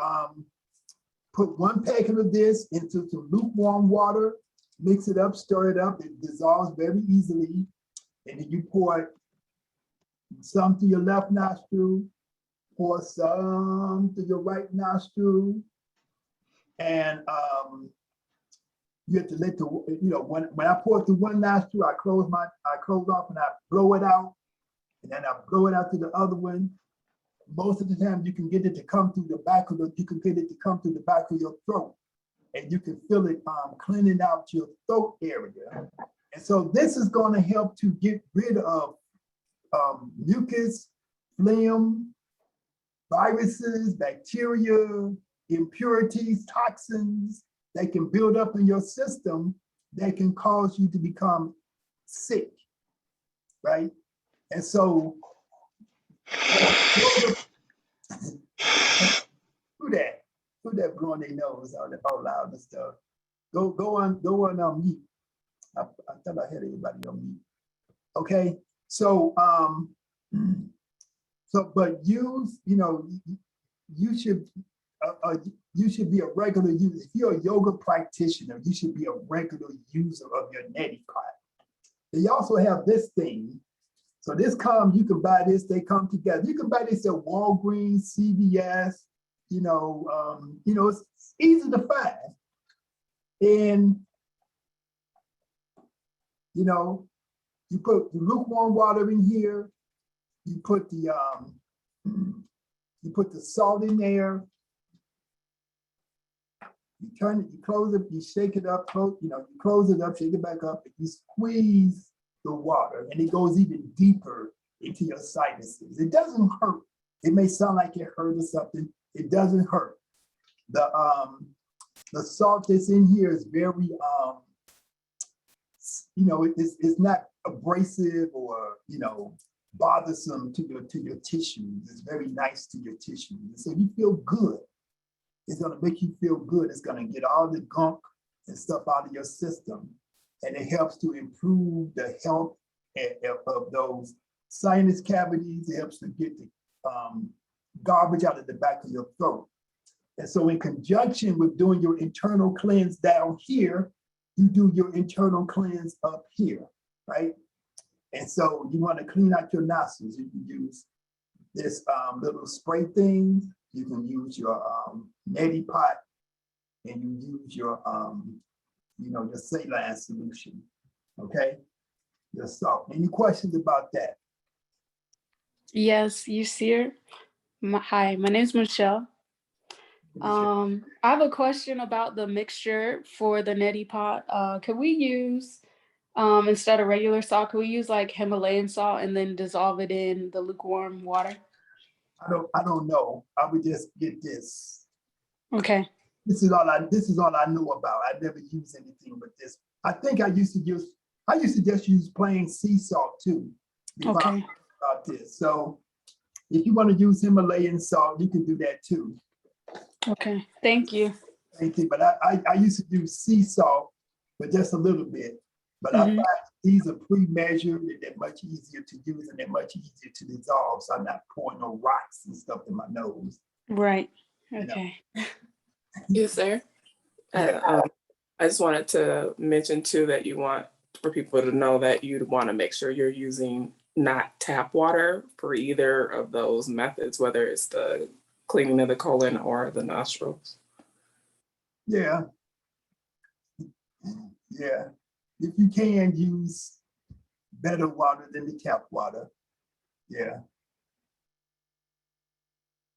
put 1 packet of this into some lukewarm water, mix it up, stir it up, it dissolves very easily. And then you pour some to your left nostril, pour some to your right nostril. And you have to let the, you know, when I pour through one nostril, I close off and I blow it out. And then I blow it out to the other one. Most of the time you can get it to come through the back of your throat. And you can feel it cleaning out your throat area. And so this is going to help to get rid of mucus, phlegm, viruses, bacteria, impurities, toxins that can build up in your system that can cause you to become sick, right? And so, who that blowing their nose all loud and stuff? Go on mute. I thought I had everybody on mute. Okay, so but you should be a regular user. If you're a yoga practitioner, you should be a regular user of your neti pot. They also have this thing. So this you can buy this, they come together. You can buy this at Walgreens, CVS, it's easy to find. And, you put the lukewarm water in here, you put the salt in there, You turn it, you close it, you shake it up, close, you close it up, shake it back up, and you squeeze the water, and it goes even deeper into your sinuses. It doesn't hurt. It may sound like it hurt or something. It doesn't hurt. The salt that's in here is very, it's not abrasive or, bothersome to your tissues. It's very nice to your tissues. So you feel good. It's gonna make you feel good. It's gonna get all the gunk and stuff out of your system. And it helps to improve the health of those sinus cavities. It helps to get the garbage out of the back of your throat. And so in conjunction with doing your internal cleanse down here, you do your internal cleanse up here, right? And so you want to clean out your nostrils. You can use this little spray thing. You can use your neti pot, and you use your your saline solution, okay? Your salt. Any questions about that? Yes, you see her. Hi, my name's Michelle. I have a question about the mixture for the neti pot. Can we use instead of regular salt, can we use like Himalayan salt and then dissolve it in the lukewarm water? I don't know. I would just get this. Okay. This is all I know about. I never used anything but this. I think I used to just use plain sea salt too. Okay. About this. So if you want to use Himalayan salt, you can do that too. Okay. Thank you. Thank you. But I used to do sea salt, but just a little bit. But I find these are pre-measured and they're much easier to use and they're much easier to dissolve. So I'm not pouring no rocks and stuff in my nose. Right. Okay. Yes, sir. I just wanted to mention too that you want for people to know that you'd want to make sure you're using not tap water for either of those methods, whether it's the cleaning of the colon or the nostrils. Yeah. Yeah. If you can use better water than the tap water. Yeah.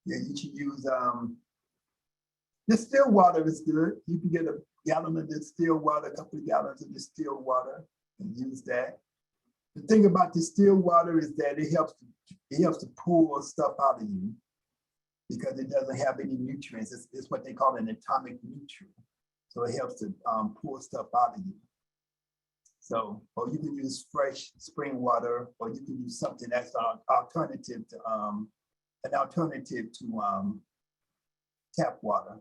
Yeah, you should use distilled water is good. You can get a gallon of distilled water, a couple of gallons of distilled water and use that. The thing about distilled water is that it helps to pull stuff out of you because it doesn't have any nutrients. It's what they call an atomic nutrient. So it helps to pull stuff out of you. So, or you can use fresh spring water, or you can use something that's an alternative to tap water.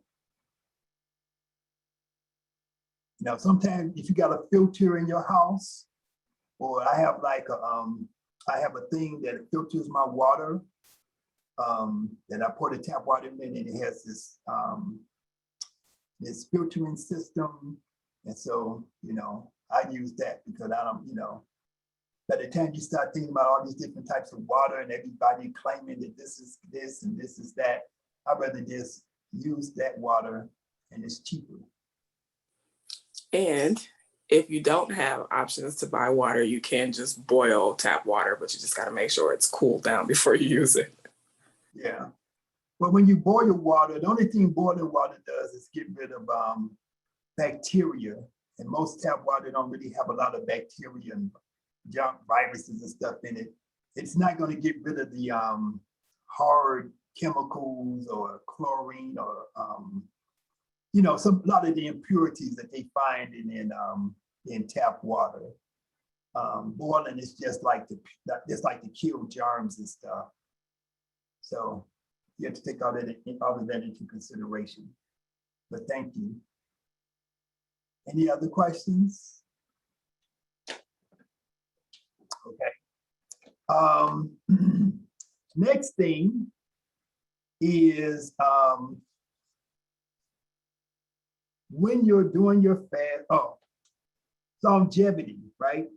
Now, sometimes if you got a filter in your house, or I have like I have a thing that filters my water, that I pour the tap water in, and it has this filtering system, and so I use that because I don't, by the time you start thinking about all these different types of water and everybody claiming that this is this and this is that, I'd rather just use that water and it's cheaper. And if you don't have options to buy water, you can just boil tap water, but you just got to make sure it's cooled down before you use it. Yeah. But when you boil water, the only thing boiling water does is get rid of bacteria. And most tap water don't really have a lot of bacteria and junk viruses and stuff in it. It's not going to get rid of the hard chemicals or chlorine or a lot of the impurities that they find in tap water. Boiling is just like to kill germs and stuff. So you have to take all of that into consideration. But thank you. Any other questions? Okay. Next thing is when you're doing your fast, longevity, right?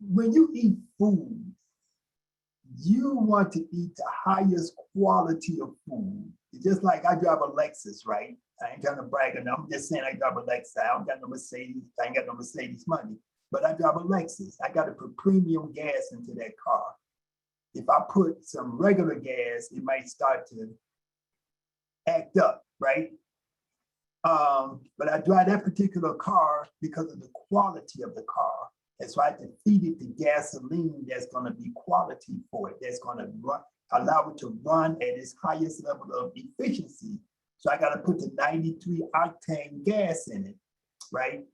When you eat food, you want to eat the highest quality of food. It's just like I drive a Lexus, right? I ain't trying to brag enough. I'm just saying I drive a Lexus. I don't got no Mercedes. I ain't got no Mercedes money, but I drive a Lexus. I got to put premium gas into that car. If I put some regular gas, it might start to act up, right? But I drive that particular car because of the quality of the car. And so I have to feed it the gasoline that's going to be quality for it, that's going to allow it to run at its highest level of efficiency. So I got to put the 93 octane gas in it, right?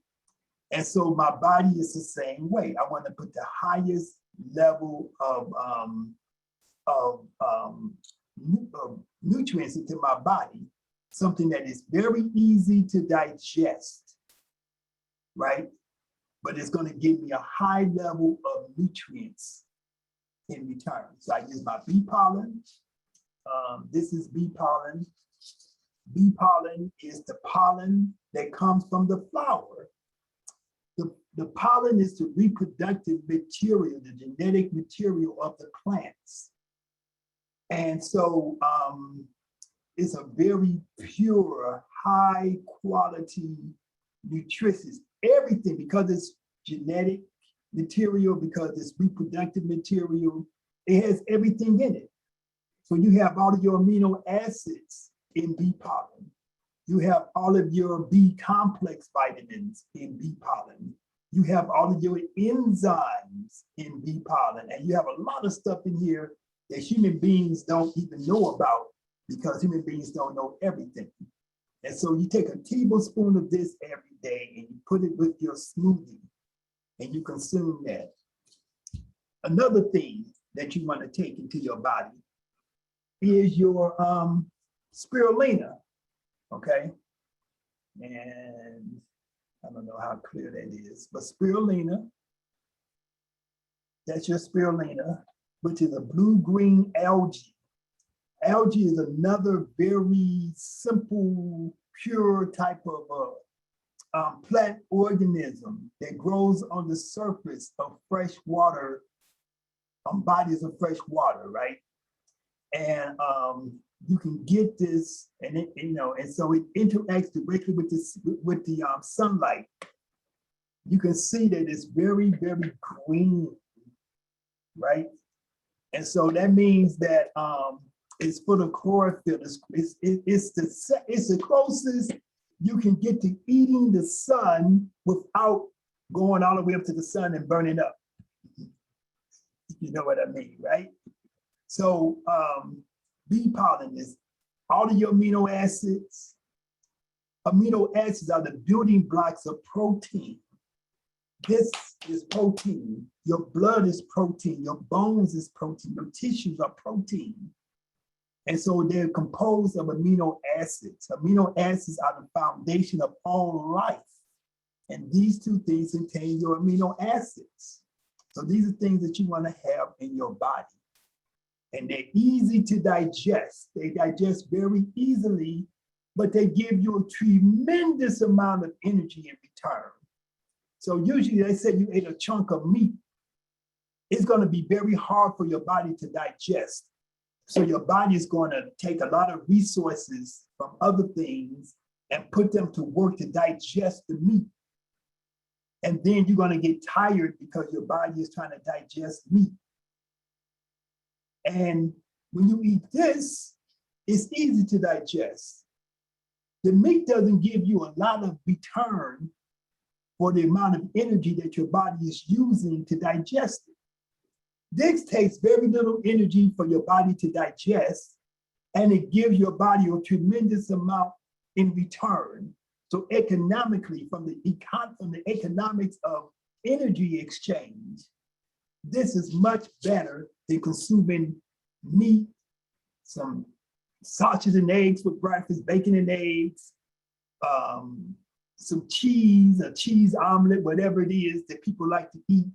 And so my body is the same way. I want to put the highest level of nutrients into my body, something that is very easy to digest, right? But it's going to give me a high level of nutrients in return. So I use my bee pollen. This is bee pollen. Bee pollen is the pollen that comes from the flower. The pollen is the reproductive material, the genetic material of the plants. And so it's a very pure, high quality nutritious, everything, because it's genetic material, because it's reproductive material, it has everything in it. So you have all of your amino acids in bee pollen. You have all of your B complex vitamins in bee pollen. You have all of your enzymes in bee pollen, and you have a lot of stuff in here that human beings don't even know about, because human beings don't know everything. And so you take a tablespoon of this every day and you put it with your smoothie and you consume that. Another thing that you want to take into your body is your spirulina, okay? And I don't know how clear that is, but spirulina, that's your spirulina, which is a blue-green algae. Algae is another very simple, pure type of plant organism that grows on the surface of fresh water, bodies of fresh water, right? And you can get this, and it, and so it interacts directly with the sunlight. You can see that it's very, very green, right? And so that means that it's full of chlorophyll. It's the closest you can get to eating the sun without going all the way up to the sun and burning up. You know what I mean, right? So bee pollen is all of your amino acids. Amino acids are the building blocks of protein. This is protein. Your blood is protein. Your bones is protein. Your tissues are protein. And so they're composed of amino acids. Amino acids are the foundation of all life. And these two things contain your amino acids. So these are things that you want to have in your body. And they're easy to digest. They digest very easily, but they give you a tremendous amount of energy in return. So usually they say you ate a chunk of meat, it's going to be very hard for your body to digest. So your body is going to take a lot of resources from other things and put them to work to digest the meat. And then you're going to get tired because your body is trying to digest meat. And when you eat this, it's easy to digest. The meat doesn't give you a lot of return for the amount of energy that your body is using to digest it. This takes very little energy for your body to digest, and it gives your body a tremendous amount in return. So economically, from the economics of energy exchange, this is much better than consuming meat, some sausages and eggs for breakfast, bacon and eggs, some cheese, a cheese omelet, whatever it is that people like to eat.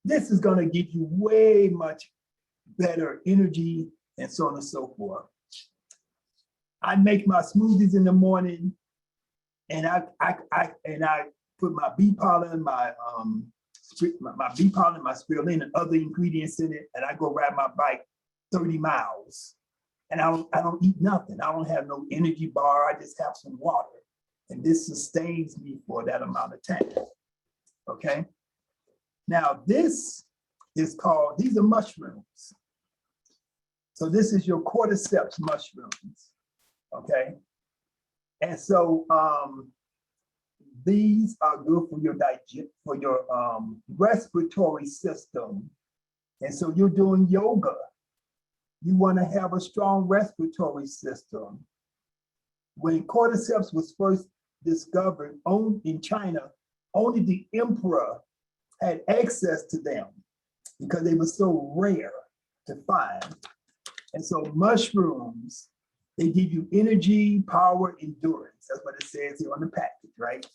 This is going to give you way much better energy and so on and so forth. I make my smoothies in the morning, and I put my bee pollen, my bee pollen, my spirulina, and other ingredients in it, and I go ride my bike 30 miles. And I don't eat nothing. I don't have no energy bar. I just have some water. And this sustains me for that amount of time. Okay? Now this is called, these are mushrooms. So this is your cordyceps mushrooms, okay? And so these are good for your respiratory system. And so you're doing yoga. You want to have a strong respiratory system. When cordyceps was first discovered in China, only the emperor had access to them because they were so rare to find. And so mushrooms, they give you energy, power, endurance. That's what it says here on the package, right?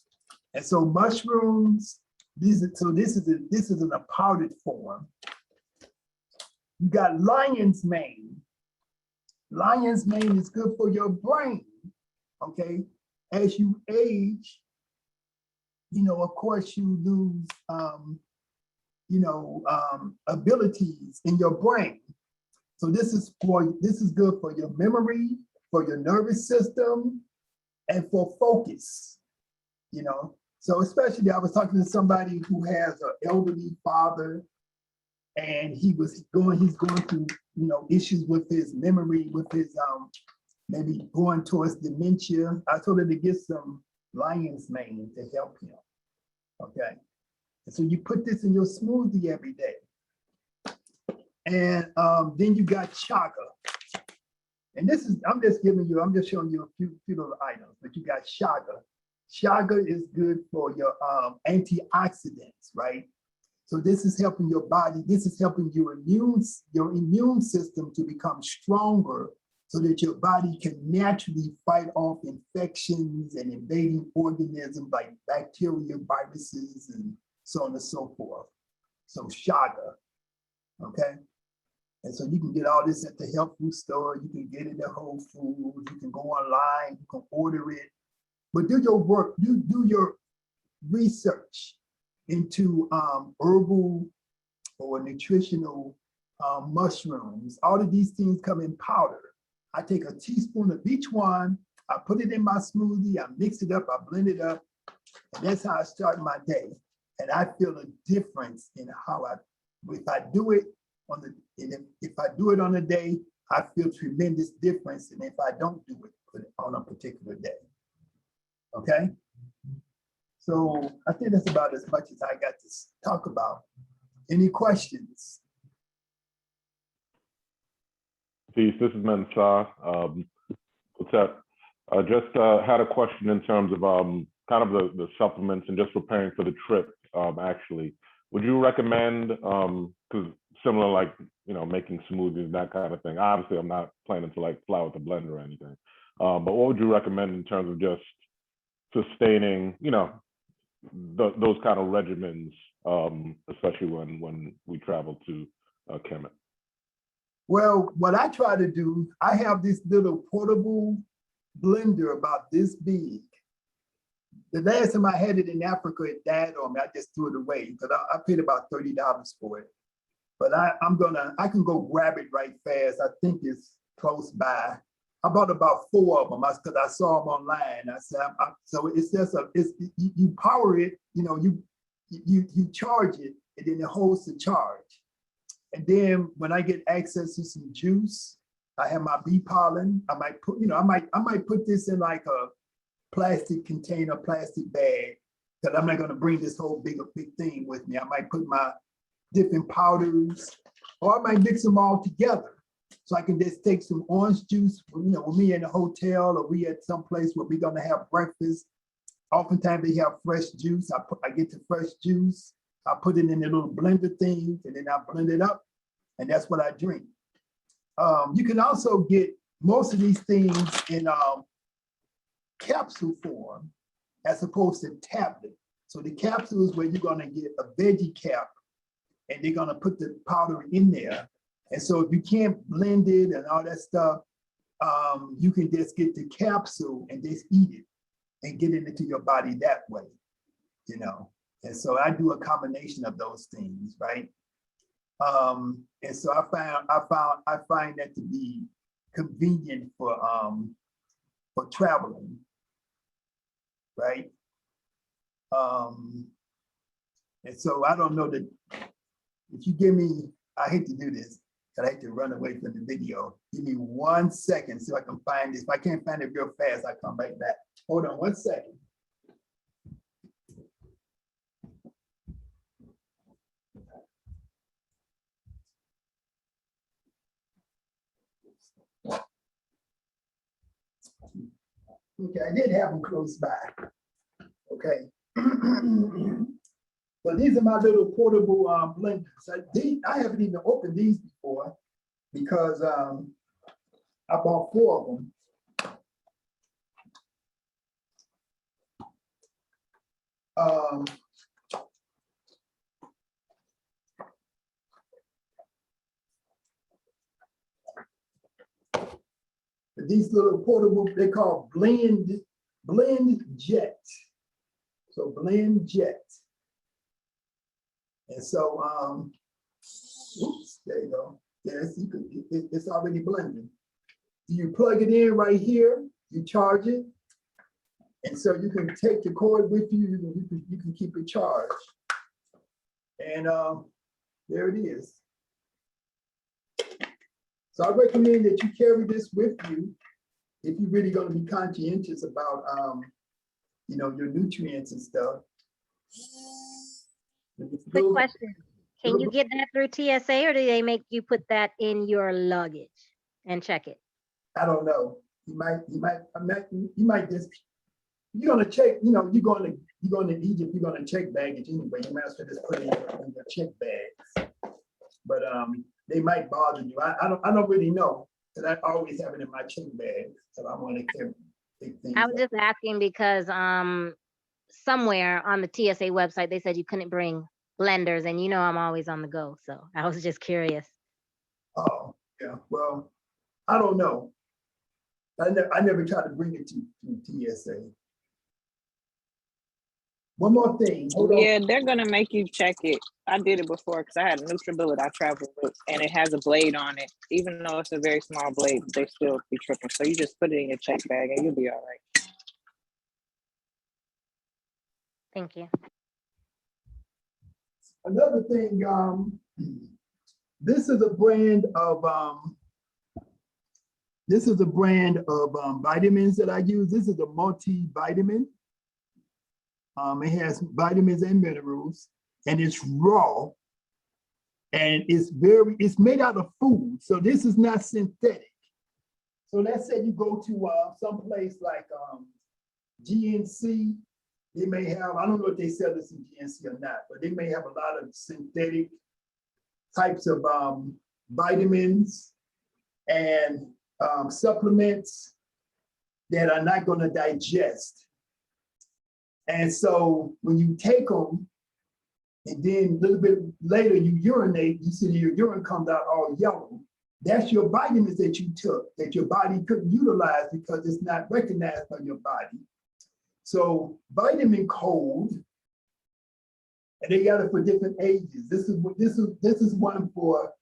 And so mushrooms, this is in a powdered form. You got lion's mane. Lion's mane is good for your brain, okay? As you age, of course you lose, abilities in your brain. So this is good for your memory, for your nervous system, and for focus, So especially I was talking to somebody who has an elderly father, and he's going through, issues with his memory, with his maybe going towards dementia. I told her to get some lion's mane to help him. Okay. And so you put this in your smoothie every day. And then you got chaga. And I'm just showing you a few little items, but you got chaga. Chaga is good for your antioxidants, right? So this is helping your body, this is helping your immune system to become stronger so that your body can naturally fight off infections and invading organisms like bacteria, viruses, and so on and so forth. So chaga, okay? And so you can get all this at the health food store, you can get it at Whole Foods, you can go online, you can order it, but do your work, do your research into herbal or nutritional mushrooms. All of these things come in powder. I take a teaspoon of each one, I put it in my smoothie, I mix it up, I blend it up, and that's how I start my day. And I feel a difference in if I do it on a day, I feel tremendous difference. And if I don't do it on a particular day, okay? So I think that's about as much as I got to talk about. Any questions? Peace, this is Mensah. What's up? I just had a question in terms of kind of the supplements and just preparing for the trip, actually. Would you recommend, because similar like, making smoothies, that kind of thing. Obviously, I'm not planning to like fly with a blender or anything. But what would you recommend in terms of just sustaining, those kind of regimens, especially when we travel to Kemet? Well, what I try to do, I have this little portable blender about this big. The last time I had it in Africa, it died on me. I just threw it away because I paid about $30 for it. But I can go grab it right fast. I think it's close by. I bought about 4 of them because I saw them online. I said, so it's just you power it, you charge it, and then it holds the charge. And then when I get access to some juice, I have my bee pollen. I might put this in like a plastic container, plastic bag, because I'm not going to bring this whole big thing with me. I might put my different powders, or I might mix them all together. So I can just take some orange juice, with me in a hotel, or we at some place where we're gonna have breakfast. Oftentimes they have fresh juice. I get the fresh juice, I put it in a little blender thing, and then I blend it up, and that's what I drink. You can also get most of these things in capsule form as opposed to tablet. So the capsule is where you're gonna get a veggie cap, and they're gonna put the powder in there. And so if you can't blend it and all that stuff, you can just get the capsule and just eat it and get it into your body that way, And so I do a combination of those things, right? And so I find that to be convenient for traveling, right? And so I don't know that if you give me, I hate to do this, 'cause I had to run away from the video. Give me 1 second, see if I can find it. If I can't find it real fast, I come right back. Hold on 1 second. Okay, I did have them close by. Okay. But these are my little portable blenders. I haven't even opened these before because I bought 4 of them. These little portable, they call blend jet. So blend jet. And so, oops, there you go. Yes, you can, it's already blending. You plug it in right here, you charge it. And so you can take the cord with you, you can keep it charged. And there it is. So I recommend that you carry this with you if you're really going to be conscientious about, you know, your nutrients and stuff. Quick question. Can you get that through TSA or do they make you put that in your luggage and check it? I don't know. You might just, you're gonna check, you know, you're going to Egypt, you're gonna check baggage anyway. You might as well just put it in your check bags. But they might bother you. I don't really know. Because I always have it in my check bag. So I want to pick things I was up. just asking because somewhere on the TSA website, they said you couldn't bring blenders and you know I'm always on the go. So I was just curious. Oh, yeah. Well, I don't know. I never tried to bring it to TSA. One more thing. Hold on. Yeah, they're gonna make you check it. I did it before because I had a NutriBullet I traveled with, and it has a blade on it. Even though it's a very small blade, they still be tripping. So you just put it in your check bag, and you'll be all right. Thank you. Another thing, this is a brand of vitamins that I use. This is a multivitamin. It has vitamins and minerals, and it's raw, and it's made out of food. So this is not synthetic. So let's say you go to some place like GNC, they may have, I don't know if they sell this in GNC or not, but they may have a lot of synthetic types of vitamins and supplements that are not going to digest. And so when you take them, and then a little bit later you urinate, you see your urine comes out all yellow. That's your vitamins that you took that your body couldn't utilize because it's not recognized by your body. So vitamin code, and they got it for different ages. This is one for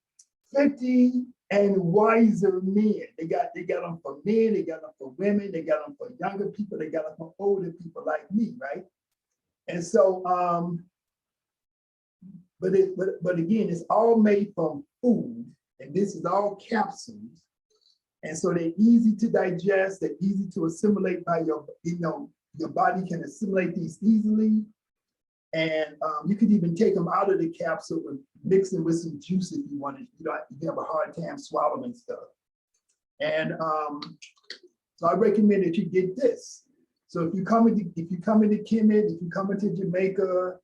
50 and wiser men. They got them for men, they got them for women, they got them for younger people, they got them for older people like me, right? And so, but again, it's all made from food, and this is all capsules. And so they're easy to digest, they're easy to assimilate by your body can assimilate these easily. And you could even take them out of the capsule and mix them with some juice if you wanted. You have a hard time swallowing stuff. And so I recommend that you get this. So if you come into Kemetic, if you come into Jamaica,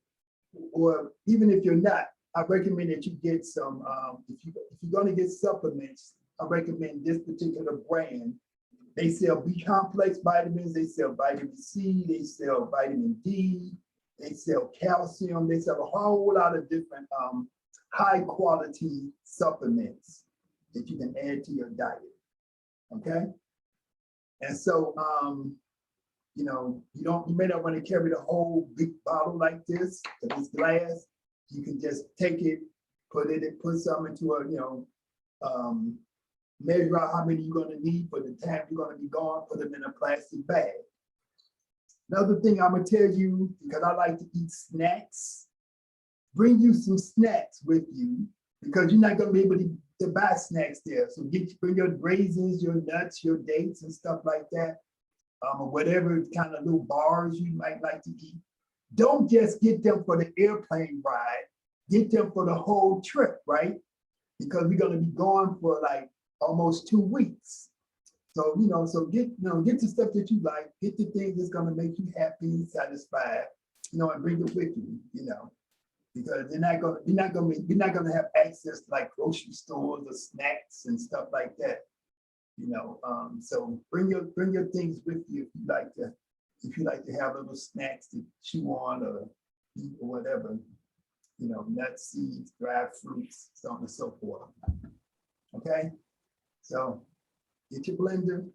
or even if you're not, I recommend that you get some. If you're going to get supplements, I recommend this particular brand. They sell B complex vitamins, they sell vitamin C, they sell vitamin D, they sell calcium, they sell a whole lot of different high quality supplements that you can add to your diet, okay? And so, you may not want to carry the whole big bottle like this, if it's glass. You can just take it, put some into a, measure out how many you're going to need for the time you're going to be gone, put them in a plastic bag. Another thing I'm going to tell you, because I like to eat snacks, bring you some snacks with you because you're not gonna be able to buy snacks there. So bring your raisins, your nuts, your dates and stuff like that, or whatever kind of little bars you might like to eat. Don't just get them for the airplane ride, get them for the whole trip, right? Because we're gonna be gone for like almost 2 weeks. So, so get the stuff that you like, get the things that's gonna make you happy, satisfied, and bring it with you, because you're not gonna have access to like grocery stores or snacks and stuff like that. So bring your things with you if you like to have little snacks to chew on or eat or whatever, nuts, seeds, dried fruits, so on and so forth. Okay, so get your blender.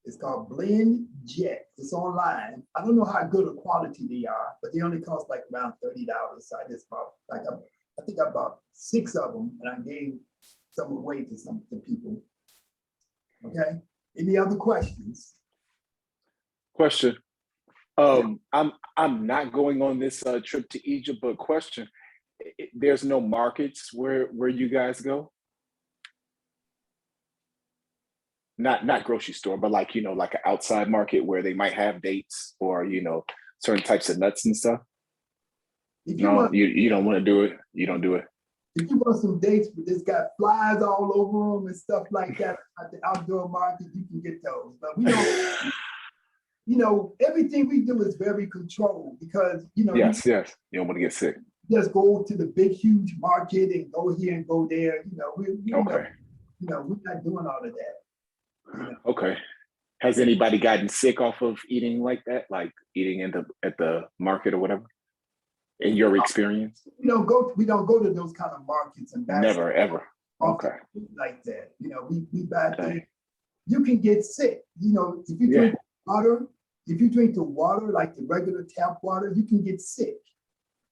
It's called Blend Jet. It's online. I don't know how good a quality they are, but they only cost like around $30. So I just bought I think I bought 6 of them, and I gave some away to people. Okay. Any other questions? Question. I'm not going on this trip to Egypt, but question. There's no markets where you guys go? Not grocery store, but like like an outside market where they might have dates or certain types of nuts and stuff. You don't want to do it. You don't do it. If you want some dates, but it's got flies all over them and stuff like that at the outdoor market, you can get those. But we don't. Everything we do is very controlled because Yes. You don't want to get sick. Just go to the big huge market and go here and go there. We're not doing all of that. Okay. Has anybody gotten sick off of eating like that, like eating at the market or whatever? In your experience? We don't go to those kind of markets and never ever. Okay. Like that. We buy things. You can get sick. If you drink water, the water like the regular tap water, you can get sick.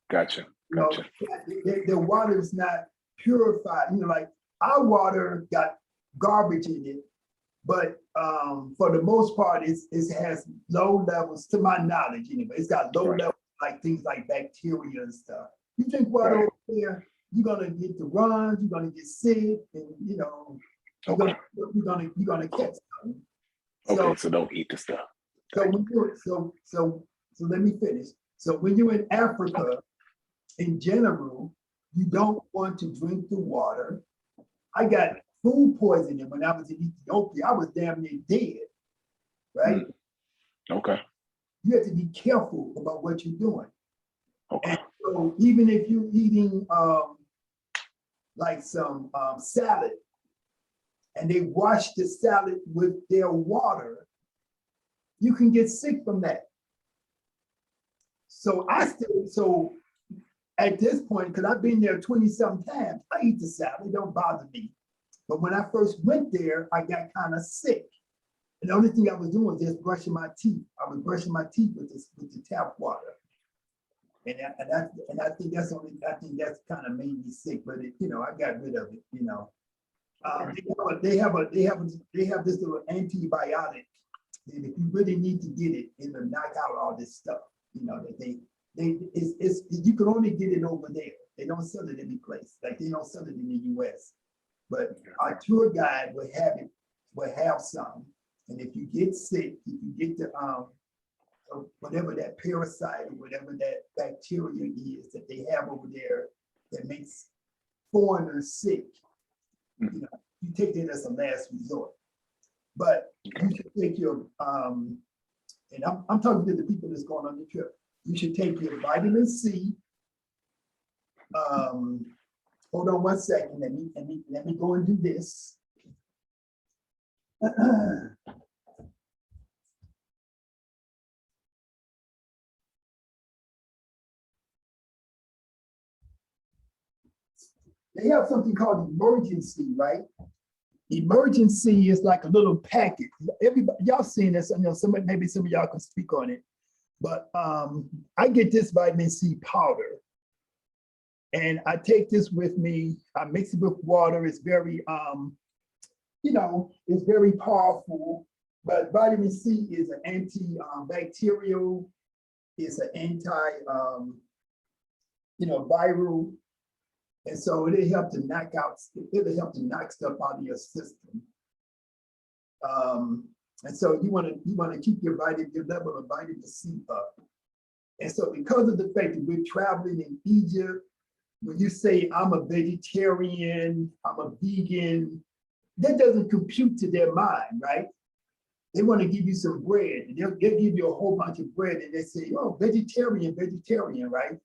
Gotcha. The water is not purified. Like our water got garbage in it. But for the most part, it has low levels, to my knowledge anyway. It's got low levels, like things like bacteria and stuff. You drink water over there, you're gonna get the runs, you're gonna get sick, and you're gonna catch something. So don't eat the stuff. So let me finish. So when you're in Africa, in general, you don't want to drink the water. I got food poisoning when I was in Ethiopia. I was damn near dead, right? Okay. You have to be careful about what you're doing. Okay. And so even if you're eating like some salad, and they wash the salad with their water, you can get sick from that. So at this point, because I've been there 20-some times, I eat the salad, it don't bother me. But when I first went there, I got kind of sick. And the only thing I was doing was just brushing my teeth. I was brushing my teeth with the tap water. And I think that's kind of made me sick, but I got rid of it, They have this little antibiotic. And if you really need to get it, it'll knock out all this stuff. You can only get it over there. They don't sell it any place. Like they don't sell it in the US. But our tour guide will have some. And if you get sick, if you get the whatever that parasite or whatever that bacteria is that they have over there that makes foreigners sick, you take that as a last resort. But you should take your and I'm talking to the people that's going on the trip. You should take your vitamin C. Hold on one second. Let me go and do this. They have something called emergency, right? Emergency is like a little packet. Everybody, y'all seen this? Maybe some of y'all can speak on it. But I get this vitamin C powder. And I take this with me. I mix it with water. It's very, it's very powerful. But vitamin C is an antibacterial. It's an viral. And so it'll help to knock stuff out of your system. And so you want to keep your level of vitamin C up. And so because of the fact that we're traveling in Egypt, when you say I'm a vegetarian, I'm a vegan, that doesn't compute to their mind, right? They want to give you some bread, and they'll give you a whole bunch of bread, and they say, oh, vegetarian, right?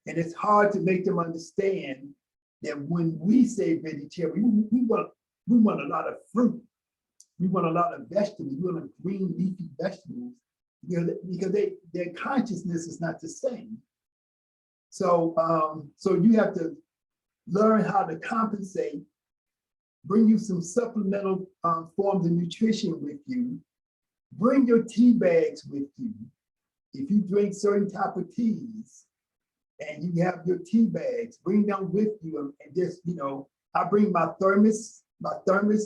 And it's hard to make them understand that when we say vegetarian, we want a lot of fruit. We want a lot of vegetables. We want green leafy vegetables, because their consciousness is not the same. So, so you have to learn how to compensate, bring you some supplemental forms of nutrition with you, bring your tea bags with you. If you drink certain type of teas and you have your tea bags, bring them with you. And just, I bring my thermos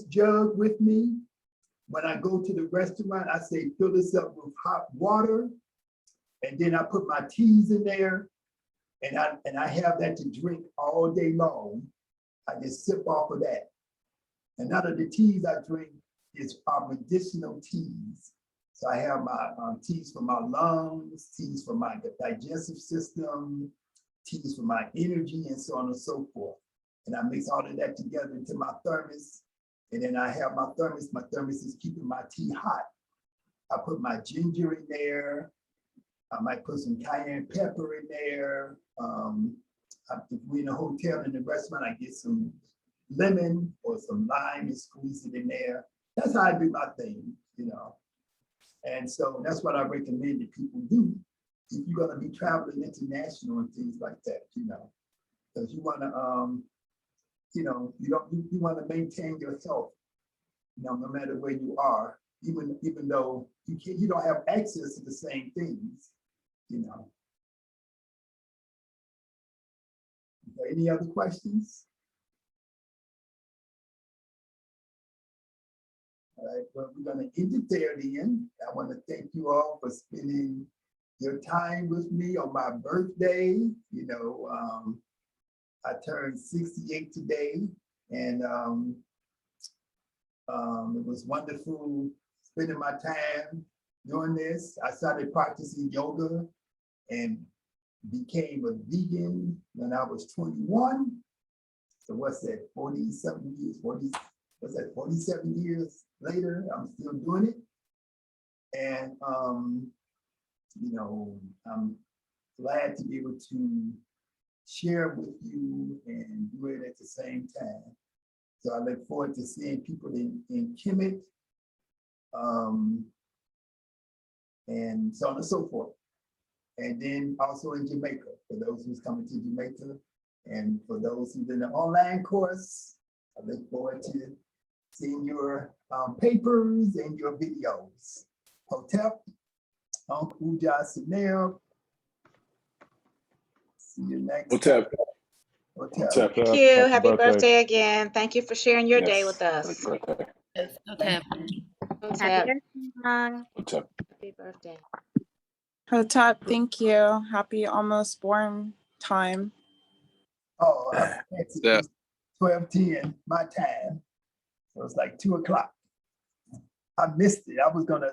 jug with me. When I go to the restaurant, I say, fill this up with hot water. And then I put my teas in there. And I have that to drink all day long. I just sip off of that. And none of the teas I drink are medicinal teas. So I have my teas for my lungs, teas for my digestive system, teas for my energy, and so on and so forth. And I mix all of that together into my thermos. And then I have my thermos. My thermos is keeping my tea hot. I put my ginger in there. I might put some cayenne pepper in there. If we're in a hotel, in the restaurant, I get some lemon or some lime and squeeze it in there. That's how I do my thing, And so that's what I recommend that people do if you're going to be traveling international and things like that, because you want to, you want to maintain your health, no matter where you are, even though you don't have access to the same things, Any other questions? All right, well, we're going to end it there then. I want to thank you all for spending your time with me on my birthday. I turned 68 today, and it was wonderful spending my time doing this. I started practicing yoga and became a vegan when I was 21. So what's that, 47 years, 47 years later, I'm still doing it. And, I'm glad to be able to share with you and do it at the same time. So I look forward to seeing people in Kemetic, and so on and so forth. And then also in Jamaica, for those who's coming to Jamaica. And for those who's in the online course, I look forward to seeing your papers and your videos. Hotep, Uncle Uja Sanel. See you next Hotep. time. Hotep. Hotep. Thank you. Happy birthday again. Thank you for sharing your day with Happy us. birthday. Okay. Hotep. Happy birthday, Mom. Hotep. Happy birthday. Hotep, thank you. Happy almost born time. Oh, it's 12:10 my time. So it's like 2 o'clock. I missed it. I was gonna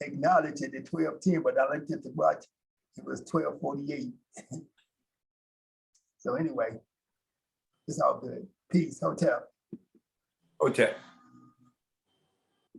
acknowledge it at 12:10, but I looked at the watch. It was 12:48. So anyway, it's all good. Peace, Hotel. Okay.